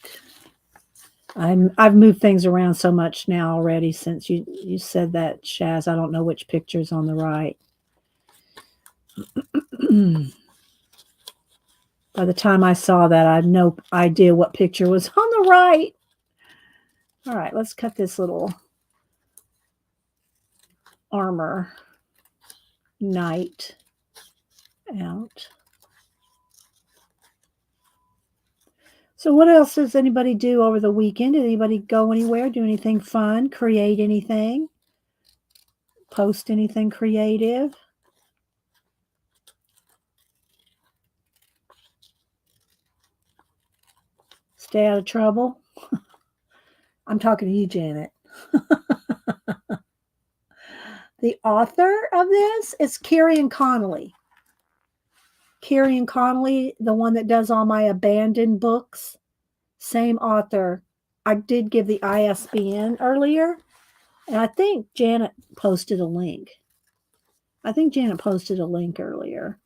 I've moved things around so much now already since you said that, Shaz. I don't know which picture's on the right. By the time I saw that, I had no idea what picture was on the right. All right, let's cut this little armor knight out. So what else does anybody do over the weekend? Did anybody go anywhere, do anything fun, create anything, post anything creative? Stay out of trouble? I'm talking to you, Janet. The author of this is Connolly. Connolly, the one that does all my abandoned books. Same author. I did give the ISBN earlier, and I think Janet posted a link. Earlier.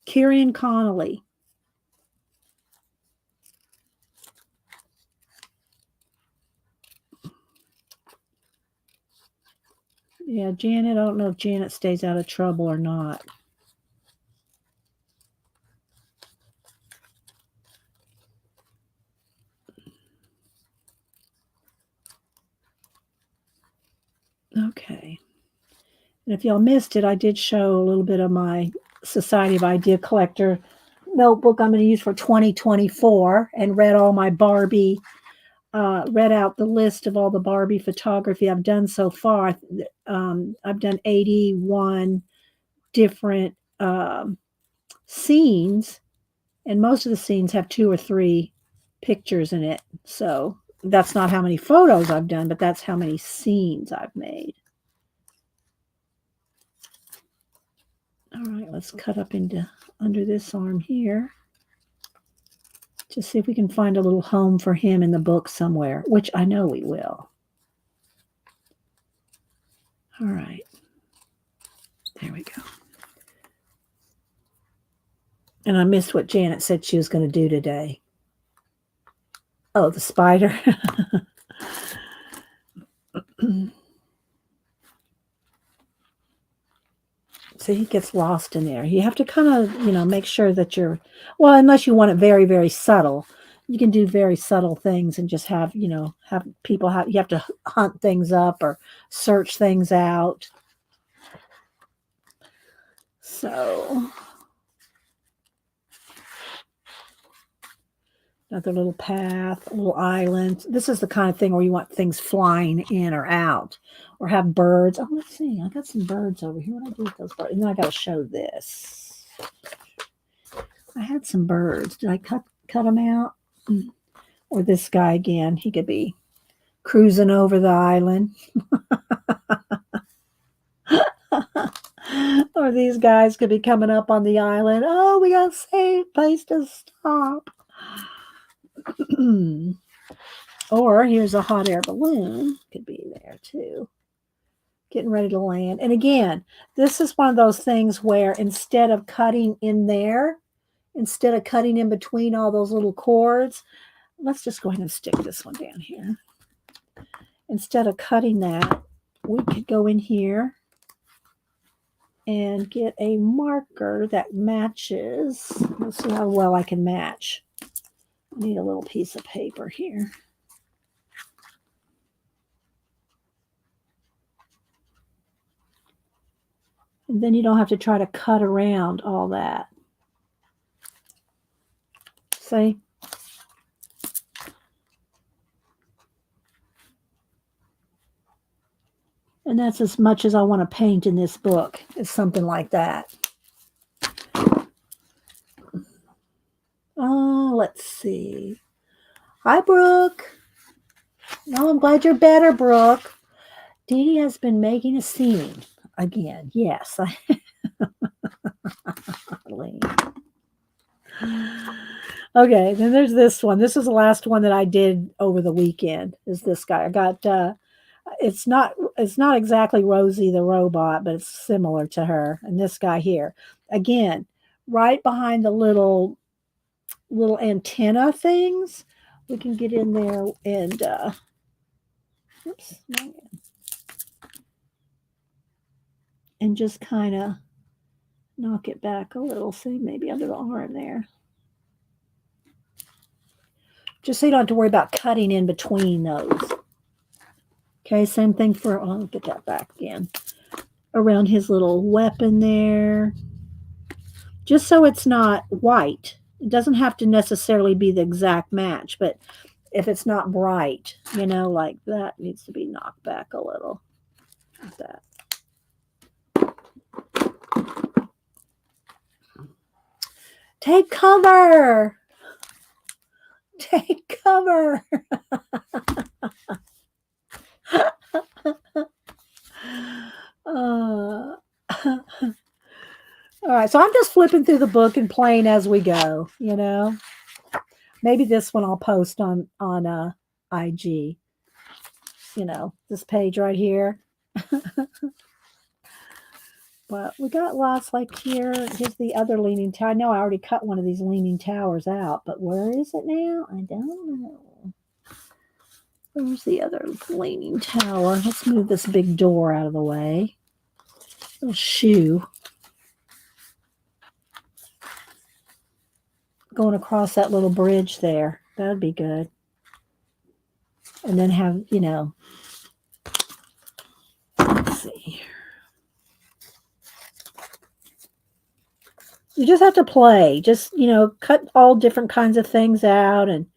Kieron Connolly. Yeah, Janet, I don't know if Janet stays out of trouble or not. Okay. And if y'all missed it, I did show a little bit of my Society of Idea Collector notebook I'm going to use for 2024 and read all my Barbie, read out the list of all the Barbie photography I've done so far. I've done 81 different scenes, and most of the scenes have 2 or 3 pictures in it. So that's not how many photos I've done, but that's how many scenes I've made. All right, let's cut up into under this arm here. Just see if we can find a little home for him in the book somewhere, which I know we will. All right. There we go. And I missed what Janet said she was going to do today. Oh, the spider. So he gets lost in there. You have to kind of, make sure that you're, well, unless you want it very, very subtle, you can do very subtle things and just have, have people you have to hunt things up or search things out. So another little path, a little island. This is the kind of thing where you want things flying in or out, or have birds. Oh, let's see. I got some birds over here. What do I do with those birds? And then I got to show this. I had some birds. Did I cut them out? Or this guy again? He could be cruising over the island. Or these guys could be coming up on the island. Oh, we got a safe place to stop. Or here's a hot air balloon. Could be there too. Getting ready to land. And again, this is one of those things where instead of cutting in there, instead of cutting in between all those little cords, let's just go ahead and stick this one down here. Instead of cutting that, we could go in here and get a marker that matches. Let's see how well I can match. I need a little piece of paper here. And then you don't have to try to cut around all that. See? And that's as much as I want to paint in this book, is something like that. Let's see. Hi, Brooke. Oh, I'm glad you're better, Brooke. Dee Dee has been making a scene again. Yes. Okay, then there's this one. This is the last one that I did over the weekend. Is this guy? I got it's not exactly Rosie the robot, but it's similar to her. And this guy here. Again, right behind the little antenna things, we can get in there and oops, and just kind of knock it back a little. See, maybe under the arm there. Just so you don't have to worry about cutting in between those. Okay, same thing for, I'll get that back again. Around his little weapon there. Just so it's not white. It doesn't have to necessarily be the exact match, but if it's not bright, you know, like that needs to be knocked back a little. Like that. Take cover. Take cover. All right, so I'm just flipping through the book and playing as we go, you know. Maybe this one I'll post on IG. You know, this page right here. But we got lots like here. Here's the other leaning tower. I know I already cut one of these leaning towers out, but where is it now? I don't know. Where's the other leaning tower? Let's move this big door out of the way. Little shoe. Going across that little bridge there. That'd be good. And then have, you know, let's see. You just have to play. Just, you know, cut all different kinds of things out and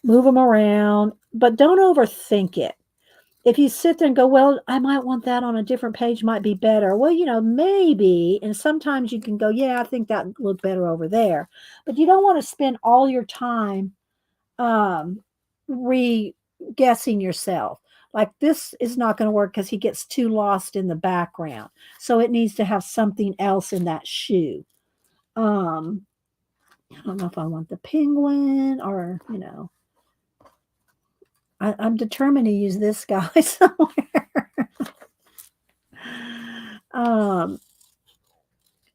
move them around, but don't overthink it. If you sit there and go, well, I might want that on a different page, might be better. Well, you know, maybe. And sometimes you can go, yeah, I think that would look better over there. But you don't want to spend all your time re-guessing yourself. Like this is not going to work because he gets too lost in the background. So it needs to have something else in that shoe. I don't know if I want the penguin or, you know. I'm determined to use this guy somewhere.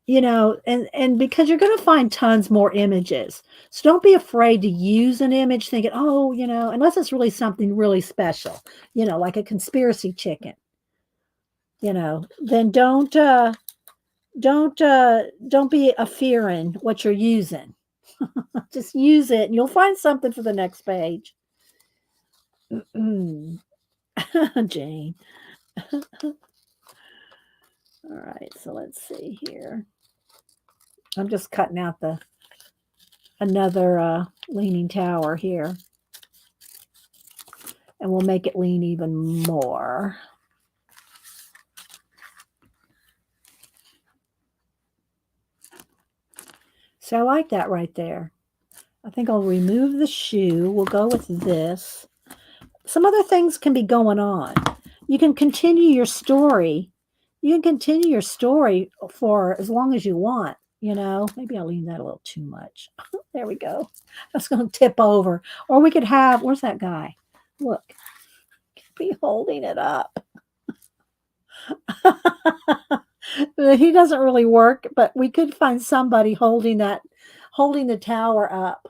You know, and because you're going to find tons more images. So don't be afraid to use an image thinking, oh, you know, unless it's really something really special, you know, like a conspiracy chicken, you know, then don't be a fearing what you're using. Just use it and you'll find something for the next page. Jane. All right, so let's see here. I'm just cutting out another leaning tower here. And we'll make it lean even more. So I like that right there. I think I'll remove the shoe. We'll go with this. Some other things can be going on. You can continue your story. You can continue your story for as long as you want, you know. Maybe I'll lean that a little too much. There we go. That's going to tip over. Or we could have, where's that guy? Look, be holding it up. He doesn't really work, but we could find somebody holding the tower up.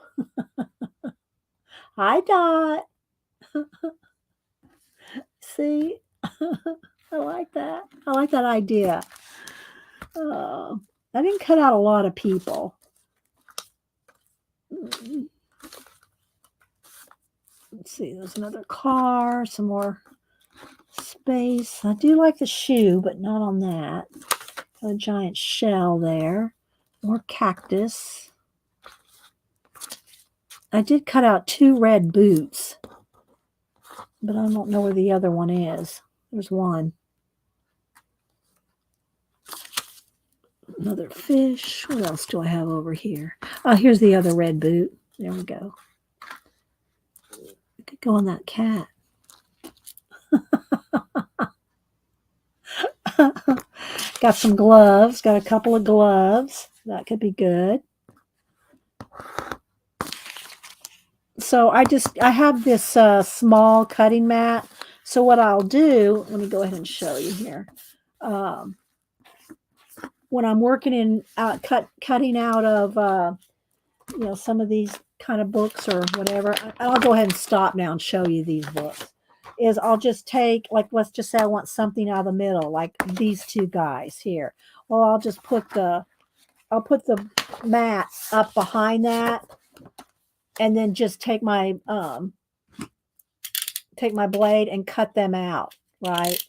Hi, Dot. See? I like that. I like that idea. I didn't cut out a lot of people. Let's see, there's another car, some more space. I do like the shoe, but not on that. Got a giant shell there. More cactus. I did cut out 2 red boots, but I don't know where the other one is. There's one. Another fish. What else do I have over here? Oh, here's the other red boot. There we go. I could go on that cat. Got some gloves. Got a couple of gloves. That could be good. So I have this small cutting mat. So what I'll do, let me go ahead and show you here. When I'm working in cutting out of some of these kind of books or whatever, I'll go ahead and stop now and show you these books. Is I'll just take, like, let's just say I want something out of the middle, like these 2 guys here. Well, I'll just put the mat up behind that, and then just take my blade and cut them out, right,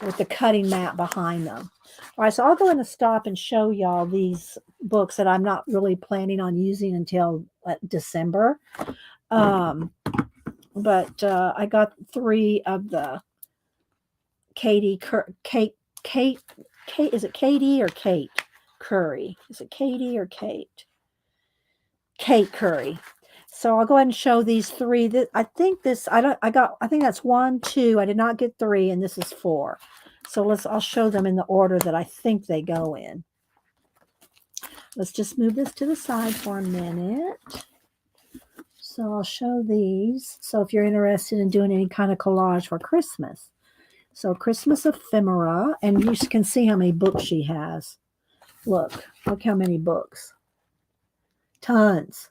with the cutting mat behind them. All right, so I'll go ahead and stop and show y'all these books that I'm not really planning on using until December. But I got 3 of the Kate, is it Katie or Kate Curry? Is it Katie or Kate? Kate Curry. So I'll go ahead and show these 3. I think that's 1, 2. I did not get 3, and this is 4. So I'll show them in the order that I think they go in. Let's just move this to the side for a minute. So I'll show these. So if you're interested in doing any kind of collage for Christmas. So Christmas ephemera, and you can see how many books she has. Look how many books. Tons.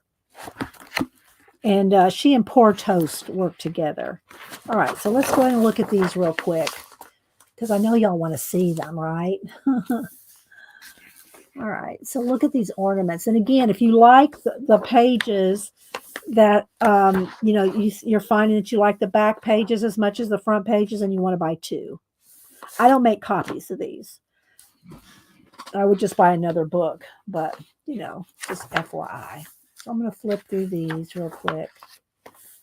And she and Poor Toast work together. All right, so let's go ahead and look at these real quick, because I know y'all want to see them, right? All right, so look at these ornaments. And again, if you like the pages that, you're finding that you like the back pages as much as the front pages, and you want to buy 2. I don't make copies of these. I would just buy another book, but, just FYI. So I'm going to flip through these real quick,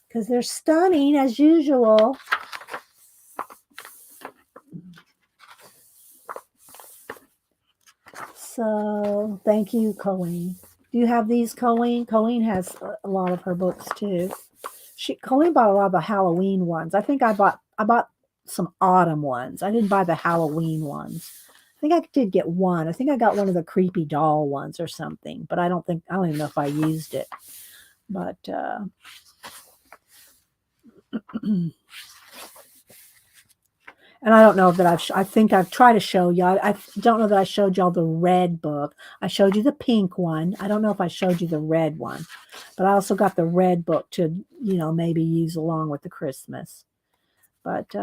because they're stunning as usual. So thank you, Colleen. Do you have these, Colleen? Colleen has a lot of her books too. Colleen bought a lot of the Halloween ones. I think I bought some autumn ones. I didn't buy the Halloween ones. I think I did get one. I think I got one of the creepy doll ones or something, but I don't even know if I used it. But and I don't know that I think I've tried to show y'all. I don't know that I showed y'all the red book. I showed you the pink one. I don't know if I showed you the red one, but I also got the red book to, maybe use along with the Christmas. But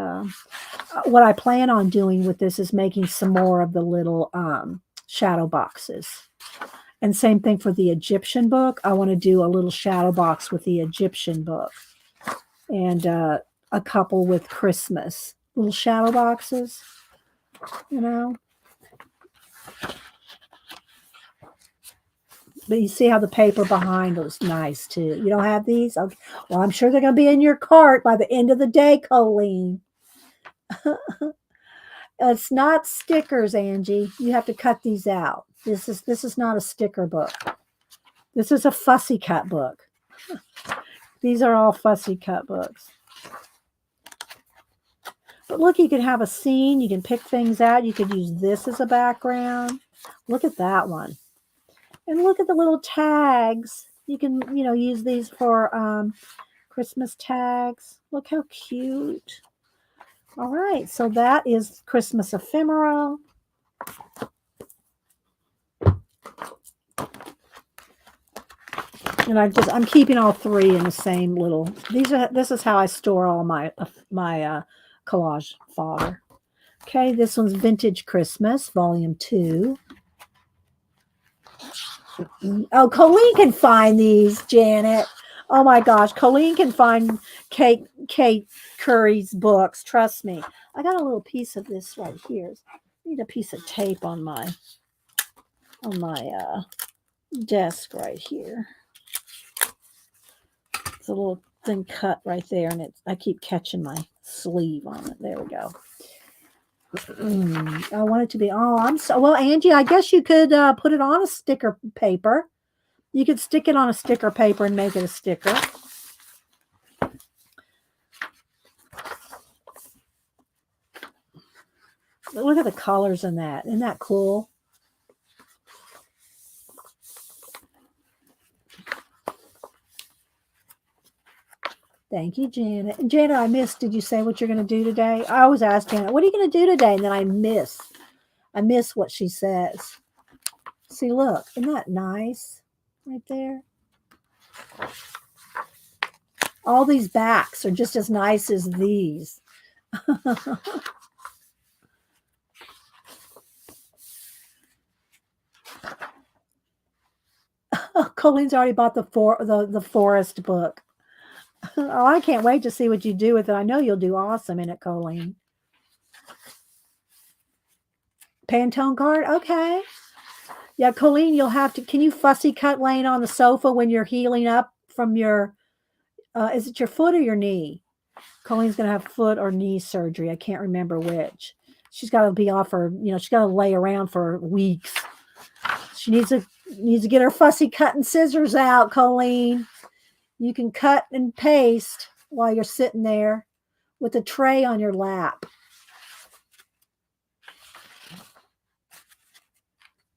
what I plan on doing with this is making some more of the little shadow boxes. And same thing for the Egyptian book. I want to do a little shadow box with the Egyptian book. And a couple with Christmas. Little shadow boxes, But you see how the paper behind was nice too. You don't have these? Okay. Well, I'm sure they're going to be in your cart by the end of the day, Colleen. It's not stickers, Angie. You have to cut these out. This is not a sticker book. This is a fussy cut book. These are all fussy cut books. But look, you can have a scene. You can pick things out. You could use this as a background. Look at that one. And look at the little tags. You can, use these for Christmas tags. Look how cute. All right. So that is Christmas ephemera. And I'm keeping all 3 in the same little. This is how I store all my collage fodder. Okay, this one's Vintage Christmas, Volume 2. Oh, Colleen can find these, Janet. Oh my gosh, Colleen can find Kate Curry's books. Trust me. I got a little piece of this right here. I need a piece of tape on my desk right here. It's a little thin cut right there, and I keep catching my sleeve on it. There we go. I want it to be. Oh, well, Angie. I guess you could put it on a sticker paper. You could stick it on a sticker paper and make it a sticker. Look at the colors in that. Isn't that cool? Thank you, Janet. And Janet, I missed. Did you say what you're going to do today? I always ask Janet, what are you going to do today? And then I miss what she says. See, look, isn't that nice right there? All these backs are just as nice as these. Colleen's already bought the forest book. Oh, I can't wait to see what you do with it. I know you'll do awesome in it, Colleen. Pantone card? Okay. Yeah, Colleen, you'll have to. Can you fussy cut laying on the sofa when you're healing up from your, is it your foot or your knee? Colleen's going to have foot or knee surgery. I can't remember which. She's got to be off her, she's got to lay around for weeks. She needs to get her fussy cutting scissors out, Colleen. You can cut and paste while you're sitting there with a tray on your lap.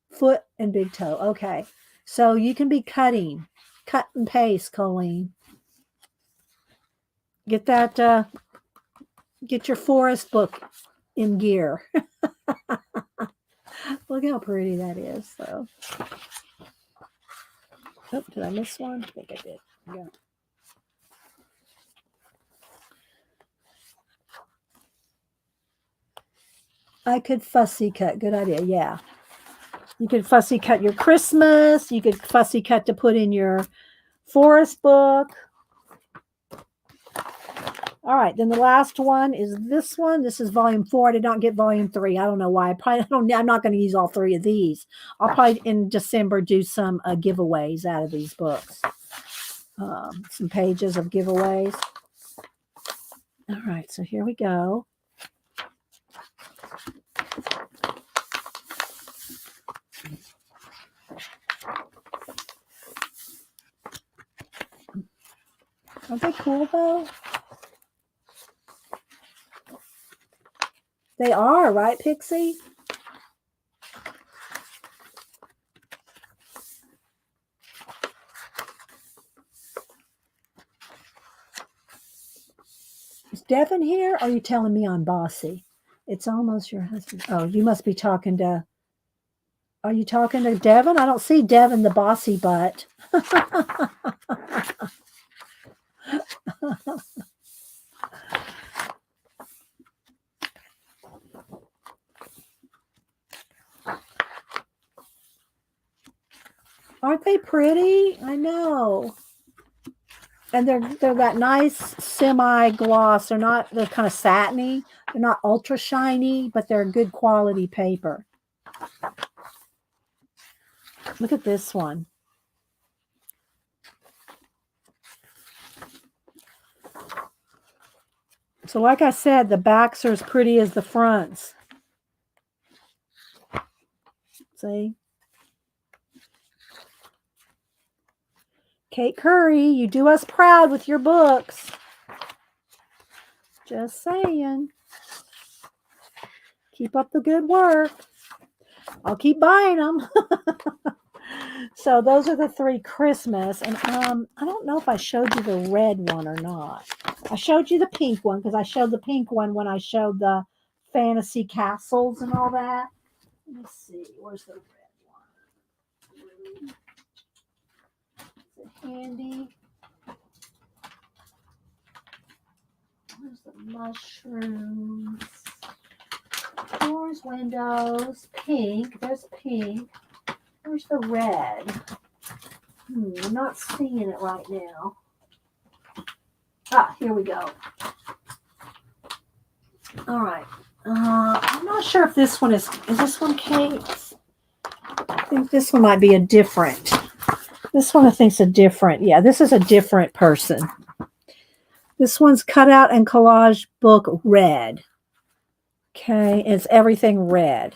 Foot and big toe. Okay. So you can be cut and paste, Colleen. Get that, get your forest book in gear. Look how pretty that is. So, oh, did I miss one? I think I did. Yeah. I could fussy cut. Good idea. Yeah. You could fussy cut your Christmas. You could fussy cut to put in your forest book. All right, then the last one is this one. This is volume 4. I did not get volume 3. I don't know why. I'm not going to use all 3 of these. I'll probably in December do some giveaways out of these books. Some pages of giveaways. All right, so here we go. Aren't they cool though? They are, right, Pixie? Is Devin here? Or are you telling me I'm bossy? It's almost your husband. Oh, you must be talking to. Are you talking to Devin? I don't see Devin the bossy butt. Aren't they pretty? I know. And they're that nice semi-gloss. They're kind of satiny. They're not ultra shiny, but they're good quality paper. Look at this one. So like I said, the backs are as pretty as the fronts. See? Kate Curry, you do us proud with your books. Just saying. Keep up the good work. I'll keep buying them. So those are the 3 Christmas. And I don't know if I showed you the red one or not. I showed you the pink one because I showed the pink one when I showed the fantasy castles and all that. Let me see. Where's the red one? Is it handy? Where's the mushrooms? Doors, windows, pink. There's pink. Where's the red? I'm not seeing it right now. Ah, here we go. All right. I'm not sure if this one is this one Kate's? I think this one might be a different. This one I think is a different. Yeah, this is a different person. This one's Cutout and Collage book red. Okay, it's everything red.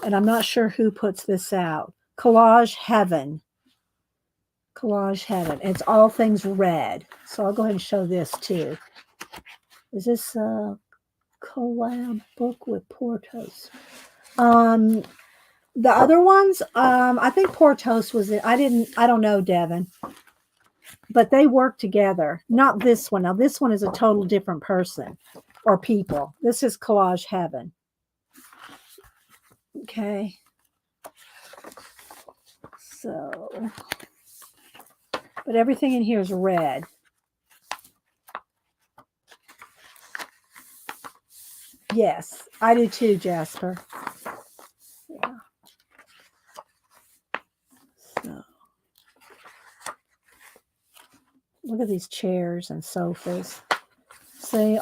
And I'm not sure who puts this out. Collage Heaven. Collage Heaven. It's all things red. So I'll go ahead and show this too. Is this a collab book with Portos? The other ones, I think Portos was it. I don't know, Devin. But they work together. Not this one. Now this one is a total different person or people. This is Collage Heaven. Okay. So, but everything in here is red. Yes, I do too, Jasper. Yeah. So, look at these chairs and sofas. See,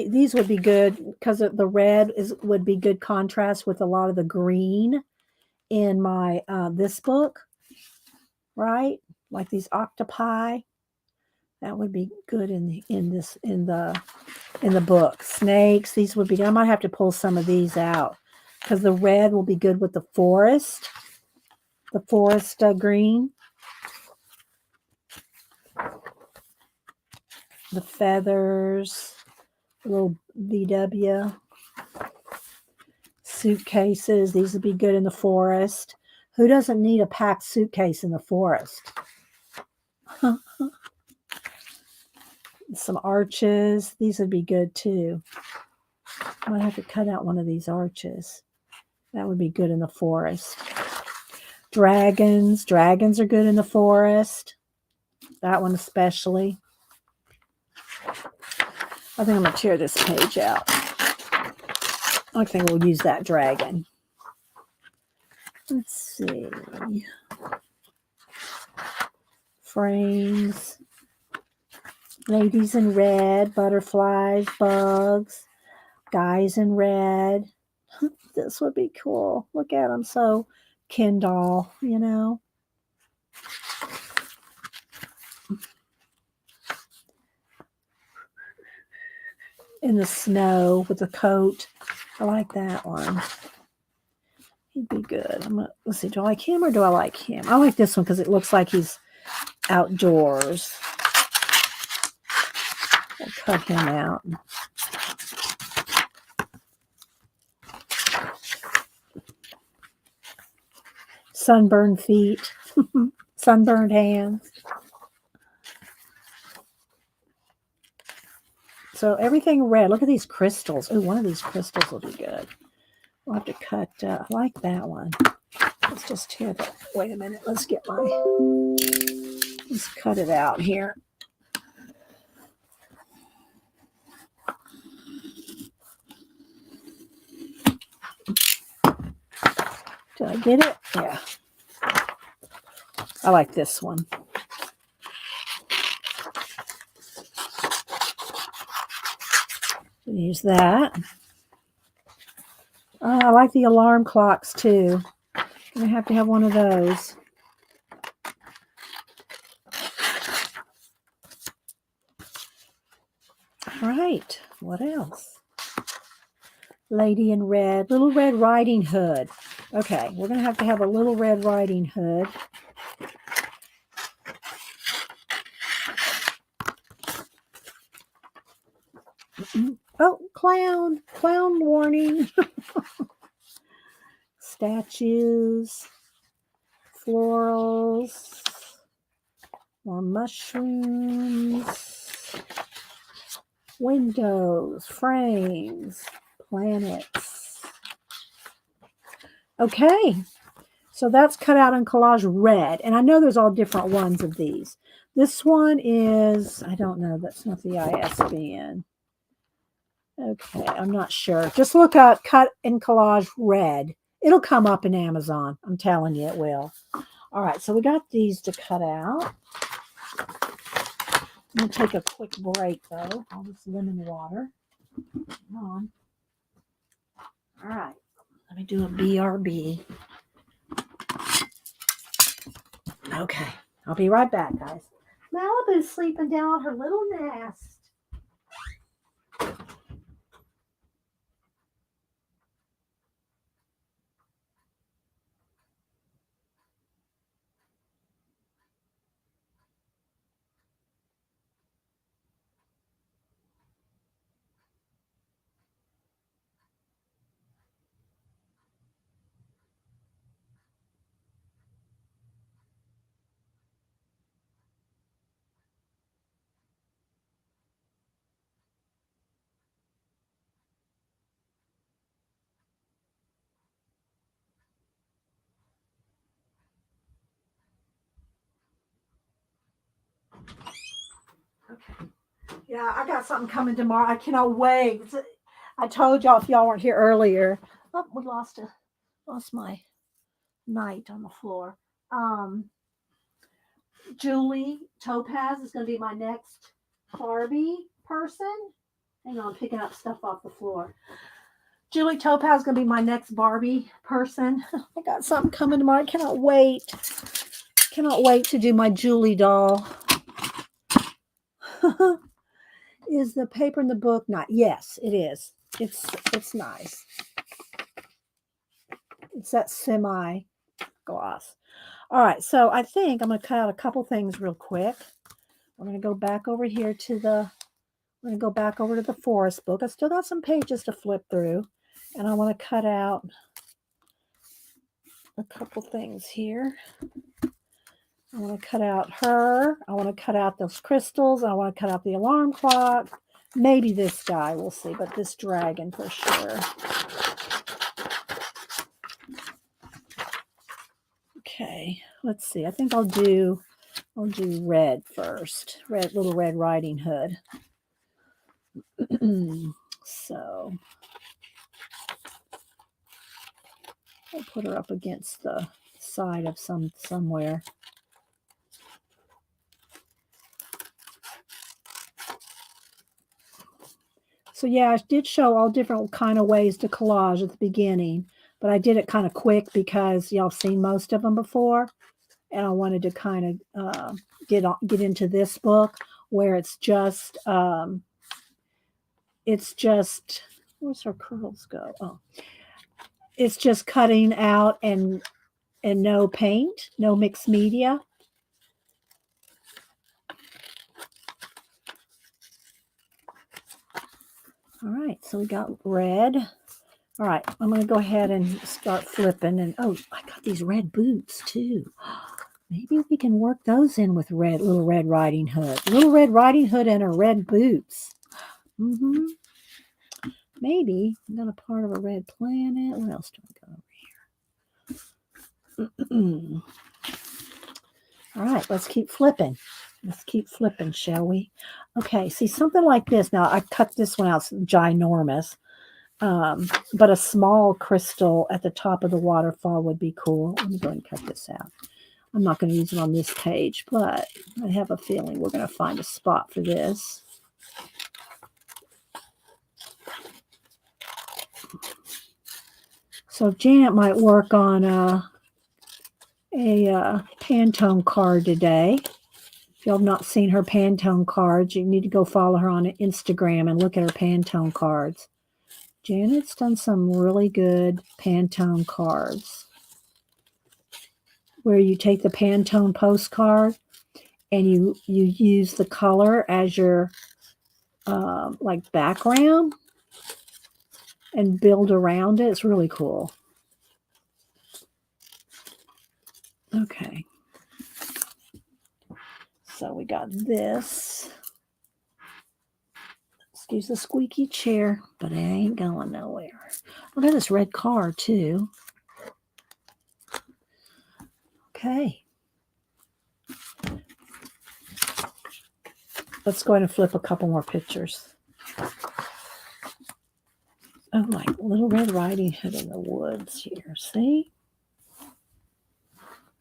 these would be good because the red would be good contrast with a lot of the green in my this book, right? Like these octopi. That would be good in the book. Snakes, these would be. I might have to pull some of these out because the red will be good with the forest green, the feathers, little VW suitcases. These would be good in the forest. Who doesn't need a packed suitcase in the forest? Some arches. These would be good too. I might have to cut out one of these arches. That would be good in the forest. Dragons. Dragons are good in the forest. That one especially. I think I'm going to tear this page out. I think we'll use that dragon. Let's see. Frames. Ladies in red, butterflies, bugs, guys in red. This would be cool. Look at them, so Kindle, you know. In the snow with a coat. I like that one. He'd be good. Let's see, do I like him or do I like him? I like this one because it looks like he's outdoors. I'll cut him out. Sunburned feet. Sunburned hands. So everything red. Look at these crystals. Oh, one of these crystals will be good. We'll have to cut. I like that one. Let's just tear that. Wait a minute. Let's cut it out here. Did I get it? Yeah. I like this one. Use that. I like the alarm clocks too. I'm going to have one of those. All right. What else? Lady in red. Little Red Riding Hood. Okay. We're going to have a Little Red Riding Hood. Oh, clown warning. Statues, florals, more mushrooms, windows, frames, planets. Okay, so that's cut out in Collage red. And I know there's all different ones of these. This one is, I don't know, that's not the ISBN. Okay, I'm not sure. Just look up Cut and Collage Red. It'll come up in Amazon. I'm telling you it will. All right, so we got these to cut out. I'm going to take a quick break, though. All this lemon water. Come on. All right, let me do a BRB. Okay, I'll be right back, guys. Malibu's sleeping down her little nest. Okay. Yeah, I got something coming tomorrow. I cannot wait. I told y'all if y'all weren't here earlier. Oh, we lost my night on the floor. Julie Topaz is going to be my next Barbie person. Hang on, I'm picking up stuff off the floor. Julie Topaz is going to be my next Barbie person. I got something coming tomorrow. I cannot wait. Cannot wait to do my Julie doll. Is the paper in the book not? Yes, it is. It's nice. It's that semi gloss. All right, so I think I'm going to cut out a couple things real quick. We're going to go back over here to the. We're going to go back over to the forest book. I still got some pages to flip through, and I want to cut out a couple things here. I want to cut out her. I want to cut out those crystals. I want to cut out the alarm clock. Maybe this guy, we'll see, but this dragon for sure. Okay, let's see. I think I'll do red first. Little Red Riding Hood. So I'll put her up against the side of somewhere. So yeah, I did show all different kind of ways to collage at the beginning, but I did it kind of quick because y'all seen most of them before, and I wanted to kind of get into this book where it's just where's her curls go? Oh, it's just cutting out and no paint, no mixed media. All right, so we got red. All right, I'm going to go ahead and start flipping. And oh, I got these red boots too. Maybe we can work those in with Little Red Riding Hood. Little Red Riding Hood and her red boots. Maybe I'm going to part of a red planet. What else do I got over here? All right, let's keep flipping. Let's keep flipping, shall we? Okay, see something like this. Now, I cut this one out, ginormous. But a small crystal at the top of the waterfall would be cool. Let me go ahead and cut this out. I'm not going to use it on this page, but I have a feeling we're going to find a spot for this. So Janet might work on a Pantone card today. If y'all have not seen her Pantone cards, you need to go follow her on Instagram and look at her Pantone cards. Janet's done some really good Pantone cards where you take the Pantone postcard and you use the color as your like background and build around it. It's really cool. Okay. So we got this. Excuse the squeaky chair, but it ain't going nowhere. Look at this red car too. Okay. Let's go ahead and flip a couple more pictures. Oh, my Little Red Riding Hood in the woods here. See?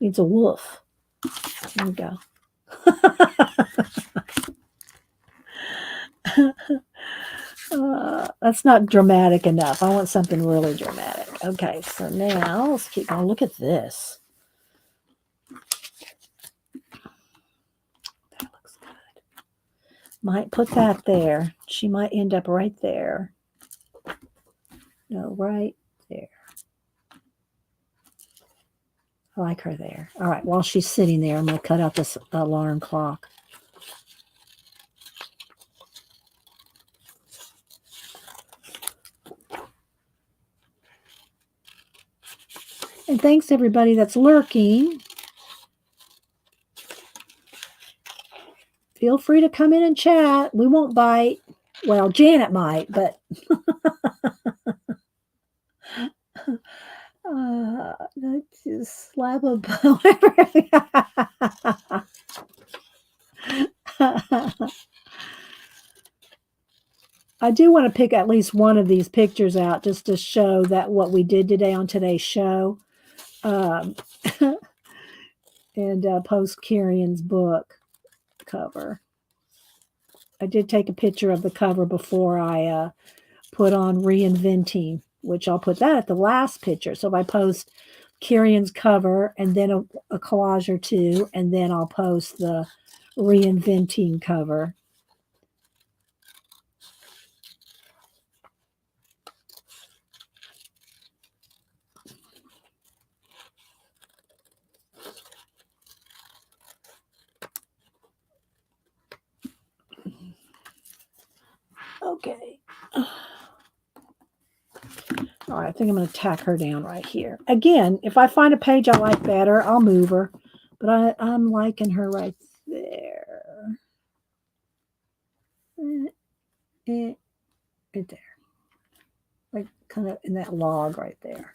Needs a wolf. There we go. That's not dramatic enough. I want something really dramatic. Okay, so now let's keep going. Look at this. That looks good. Might put that there. She might end up right there. No, right there. I like her there. All right, while she's sitting there, I'm going to cut out this alarm clock. And thanks to everybody that's lurking. Feel free to come in and chat. We won't bite. Well, Janet might, but let's just slap a I do want to pick at least one of these pictures out just to show that what we did today on today's show. And post Kieron's book cover. I did take a picture of the cover before I put on Reinventing, which I'll put that at the last picture. So if I post Kieron's cover and then a collage or two, and then I'll post the Reinventing cover. Okay. All right, I think I'm going to tack her down right here. Again, if I find a page I like better, I'll move her. But I'm liking her right there. Right there. Like kind of in that log right there.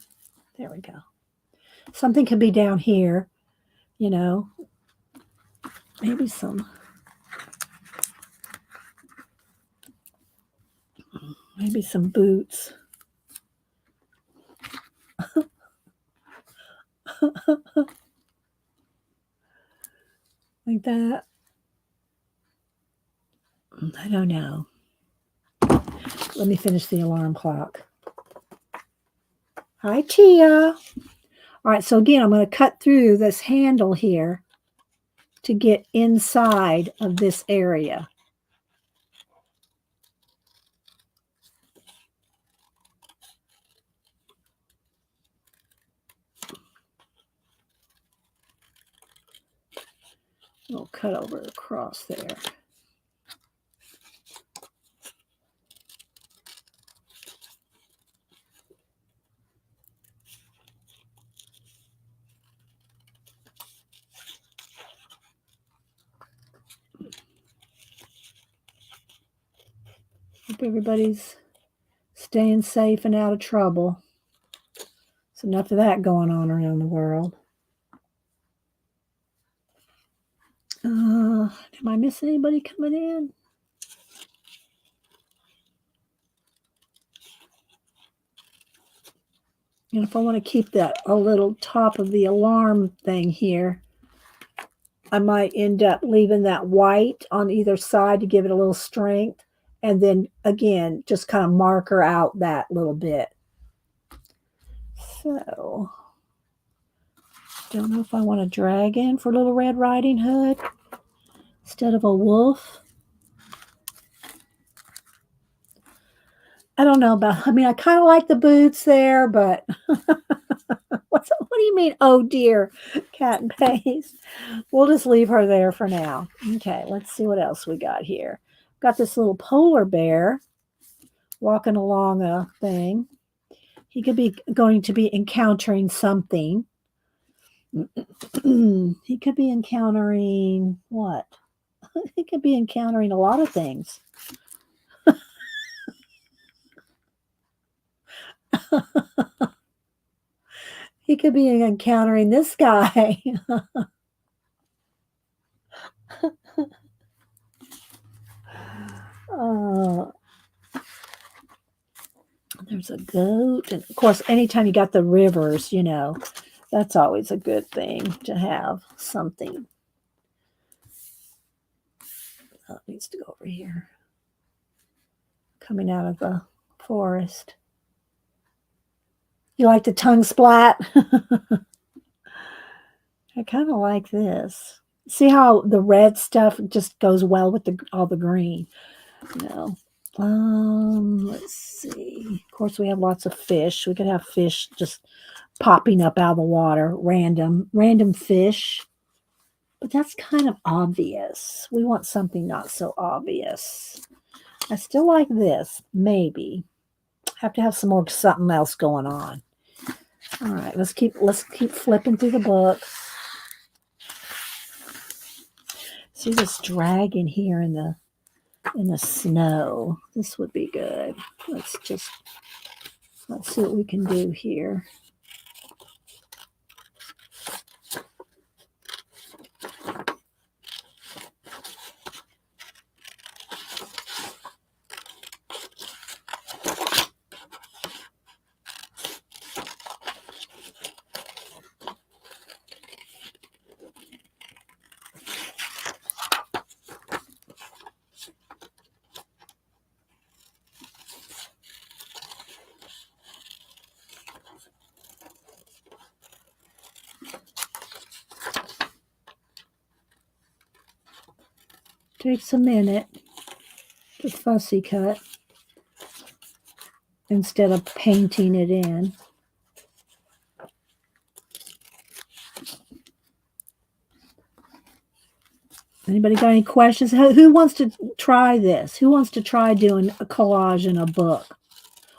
There we go. Something could be down here, you know. Maybe some boots. Like that. I don't know. Let me finish the alarm clock. Hi, Tia. All right, so again, I'm going to cut through this handle here to get inside of this area. We'll cut over across there. Hope everybody's staying safe and out of trouble. There's enough of that going on around the world. Am I missing anybody coming in? And if I want to keep that a little top of the alarm thing here, I might end up leaving that white on either side to give it a little strength. And then again, just kind of marker out that little bit. So, don't know if I want a dragon for Little Red Riding Hood instead of a wolf. I don't know about, I mean, I kind of like the boots there, but what do you mean, oh dear, cat and paste? We'll just leave her there for now. Okay, let's see what else we got here. Got this little polar bear walking along a thing. He could be going to be encountering something. He could be encountering what? He could be encountering a lot of things. He could be encountering this guy. There's a goat. And of course, anytime you got the rivers, that's always a good thing to have something. Oh, it needs to go over here. Coming out of the forest. You like the tongue splat? I kind of like this. See how the red stuff just goes well with all the green. Let's see. Of course, we have lots of fish. We could have fish just popping up out of the water, random fish. But that's kind of obvious. We want something not so obvious. I still like this, maybe. Have to have something else going on. All right, let's keep flipping through the book. See this dragon here in the snow. This would be good. Let's see what we can do here. Takes a minute to fussy cut instead of painting it in. Anybody got any questions? Who wants to try this? Who wants to try doing a collage in a book?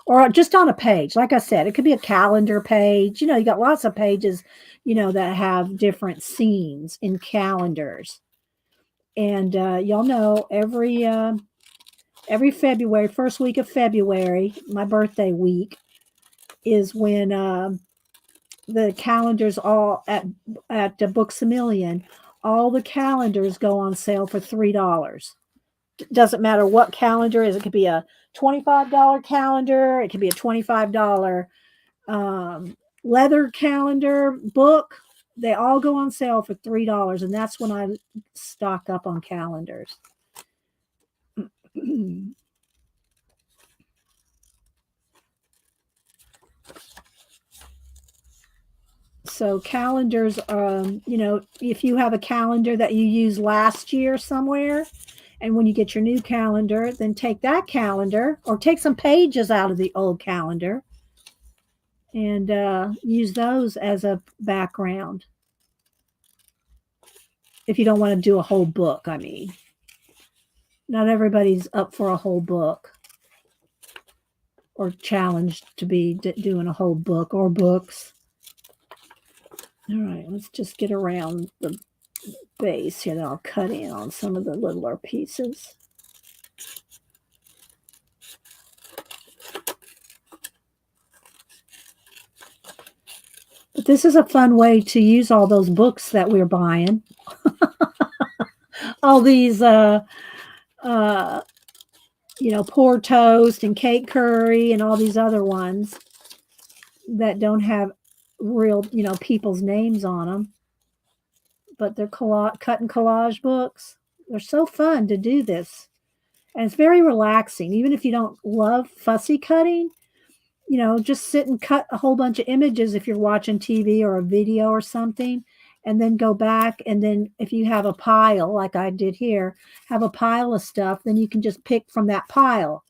Or just on a page? Like I said, it could be a calendar page. You got lots of pages, that have different scenes in calendars. And y'all know every February, first week of February, my birthday week, is when the calendars all at Books A Million, all the calendars go on sale for $3. Doesn't matter what calendar it is. It could be a $25 calendar. It could be a $25 leather calendar book. They all go on sale for $3, and that's when I stock up on calendars. So calendars, if you have a calendar that you used last year somewhere, and when you get your new calendar, then take that calendar or take some pages out of the old calendar and use those as a background. If you don't want to do a whole book, I mean. Not everybody's up for a whole book or challenged to be doing a whole book or books. All right, let's just get around the base here. Then I'll cut in on some of the littler pieces. But this is a fun way to use all those books that we're buying. All these, Poor Toast and Cake Curry and all these other ones that don't have real, people's names on them. But they're cut and collage books. They're so fun to do this. And it's very relaxing. Even if you don't love fussy cutting, just sit and cut a whole bunch of images if you're watching TV or a video or something, and then go back. And then if you have a pile, like I did here, have a pile of stuff, then you can just pick from that pile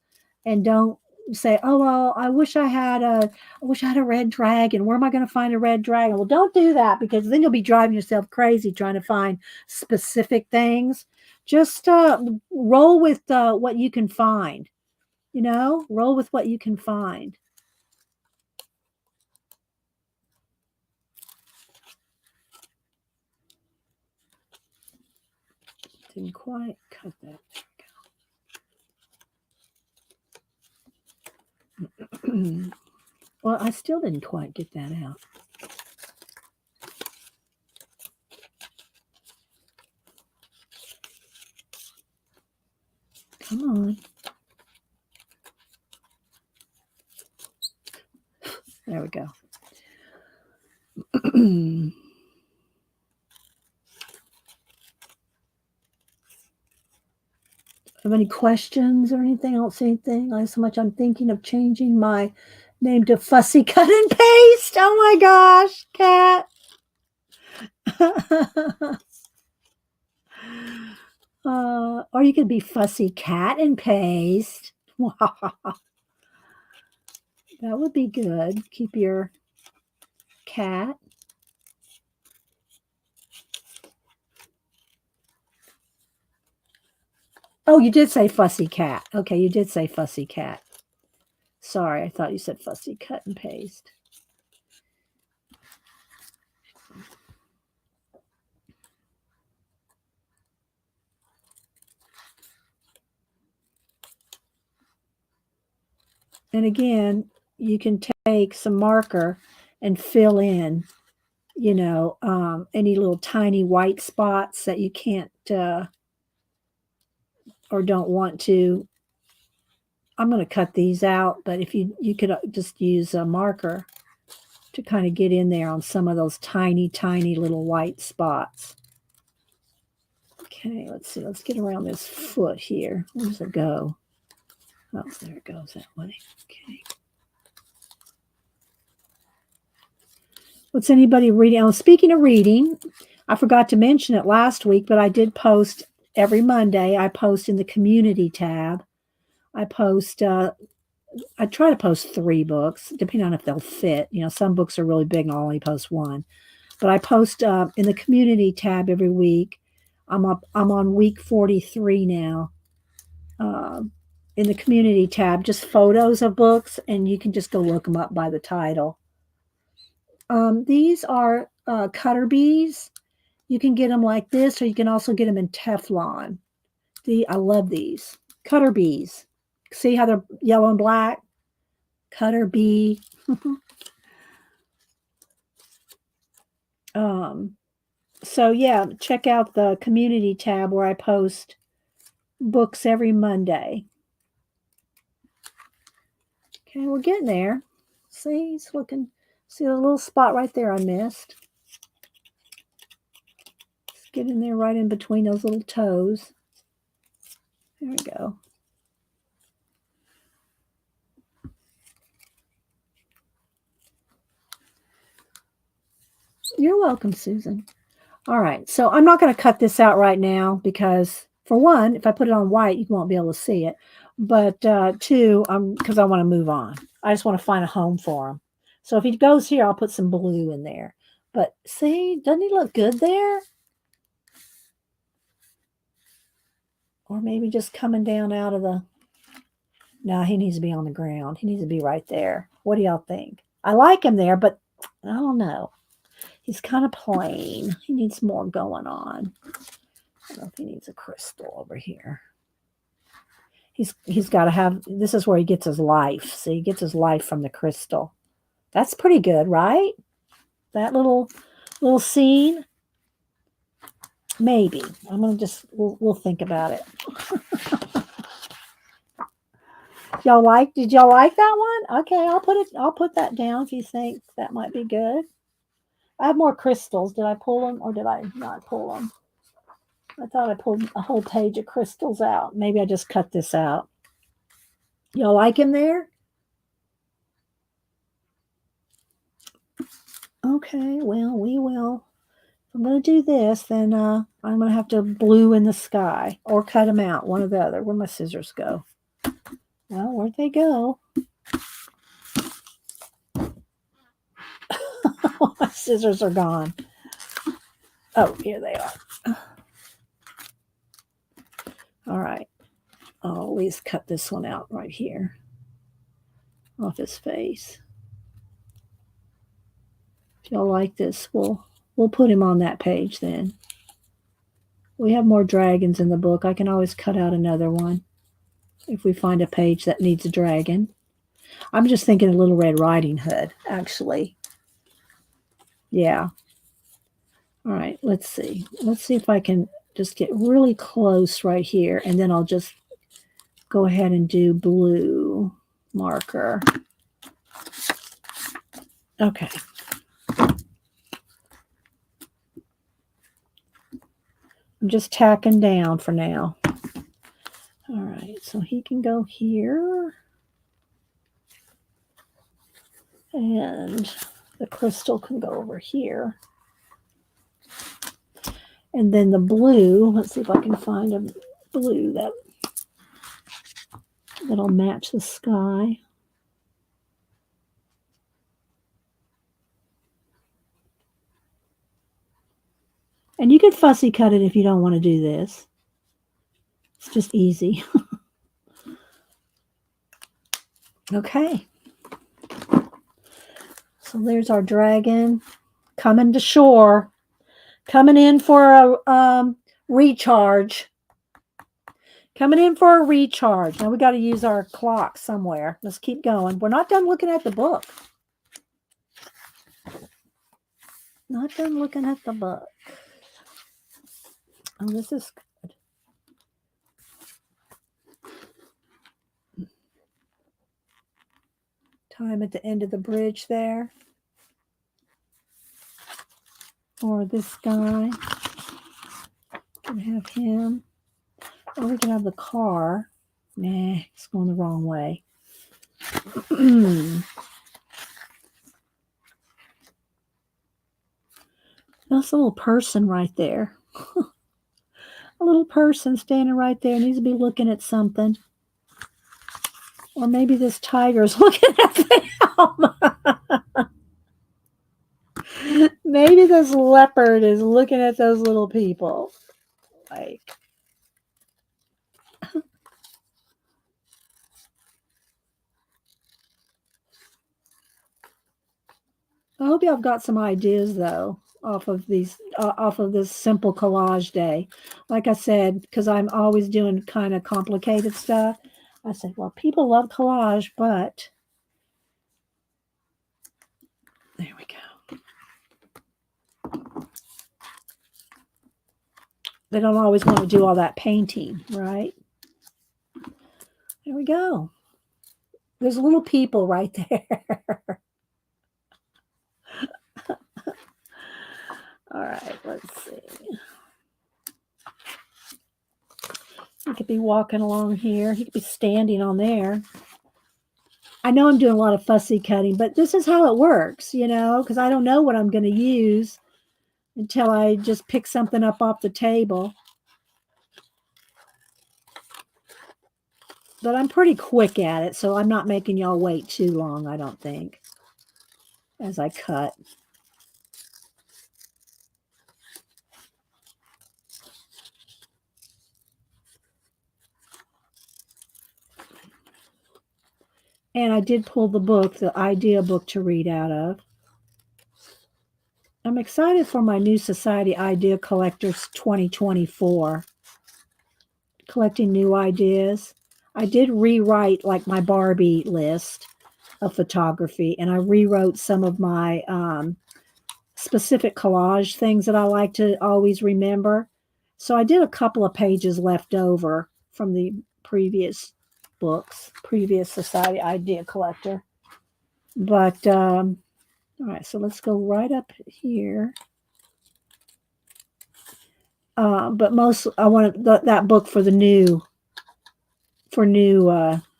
and don't say, oh, well, I wish I had a red dragon. Where am I going to find a red dragon? Well, don't do that, because then you'll be driving yourself crazy trying to find specific things. Just roll with what you can find, roll with what you can find. Didn't quite cut that. Well, I still didn't quite get that out. Come on. There we go. Have any questions or anything? I don't see anything. Like so much I'm thinking of changing my name to Fussy Cut and Paste. Oh my gosh, Cat. Or you could be Fussy Cat and Paste. That would be good. Keep your cat. Oh, you did say Fussy Cat. Okay, you did say Fussy Cat. Sorry, I thought you said Fussy Cut and Paste. And again, you can take some marker and fill in, any little tiny white spots that you can't or don't want to. I'm going to cut these out, but if you could just use a marker to kind of get in there on some of those tiny, tiny little white spots. Okay, let's see. Let's get around this foot here. Where does it go? Oh, there it goes that way. Okay. What's anybody reading? Oh, speaking of reading, I forgot to mention it last week, but I did post every Monday. I post in the community tab. I try to post 3 books, depending on if they'll fit. Some books are really big and I'll only post one. But I post in the community tab every week. I'm on week 43 now. In the community tab, just photos of books, and you can just go look them up by the title. These are cutter bees. You can get them like this, or you can also get them in Teflon. I love these cutter bees. See how they're yellow and black? Cutter bee. So yeah, check out the community tab where I post books every Monday. Okay, we're getting there. See, it's looking. See the little spot right there I missed. Let's get in there right in between those little toes. There we go. You're welcome, Susan. All right, so I'm not going to cut this out right now because, for one, if I put it on white, you won't be able to see it. But 2, because I want to move on. I just want to find a home for him. So if he goes here, I'll put some blue in there. But see, doesn't he look good there? Or maybe just coming down out of the... No, he needs to be on the ground. He needs to be right there. What do y'all think? I like him there, but I don't know. He's kind of plain. He needs more going on. I don't know if he needs a crystal over here. He's got to have... This is where he gets his life. So he gets his life from the crystal. That's pretty good, right? That little scene. Maybe. I'm going to just... We'll think about it. Did y'all like that one? Okay, I'll put that down if you think that might be good. I have more crystals. Did I pull them or did I not pull them? I thought I pulled a whole page of crystals out. Maybe I just cut this out. Y'all like him there? Okay, well, we will. If I'm going to do this, then I'm going to have to blue in the sky or cut them out, one or the other. Where'd my scissors go? Well, where'd they go? My scissors are gone. Oh, here they are. All right. I'll always cut this one out right here off his face. If y'all like this, we'll put him on that page then. We have more dragons in the book. I can always cut out another one if we find a page that needs a dragon. I'm just thinking of Little Red Riding Hood, actually. Yeah. All right, let's see. Let's see if I can just get really close right here, and then I'll just go ahead and do blue marker. Okay. I'm just tacking down for now. All right, so he can go here. And the crystal can go over here. And then the blue, let's see if I can find a blue that'll match the sky. And you could fussy cut it if you don't want to do this. It's just easy. Okay. So there's our dragon coming to shore, coming in for a recharge. Coming in for a recharge. Now we got to use our clock somewhere. Let's keep going. We're not done looking at the book. Not done looking at the book. Oh, this is good. Time at the end of the bridge there. Or this guy. Can have him. Or we can have the car. Nah, it's going the wrong way. That's a little person right there. A little person standing right there needs to be looking at something. Or maybe this tiger's looking at them. Maybe this leopard is looking at those little people. Like, I hope y'all got some ideas though off of this simple collage day. Like I said, because I'm always doing kind of complicated stuff. I said, well, people love collage, but there we go. They don't always want to do all that painting, right? There we go. There's little people right there. All right, let's see. He could be walking along here. He could be standing on there. I know I'm doing a lot of fussy cutting, but this is how it works, because I don't know what I'm going to use until I just pick something up off the table. But I'm pretty quick at it, so I'm not making y'all wait too long, I don't think, as I cut. And I did pull the book, the idea book to read out of. I'm excited for my new Society Idea Collectors 2024. Collecting new ideas. I did rewrite like my Barbie list of photography, and I rewrote some of my specific collage things that I like to always remember. So I did a couple of pages left over from the previous books, previous Society Idea Collector. But all right, so let's go right up here. But most I wanted that book for the new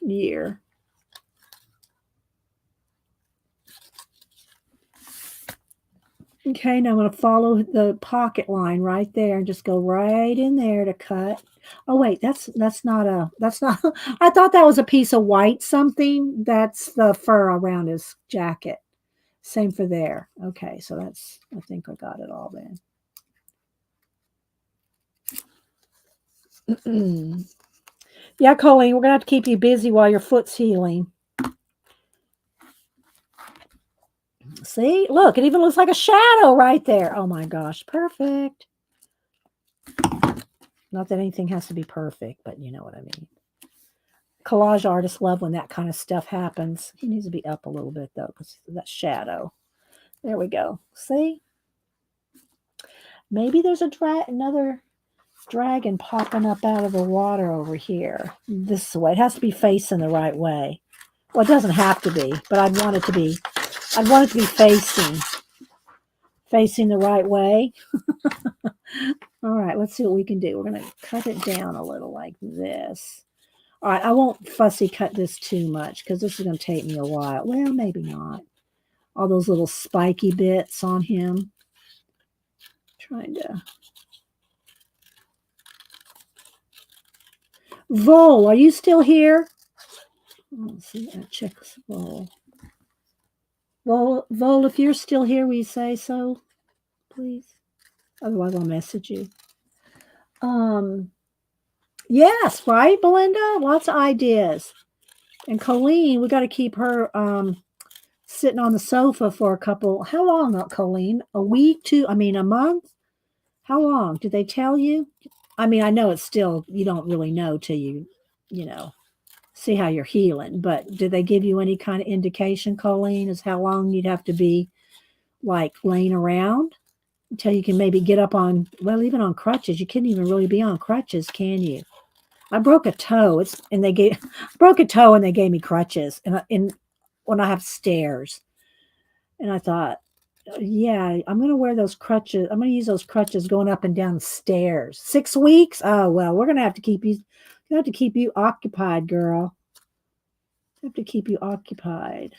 year. Okay, now I'm going to follow the pocket line right there and just go right in there to cut. Oh wait, that's not I thought that was a piece of white something. That's the fur around his jacket. Same for there. Okay, so I think I got it all then. Yeah, Colleen, we're going to have to keep you busy while your foot's healing. See, look, it even looks like a shadow right there. Oh my gosh, perfect. Not that anything has to be perfect, but you know what I mean. Collage artists love when that kind of stuff happens. He needs to be up a little bit though, because of that shadow. There we go. See? Maybe there's another dragon popping up out of the water over here. This way. It has to be facing the right way. Well, it doesn't have to be, but I'd want it to be I'd want it to be facing the right way. All right, let's see what we can do. We're going to cut it down a little like this. All right, I won't fussy cut this too much because this is going to take me a while. Well, maybe not. All those little spiky bits on him. Trying to. Vol, are you still here? Let's see. Check Vol. Vol, if you're still here, will you say so, please? Otherwise, I'll message you. Yes, right, Belinda? Lots of ideas. And Colleen, we got to keep her sitting on the sofa for a couple. How long, Colleen? A week, a month? How long? Did they tell you? I mean, I know it's still, you don't really know till you see how you're healing. But did they give you any kind of indication, Colleen, as how long you'd have to be like laying around until you can maybe get up on, well, even on crutches? You couldn't even really be on crutches, can you? I broke a toe. Broke a toe and they gave me crutches and when I have stairs. And I thought, yeah, I'm going to wear those crutches. I'm going to use those crutches going up and down the stairs. 6 weeks? Oh, well, we're going to have to keep you occupied, girl. We have to keep you occupied.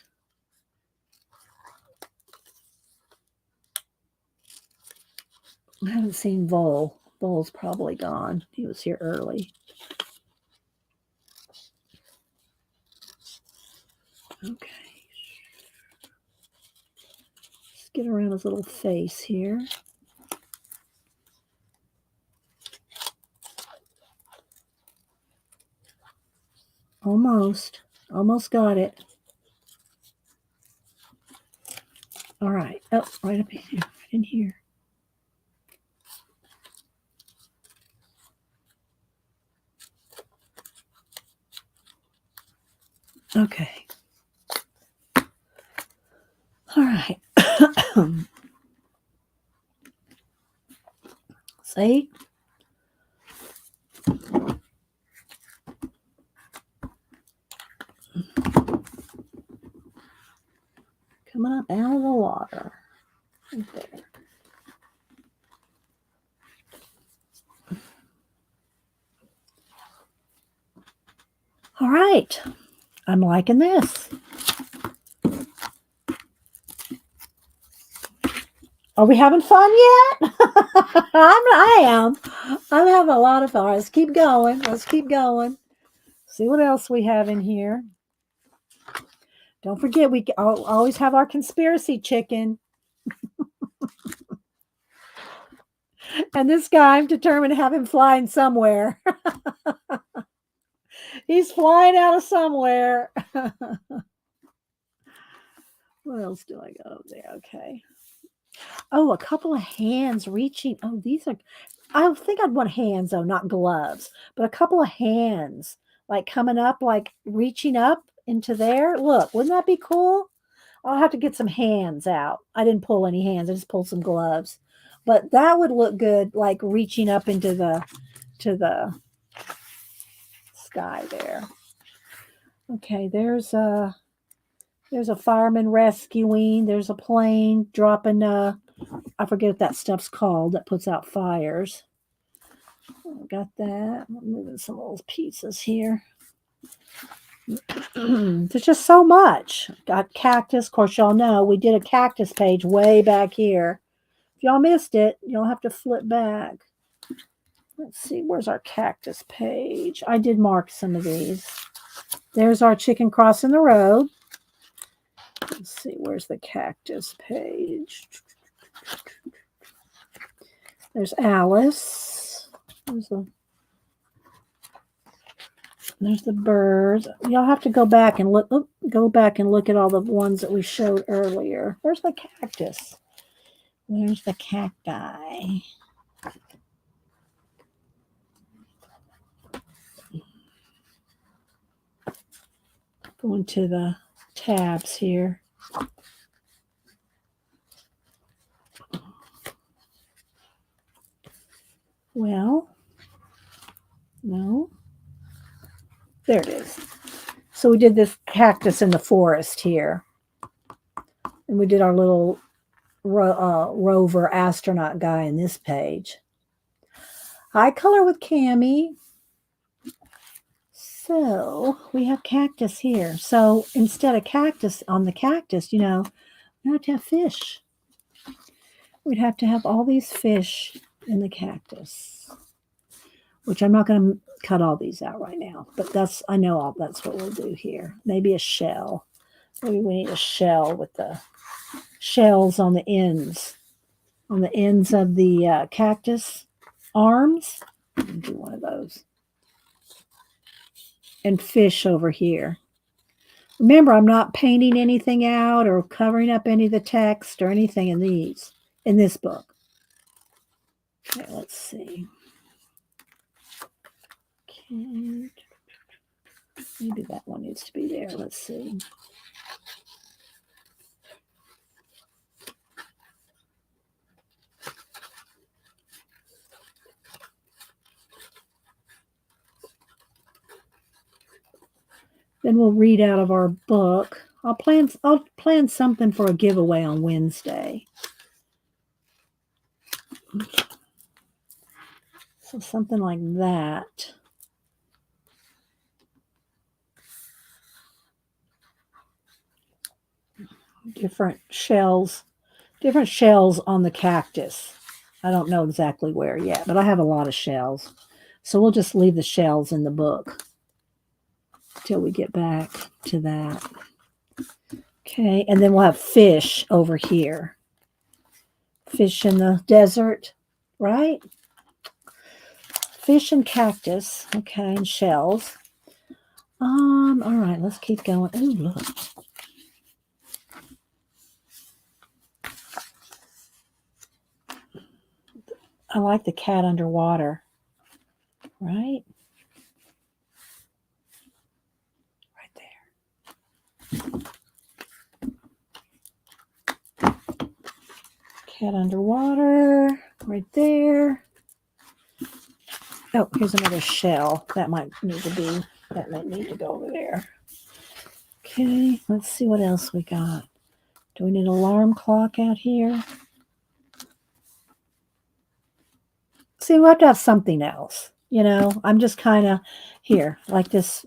I haven't seen Vol. Vol's probably gone. He was here early. Okay. Let's get around his little face here. Almost got it. All right. Oh, right up here. Right in here. Okay. All right. See? Coming up out of the water. Right there. All right. I'm liking this. Are we having fun yet? I am. I'm having a lot of fun. Let's keep going. See what else we have in here. Don't forget, we always have our conspiracy chicken. And this guy, I'm determined to have him flying somewhere. He's flying out of somewhere. What else do I got over there? Okay. Oh, a couple of hands reaching. Oh, these are, I think I'd want hands though, not gloves, but a couple of hands like coming up, like reaching up into there. Look, wouldn't that be cool? I'll have to get some hands out. I didn't pull any hands. I just pulled some gloves, but that would look good. Like reaching up into to the sky there. Okay. There's a fireman rescuing. There's a plane dropping, I forget what that stuff's called that puts out fires. Got that. I'm moving some little pieces here. There's just so much. Got cactus. Of course, y'all know we did a cactus page way back here. If y'all missed it, you'll have to flip back. Let's see. Where's our cactus page? I did mark some of these. There's our chicken crossing the road. Let's see. Where's the cactus page? There's Alice. There's the birds. Y'all have to go back and look. Go back and look at all the ones that we showed earlier. Where's the cactus? Where's the cacti? Going to the tabs here. Well, no. There it is. So we did this cactus in the forest here. And we did our little rover astronaut guy in this page. Hi, Color with Cami. So we have cactus here. So instead of cactus on the cactus, we have to have fish. We'd have to have all these fish in the cactus, which I'm not going to cut all these out right now, but that's what we'll do here. Maybe a shell. Maybe we need a shell with the shells on the ends of the cactus arms. Do one of those. And fish over here. Remember, I'm not painting anything out or covering up any of the text or anything in this book. Okay, let's see. Okay. Maybe that one needs to be there. Let's see. Then we'll read out of our book. I'll plan something for a giveaway on Wednesday. So something like that. Different shells on the cactus. I don't know exactly where yet, but I have a lot of shells. So we'll just leave the shells in the book till we get back to that. Okay, and then we'll have fish over here. Fish in the desert, right? Fish and cactus, okay, and shells. All right, let's keep going. Oh, look. I like the cat underwater, right? Cat underwater, right there. Oh, here's another shell. That might need to go over there. Okay, let's see what else we got. Do we need an alarm clock out here? See, we'll have to have something else. I'm just kind of here, like this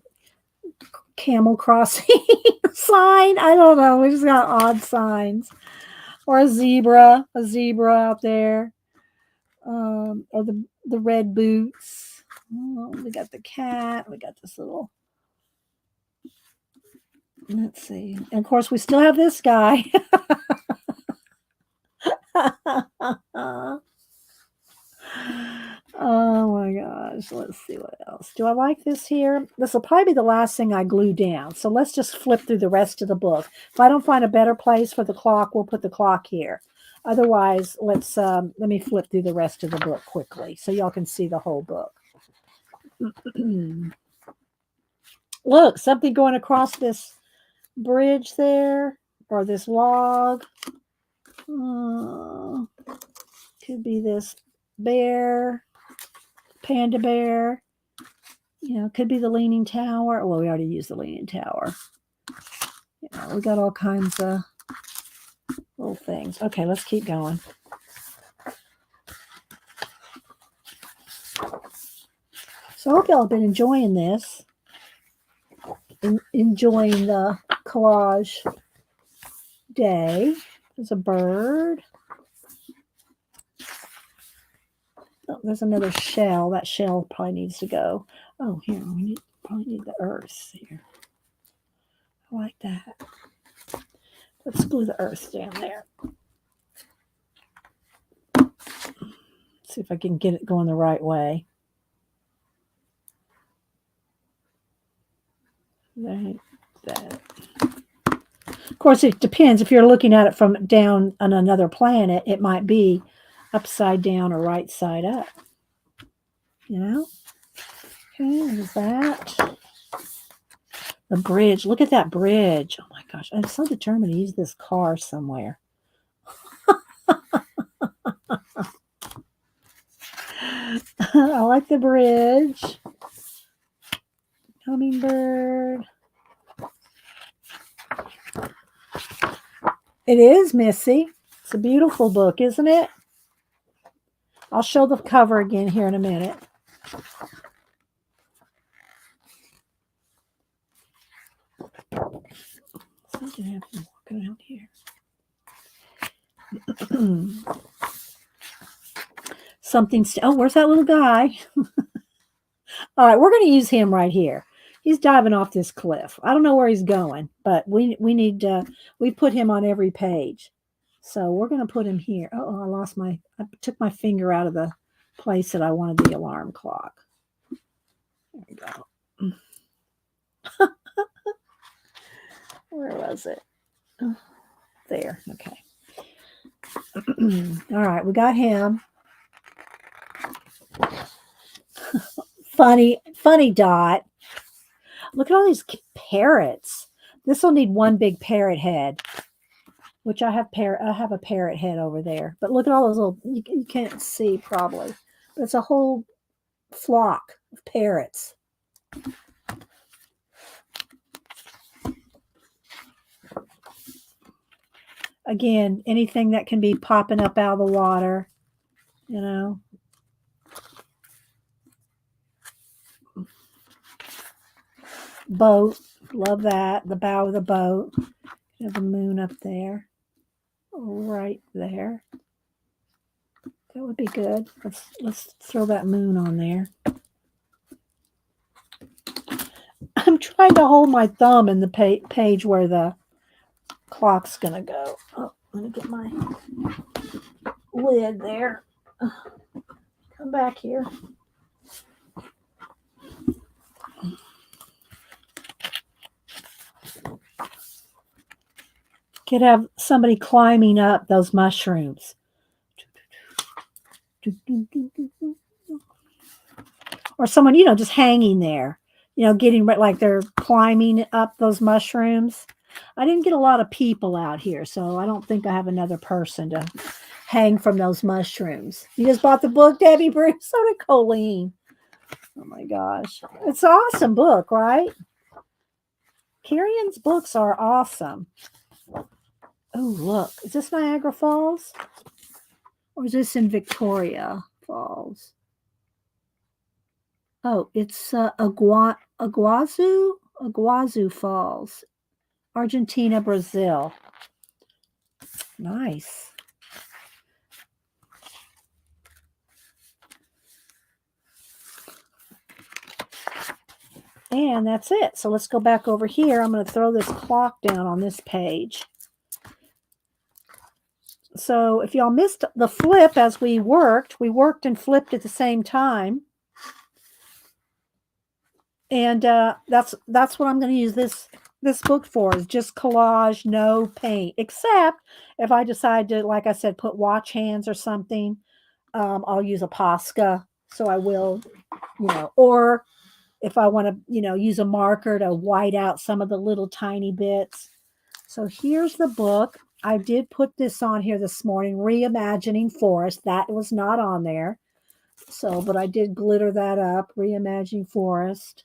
camel crossing sign. I don't know. We just got odd signs. Or a zebra out there. Or the red boots. Oh, we got the cat. We got this little. Let's see. And of course, we still have this guy. Oh my gosh. Let's see what else. Do I like this here? This will probably be the last thing I glue down. So let's just flip through the rest of the book. If I don't find a better place for the clock, we'll put the clock here. Otherwise, let me flip through the rest of the book quickly so y'all can see the whole book. Look, something going across this bridge there, or this log. Could be this bear, panda bear. Could be the Leaning Tower. Well, we already used the Leaning Tower. We got all kinds of little things. Okay, let's keep going. So I hope y'all have been enjoying this. Enjoying the collage day. There's a bird. Oh, there's another shell. That shell probably needs to go. Oh, here, probably need the earth here. I like that. Let's glue the earth down there. See if I can get it going the right way. Like that. Of course, it depends. If you're looking at it from down on another planet, it might be upside down or right side up. Okay, there's that. The bridge. Look at that bridge. Oh my gosh. I'm so determined to use this car somewhere. I like the bridge. Hummingbird. It is, Missy. It's a beautiful book, isn't it? I'll show the cover again here in a minute. Walking out here. Oh, where's that little guy? All right, we're going to use him right here. He's diving off this cliff. I don't know where he's going, but we need we put him on every page. So we're going to put him here. Oh, I took my finger out of the place that I wanted the alarm clock. There we go. Where was it? Oh, there. Okay. All right, we got him. Funny Dot. Look at all these parrots. This will need one big parrot head, which I have a parrot head over there. But look at all those little, you can't see probably, but it's a whole flock of parrots. Again, anything that can be popping up out of the water, you know. Boat, love that. The bow of the boat. You have the moon up there, right there. That would be good. Let's throw that moon on there. I'm trying to hold my thumb in the page where the clock's gonna go. Oh, let me get my lid there. Come back here. Could have somebody climbing up those mushrooms. Or someone, just hanging there, getting like they're climbing up those mushrooms. I didn't get a lot of people out here, so I don't think I have another person to hang from those mushrooms. You just bought the book, Debbie Bruce? So did Colleen. Oh my gosh. It's an awesome book, right? Kieron's books are awesome. Oh, look. Is this Niagara Falls? Or is this in Victoria Falls? Oh, it's Iguazu Falls, Argentina, Brazil. Nice. And that's it. So let's go back over here. I'm going to throw this clock down on this page. So if y'all missed the flip as we worked and flipped at the same time. And that's what I'm going to use this book for, is just collage, no paint, except if I decide to, like I said, put watch hands or something, I'll use a Posca. So I will, or if I want to, use a marker to white out some of the little tiny bits. So here's the book. I did put this on here this morning, Reimagining Forest. That was not on there. So, but I did glitter that up, Reimagining Forest.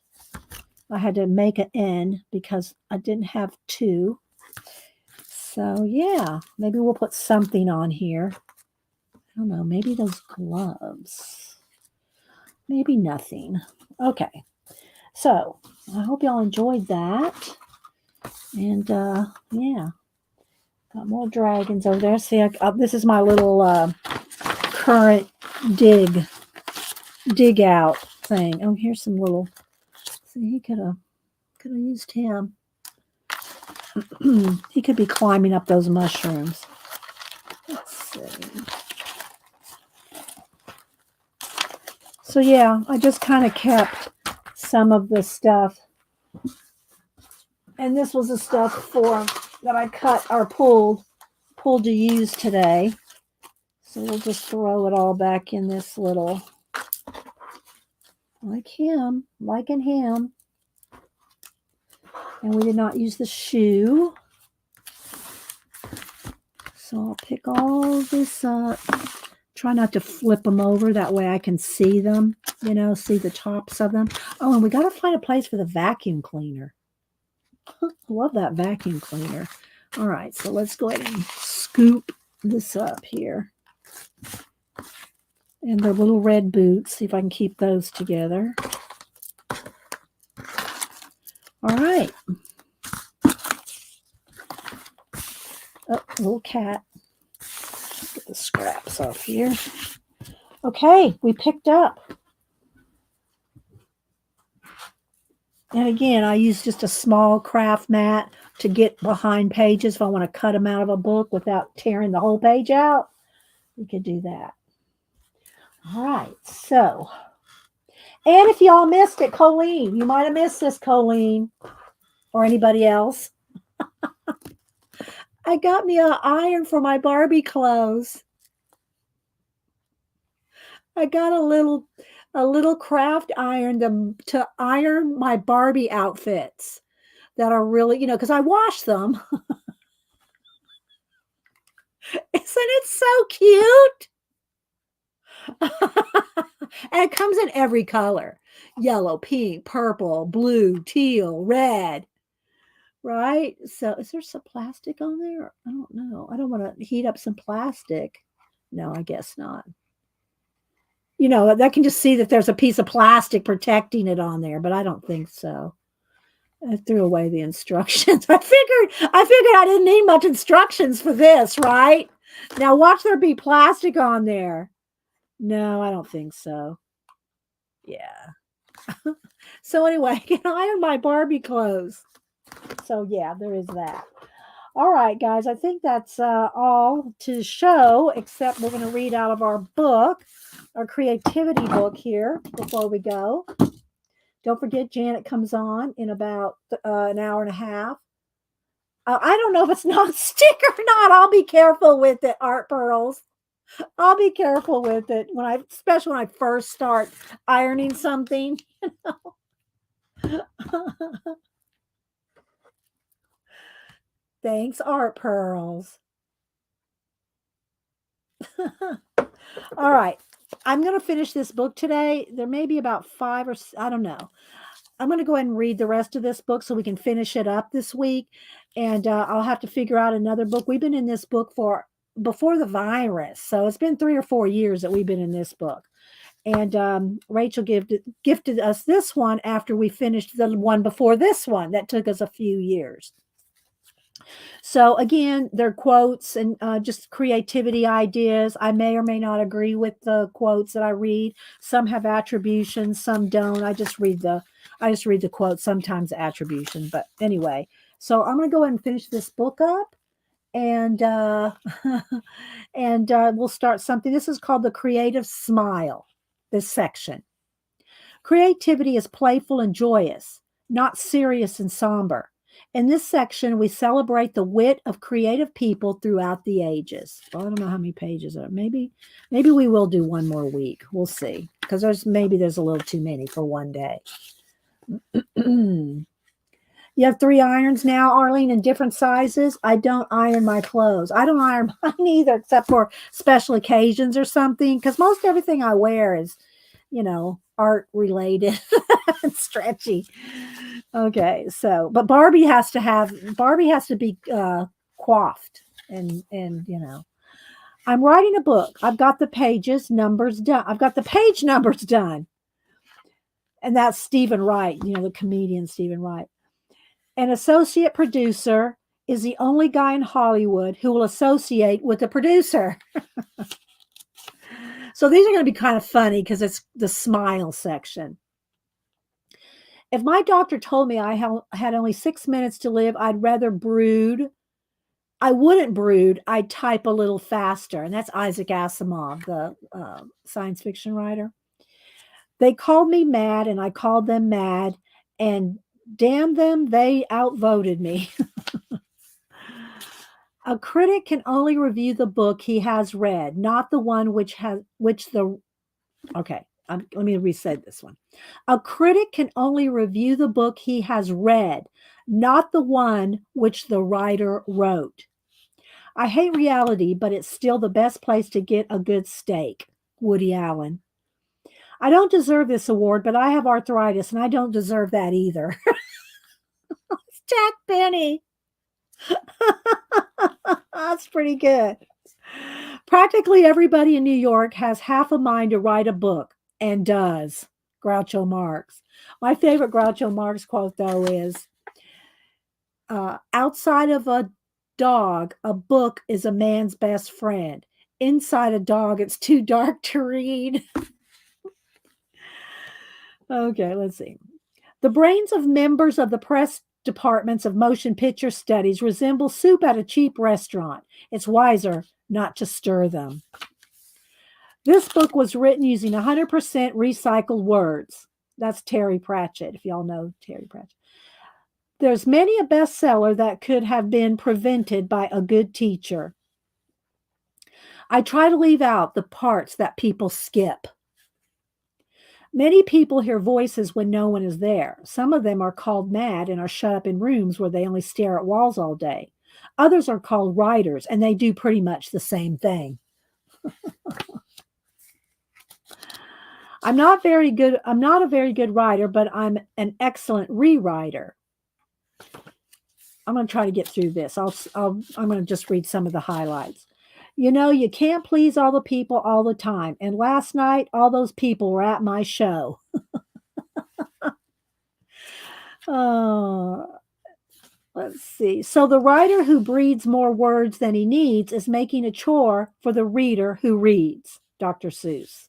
I had to make an N because I didn't have two. So, yeah, maybe we'll put something on here. I don't know, maybe those gloves. Maybe nothing. Okay. So, I hope y'all enjoyed that. And, yeah. Got more dragons over there. See, this is my little current dig out thing. Oh, here's some little. See, he could have used him. He could be climbing up those mushrooms. Let's see. So yeah, I just kind of kept some of the stuff, and this was the stuff that I cut or pulled to use today. So we'll just throw it all back in this little, liking him. And we did not use the shoe. So I'll pick all this up. Try not to flip them over. That way I can see them, see the tops of them. Oh, and we got to find a place for the vacuum cleaner. Love that vacuum cleaner. All right, so let's go ahead and scoop this up here. And the little red boots, see if I can keep those together. All right. Oh, little cat. Get the scraps off here. Okay, we picked up. And again, I use just a small craft mat to get behind pages if I want to cut them out of a book without tearing the whole page out. We could do that. All right, so. And if y'all missed it, Colleen, you might have missed this, Colleen, or anybody else. I got me an iron for my Barbie clothes. I got a little craft iron to iron my Barbie outfits that are really, because I wash them. Isn't it so cute? And it comes in every color: yellow, pink, purple, blue, teal, red. Right? So is there some plastic on there? I don't know. I don't want to heat up some plastic. No, I guess not. I can just see that there's a piece of plastic protecting it on there, but I don't think so. I threw away the instructions. I figured I didn't need much instructions for this, right? Now watch there be plastic on there. No, I don't think so. Yeah. So anyway, I can iron my Barbie clothes. So yeah, there is that. All right, guys, I think that's all to show, except we're going to read out of our book, our creativity book here before we go. Don't forget, Janet comes on in about an hour and a half. I don't know if it's non-stick or not. I'll be careful with it, Art Pearls. I'll be careful with it especially when I first start ironing something. Thanks, Art Pearls. All right. I'm going to finish this book today. There may be about 5 or I don't know. I'm going to go ahead and read the rest of this book so we can finish it up this week. And I'll have to figure out another book. We've been in this book before the virus. So it's been 3 or 4 years that we've been in this book. And Rachel gifted us this one after we finished the one before this one. That took us a few years. So again, they're quotes and just creativity ideas. I may or may not agree with the quotes that I read. Some have attribution, some don't. I just read the quotes, sometimes attribution. But anyway, so I'm going to go ahead and finish this book up, and we'll start something. This is called The Creative Smile, this section. Creativity is playful and joyous, not serious and somber. In this section, we celebrate the wit of creative people throughout the ages. Well, I don't know how many pages are. Maybe we will do one more week. We'll see, because there's a little too many for one day. You have 3 irons now, Arlene, in different sizes. I don't iron my clothes. I don't iron mine either, except for special occasions or something, because most everything I wear is, art related and stretchy. Okay, so but Barbie has to be coiffed, and I'm writing a book. I've got the numbers done. I've got the page numbers done, and that's Stephen Wright, the comedian Stephen Wright. An associate producer is the only guy in Hollywood who will associate with the producer. So these are going to be kind of funny because it's the smile section. If my doctor told me I had only 6 minutes to live, I'd rather brood. I wouldn't brood. I'd type a little faster. And that's Isaac Asimov, the science fiction writer. They called me mad, and I called them mad. And damn them, they outvoted me. A critic can only review the book he has read, not the one let me reset this one. A critic can only review the book he has read, not the one which the writer wrote. I hate reality, but it's still the best place to get a good steak. Woody Allen. I don't deserve this award, but I have arthritis, and I don't deserve that either. It's Jack Benny. That's pretty good. Practically everybody in New York has half a mind to write a book and does. Groucho Marx. My favorite Groucho Marx quote, though, is outside of a dog, a book is a man's best friend. Inside a dog, it's too dark to read. Okay, let's see. The brains of members of the press departments of motion picture studies resemble soup at a cheap restaurant. It's wiser not to stir them. This book was written using 100% recycled words. That's Terry Pratchett, if y'all know Terry Pratchett. There's many a bestseller that could have been prevented by a good teacher. I try to leave out the parts that people skip. Many people hear voices when no one is there. Some of them are called mad and are shut up in rooms where they only stare at walls all day. Others are called writers, and they do pretty much the same thing. I'm not a very good writer, but I'm an excellent rewriter. I'm going to try to get through this. I'm going to just read some of the highlights. You know, you can't please all the people all the time. And last night, all those people were at my show. Let's see. So the writer who breeds more words than he needs is making a chore for the reader who reads. Dr. Seuss.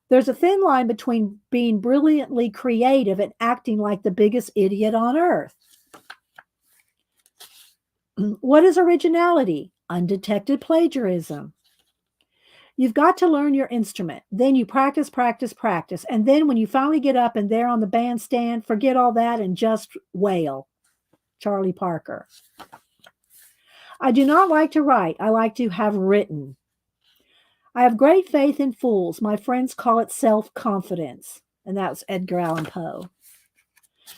There's a thin line between being brilliantly creative and acting like the biggest idiot on earth. What is originality? Undetected plagiarism. You've got to learn your instrument. Then you practice, practice, practice. And then when you finally get up and there on the bandstand, forget all that and just wail. Charlie Parker. I do not like to write. I like to have written. I have great faith in fools. My friends call it self-confidence. And that's Edgar Allan Poe.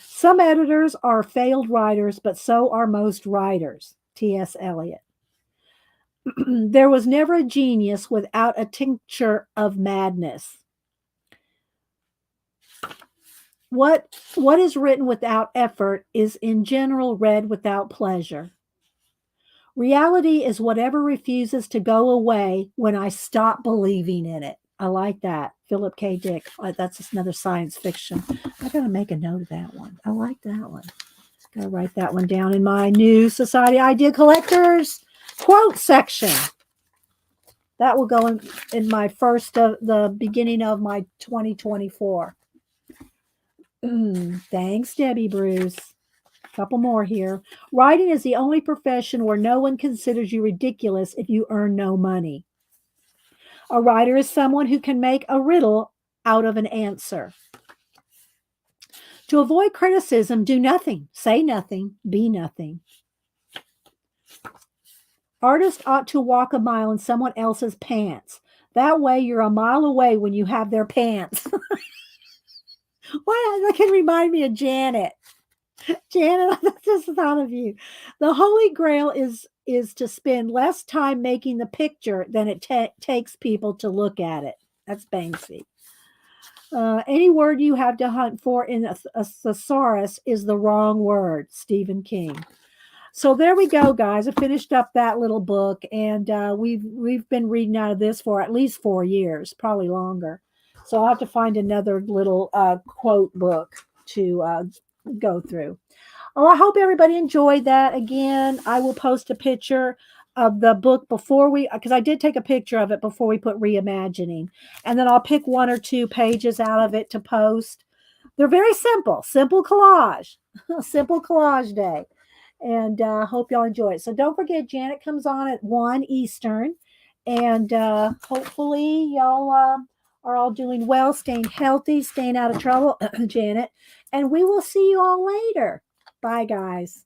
Some editors are failed writers, but so are most writers. T.S. Eliot. There was never a genius without a tincture of madness. What is written without effort is in general read without pleasure. Reality is whatever refuses to go away when I stop believing in it. I like that. Philip K. Dick. That's another science fiction. I got to make a note of that one. I like that one. Got to write that one down in my new Society Idea Collectors quote section. That will go in my first the beginning of my 2024. Thanks, Debbie Bruce. A couple more here. Writing is the only profession where no one considers you ridiculous if you earn no money. A writer is someone who can make a riddle out of an answer. To avoid criticism, do nothing, say nothing, be nothing. Artists ought to walk a mile in someone else's pants. That way you're a mile away when you have their pants. Why that can remind me of Janet. Janet, I just thought of you. The Holy Grail is to spend less time making the picture than it takes people to look at it. That's Banksy. Any word you have to hunt for in a thesaurus is the wrong word. Stephen King. So there we go, guys. I finished up that little book, and we've been reading out of this for at least 4 years, probably longer. So I'll have to find another little quote book to go through. Oh, I hope everybody enjoyed that. Again, I will post a picture of the book because I did take a picture of it before we put reimagining. And then I'll pick 1 or 2 pages out of it to post. They're very simple collage, simple collage day. And hope y'all enjoy it. So don't forget, Janet comes on at 1 Eastern. And hopefully y'all are all doing well, staying healthy, staying out of trouble, Janet. And we will see you all later. Bye, guys.